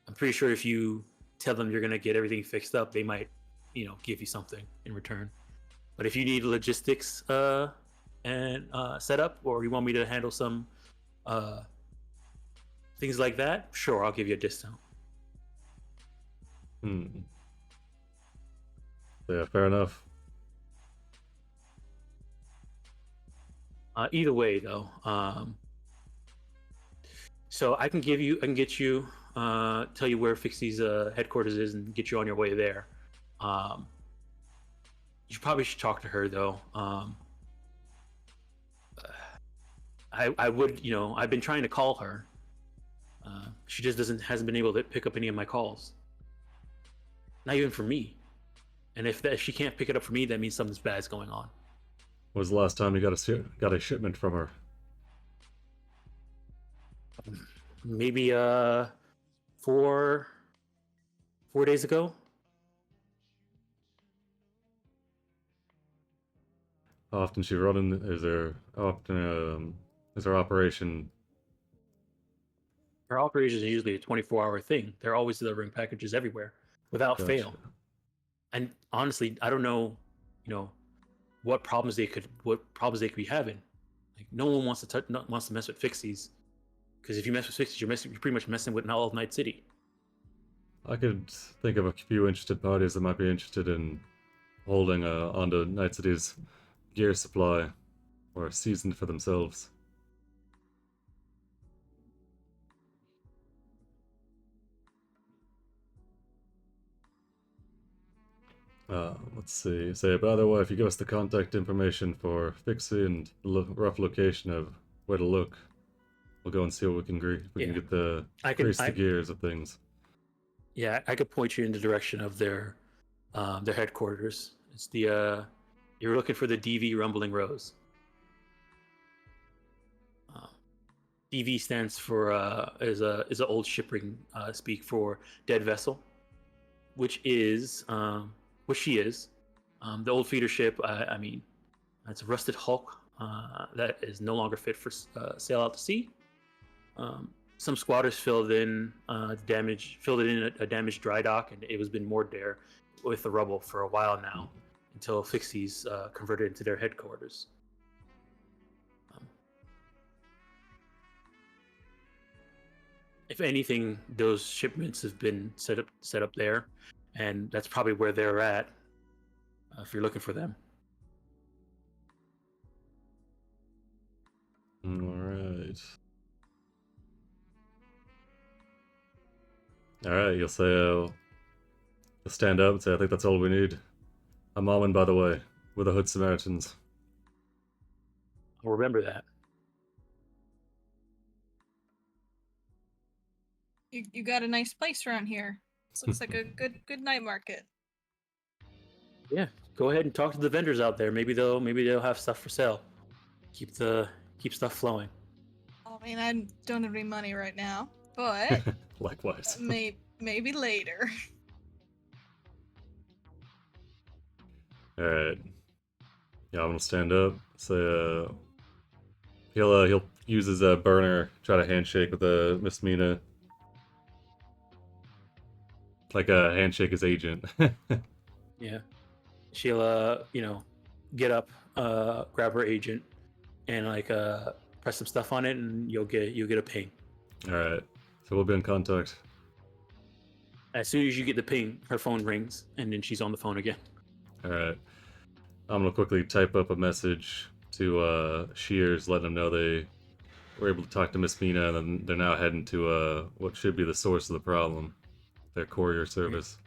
S1: I'm pretty sure if you tell them you're gonna get everything fixed up, they might, give you something in return. But if you need logistics and setup, or you want me to handle some things like that, sure, I'll give you a discount.
S2: Yeah, fair enough.
S1: Either way, though, so I can get you, tell you where Fixie's headquarters is, and get you on your way there. You probably should talk to her, though. I would, I've been trying to call her. She just hasn't been able to pick up any of my calls. Not even for me. And if she can't pick it up for me, that means something's bad's going on.
S2: When was the last time you got a shipment from her?
S1: Maybe 4 days ago.
S2: How often she running? Is her operation?
S1: Her operations are usually a 24-hour thing. They're always delivering packages everywhere without fail. And honestly, I don't know, what problems they could be having. Like, no one wants to mess with Fixies, because if you mess with Fixies, you're pretty much messing with all of Night City.
S2: I could think of a few interested parties that might be interested in holding onto Night City's gear supply, or seasoned for themselves. Let's see. Say, by the way, if you give us the contact information for Fixie and rough location of where to look, we'll go and see what we can get the gears of things.
S1: Yeah, I could point you in the direction of their headquarters. It's the you're looking for the DV Rumbling Rose. DV stands for is an old shipping speak for dead vessel, which is what she is. The old feeder ship, I mean, it's a rusted hulk that is no longer fit for sail out to sea. Some squatters filled it in a damaged dry dock, and it was been moored there with the rubble for a while now, until Fixies converted it into their headquarters. If anything, those shipments have been set up there, and that's probably where they're at. If you're looking for them.
S2: All right. All right. You'll say, you'll stand up and say, "I think that's all we need." I'm Almond, by the way, with the Hood Samaritans.
S1: I'll remember that.
S4: You got a nice place around here. This looks like a good night market.
S1: Yeah, go ahead and talk to the vendors out there. Maybe they'll have stuff for sale. Keep stuff flowing.
S4: I mean, I don't have any money right now, but
S2: Likewise.
S4: maybe later.
S2: All right. Yeah, I'm gonna stand up. Say, he'll use his burner, try to handshake with Miss Mina, like a handshake his agent.
S1: Yeah, she'll get up, grab her agent, and press some stuff on it, and you'll get a ping.
S2: All right. So we'll be in contact.
S1: As soon as you get the ping, her phone rings, and then she's on the phone again.
S2: All right. I'm gonna quickly type up a message to Shears, letting them know they were able to talk to Miss Mina, and then they're now heading to what should be the source of the problem, their courier service.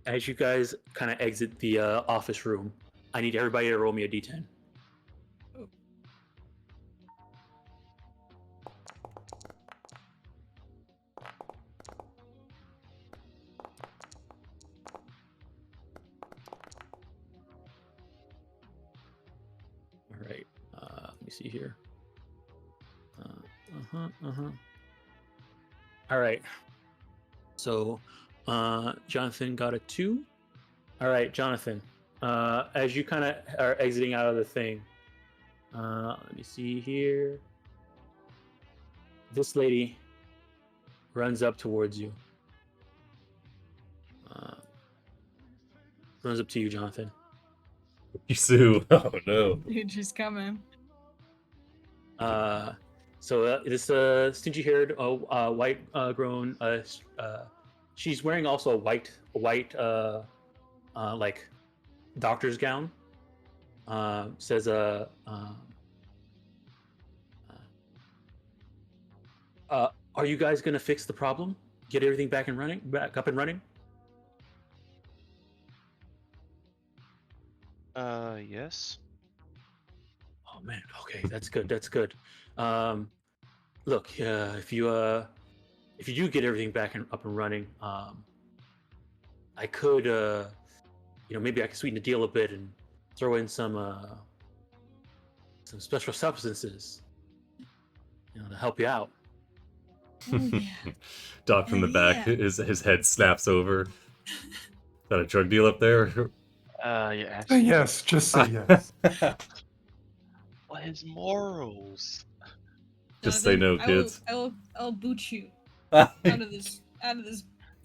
S1: As you guys kind of exit the office room, I need everybody to roll me a d10. All right. Let me see here. All right. So, Jonathan got a 2. All right, Jonathan. As you kind of are exiting out of the thing, let me see here. This lady runs up towards you. Runs up to you, Jonathan.
S2: Sue. Oh no.
S4: Dude, she's coming.
S1: So this stingy-haired, white grown. She's wearing also a white like doctor's gown. Says are you guys gonna fix the problem? Get everything back up and running?
S3: Yes.
S1: Oh man, okay, that's good. Look, if you do get everything back up and running, I could, maybe I could sweeten the deal a bit and throw in some special substances, to help you out.
S4: Oh, yeah.
S2: Doc from the back,
S4: Yeah.
S2: his head snaps over. Is that a drug deal up there?
S3: Yeah.
S6: Say yes, just say yes.
S3: What his morals?
S2: Just say no,
S4: Jonathan,
S2: kids.
S4: I'll boot you out of this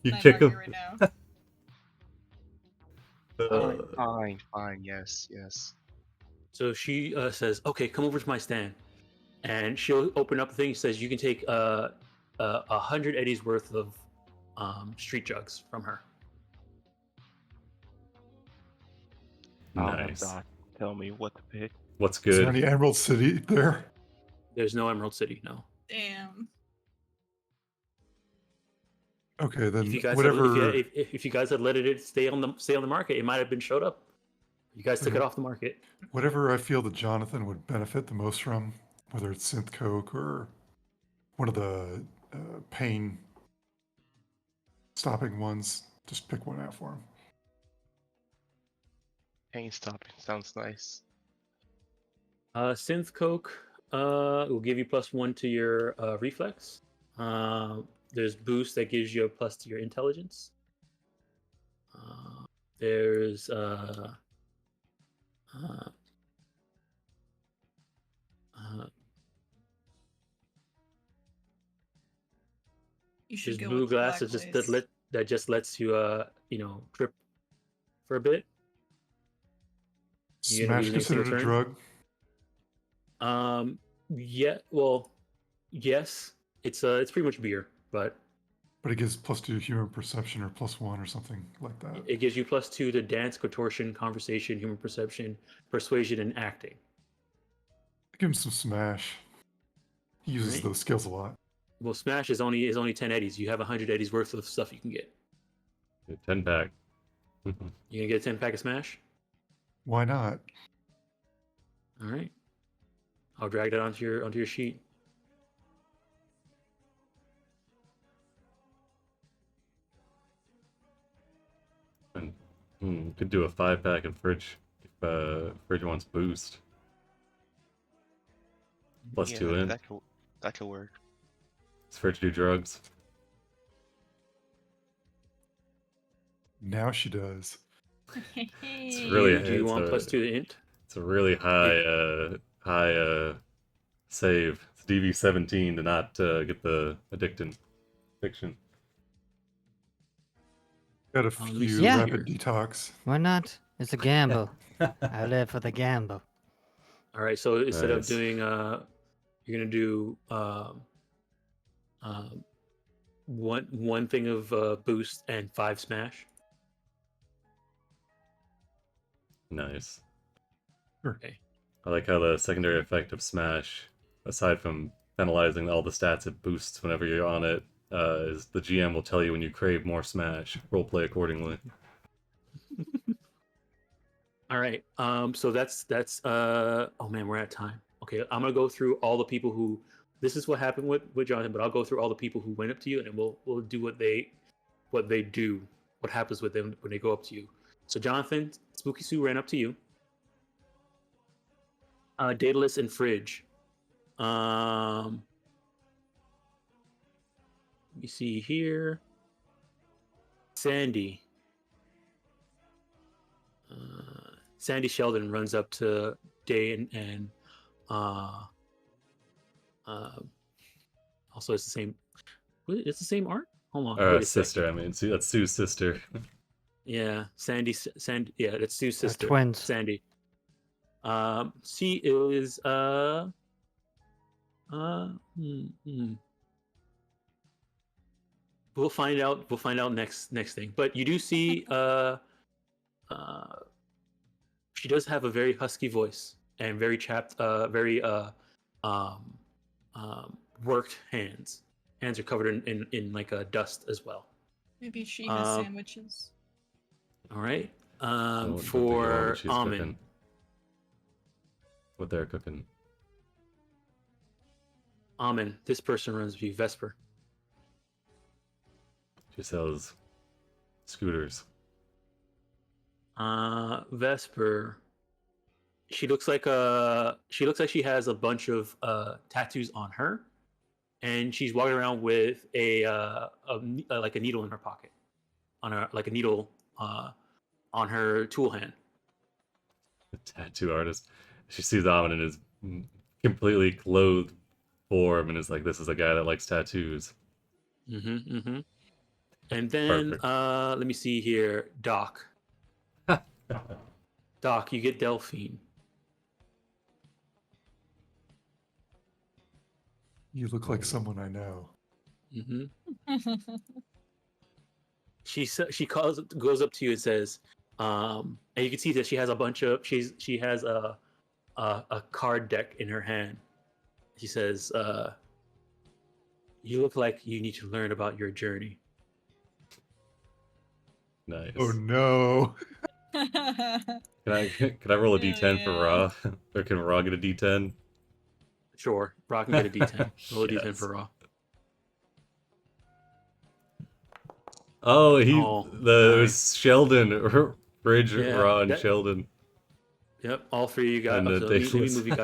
S2: You
S4: night
S2: kick
S4: market
S2: him.
S4: right now.
S3: Fine. Yes.
S1: So she says, "Okay, come over to my stand," and she'll open up the thing. She says, "You can take 100 eddies worth of street jugs from her."
S3: I'll have
S2: Nice.
S3: Doc tell me what to pick.
S2: What's
S6: Is there
S2: good?
S6: any Emerald City there?
S1: There's no Emerald City, no.
S4: Damn.
S6: Okay, then
S1: If you guys
S6: whatever.
S1: if you guys had let it stay on the market, it might have been showed up. You guys took it
S6: Okay.
S1: off the market.
S6: Whatever I feel that Jonathan would benefit the most from, whether it's synth coke or one of the pain stopping ones, just pick one out for him.
S3: Pain stopping sounds nice.
S1: Synth coke will give you +1 to your reflex. There's boost that gives you a plus to your intelligence. There's
S4: You should
S1: there's
S4: go
S1: blue
S4: with the
S1: glass
S4: black
S1: that just lets you trip for a bit. You gonna be
S6: Smash
S1: using a single
S6: considered a
S1: turn?
S6: drug?
S1: Yeah. Well, yes. It's pretty much beer, but
S6: But it gives +2 human perception or +1 or something like that.
S1: it gives you +2 to dance, contortion, conversation, human perception, persuasion, and acting.
S6: Give him some smash. He uses
S1: Right.
S6: those skills a lot.
S1: Well, Smash is only 10 eddies. You have 100 eddies worth of stuff you can get.
S2: 10-pack.
S1: You gonna get a 10-pack of Smash?
S6: Why not?
S1: All right. I'll drag that onto your sheet.
S2: And could do a 5-pack in Fridge if Fridge wants boost. +2 in.
S3: That could work.
S2: Does Fridge do drugs?
S6: Now she does.
S2: It's really
S1: Do you want +2 to int?
S2: It's a really high save. It's DV17 to not get the addiction.
S6: Got a
S1: let me
S6: few
S1: see
S5: Yeah.
S6: rapid detox.
S5: Why not? It's a gamble. I live for the gamble.
S1: All right. So instead of
S2: Nice.
S1: doing you're gonna do one thing of boost and 5 Smash.
S2: Nice.
S1: Okay.
S2: I like how the secondary effect of Smash, aside from penalizing all the stats it boosts whenever you're on it, is the GM will tell you when you crave more Smash. Roleplay accordingly.
S1: All right. So that's oh man, we're at time. Okay, I'm gonna go through all the people who. This is what happened with Jonathan, but I'll go through all the people who went up to you, and then we'll do what they do, what happens with them when they go up to you. So Jonathan, Spooky Sue ran up to you. Daedalus and Fridge. Let me see here. Sandy. Sandy Sheldon runs up to Day and also it's the same. It's the same art. Hold on. wait a sec.
S2: Sister, I mean, that's Sue's sister.
S1: Yeah, Sandy. Yeah, that's Sue's sister.
S5: twins.
S1: Sandy. She is We'll find out. We'll find out next thing. But you do see she does have a very husky voice and very chapped, very worked hands. Hands are covered in like dust as well.
S4: Maybe she has sandwiches.
S1: All right.
S2: Don't think about
S1: For
S2: what she's
S1: Almond.
S2: cooking. What they're cooking.
S1: Almond, this person runs you Vesper.
S2: She sells scooters.
S1: Vesper. She looks like she has a bunch of tattoos on her, and she's walking around with a like a needle in her pocket, on her like a needle on her tool hand.
S2: A tattoo artist. She sees Amon in his completely clothed form and is like, "This is a guy that likes tattoos."
S1: And then
S2: Perfect.
S1: let me see here, Doc. Doc, you get Delphine.
S6: You look like someone I know.
S1: She goes up to you and says, and you can see that she has a bunch of she has a card deck in her hand. She says, "You look like you need to learn about your journey."
S2: Nice.
S6: Oh no.
S2: Can I roll a D10 for
S4: yeah.
S2: Raw? Or can Raw get a D10?
S1: Sure, Rock can get a D10. Roll a D10
S2: Yes.
S1: for Raw.
S2: Oh, it
S1: nice.
S2: was Sheldon, Bridge,
S1: Yeah,
S2: Raw, and
S1: that-
S2: Sheldon.
S1: Yep, all three of you guys.
S2: And
S1: So let me
S2: Daedalus.
S1: move you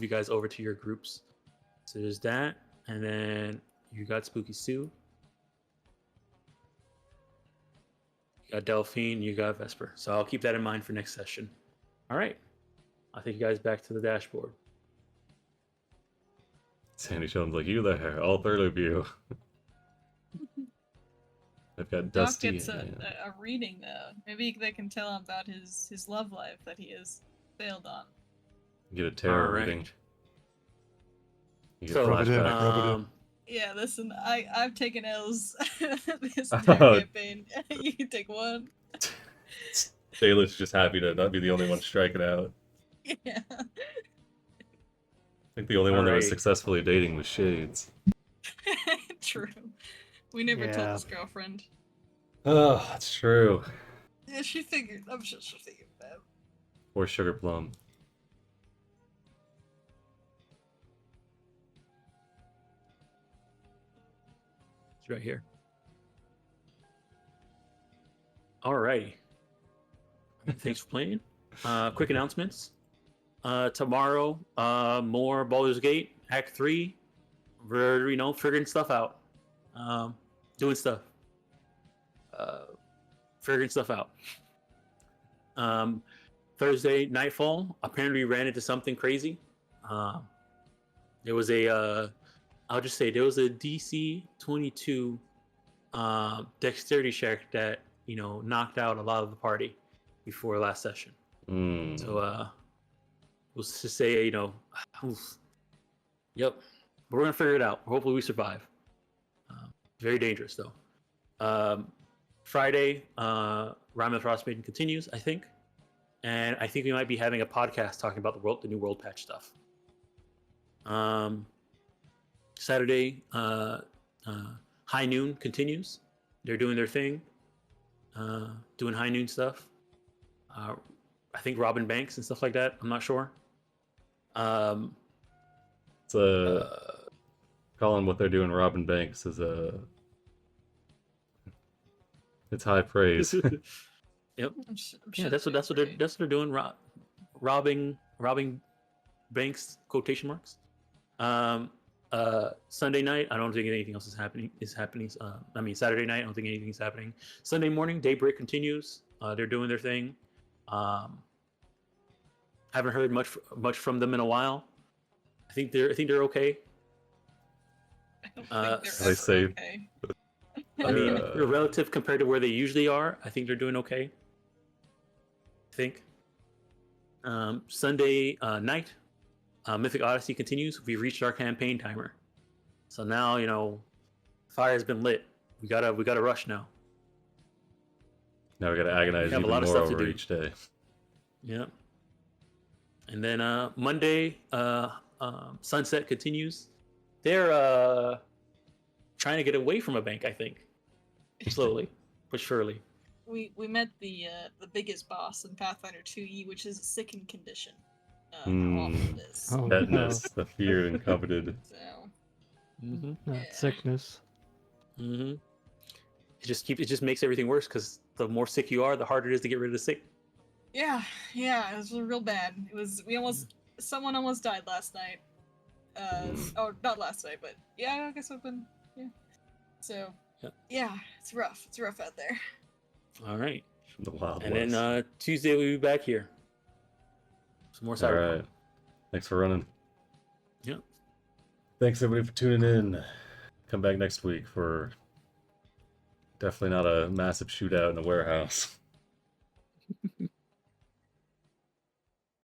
S1: guys over to your groups. So there's that, and then you got Spooky Sue. You got Delphine, you got Vesper. So I'll keep that in mind for next session. All right. I'll take you guys back to the dashboard.
S2: Sandy Shone's like, you there, all 3 of you. I've got
S4: Doc
S2: Dusty.
S4: gets
S2: and-
S4: a reading though. Maybe they can tell him about his love life that he has failed on.
S2: You get a tarot
S1: All right.
S2: reading. You get
S1: So,
S6: Rub it in,
S2: flashback.
S6: rub it in.
S4: Yeah, listen, I've taken L's this
S2: Oh.
S4: entire campaign. You can take one.
S2: Dayless just happy to not be the only one striking out.
S4: Yeah.
S2: I think the only one that was
S1: Alright.
S2: successfully dating was Shades.
S4: True. We never told
S7: Yeah.
S4: his girlfriend.
S2: Oh, that's true.
S4: Yeah, she figured. I'm sure she figured that.
S2: Or Sugar Plum.
S1: It's right here. Alrighty. Thanks for playing. Quick announcements. Tomorrow, more Baldur's Gate Act 3. We're figuring stuff out. Doing stuff. Figuring stuff out. Thursday Nightfall. Apparently ran into something crazy. There was a I'll just say there was a DC 22 dexterity check that knocked out a lot of the party before last session.
S2: Mm.
S1: So let's just say oof. Yep, we're gonna figure it out. Hopefully we survive. Very dangerous though. Friday, Rhyme of the Frost Maiden continues, I think, and I think we might be having a podcast talking about the new world patch stuff. Saturday, High Noon continues. They're doing their thing, doing High Noon stuff. I think Robin Banks and stuff like that. I'm not sure.
S2: It's calling what they're doing Robin Banks is it's high praise.
S1: Yep.
S4: I'm
S1: Yeah,
S4: sure
S1: that's what they're doing. Robbing Banks quotation marks. Sunday night, I don't think anything else is happening. Saturday night, I don't think anything's happening. Sunday morning, Daybreak continues. They're doing their thing. Haven't heard much from them in a while. I think they're okay.
S4: I don't think
S2: they
S4: they're
S2: say-
S4: ever okay.
S1: I mean, relative compared to where they usually are, I think they're doing okay. I think. Sunday night, Mythic Odyssey continues. We reached our campaign timer, so now fire has been lit. We gotta rush now.
S2: Now we gotta agonize
S1: We have a
S2: even
S1: lot of
S2: more
S1: stuff to
S2: over
S1: do.
S2: each day.
S1: Yeah. And then Monday, Sunset continues. They're trying to get away from a bank, I think. Slowly, but surely.
S4: We met the biggest boss in Pathfinder 2E, which is a sickened condition. How awful it is.
S7: Oh,
S2: Tetanus, the feared and coveted.
S4: So
S1: Mm-hmm.
S7: Not
S4: Yeah.
S7: sickness.
S1: Mm-hmm. It just makes everything worse because the more sick you are, the harder it is to get rid of the sick.
S4: yeah, it was real bad. Someone almost died last night. Not last night, but yeah, I guess it's been So
S1: Yep.
S4: yeah, it's rough. It's rough out there.
S1: All right.
S2: The Wild
S1: And
S2: West.
S1: then Tuesday we'll be back here. Some more
S2: All
S1: Cyberpunk.
S2: right. Thanks for running.
S1: Yep.
S2: Thanks everybody for tuning in. Come back next week for definitely not a massive shootout in a warehouse.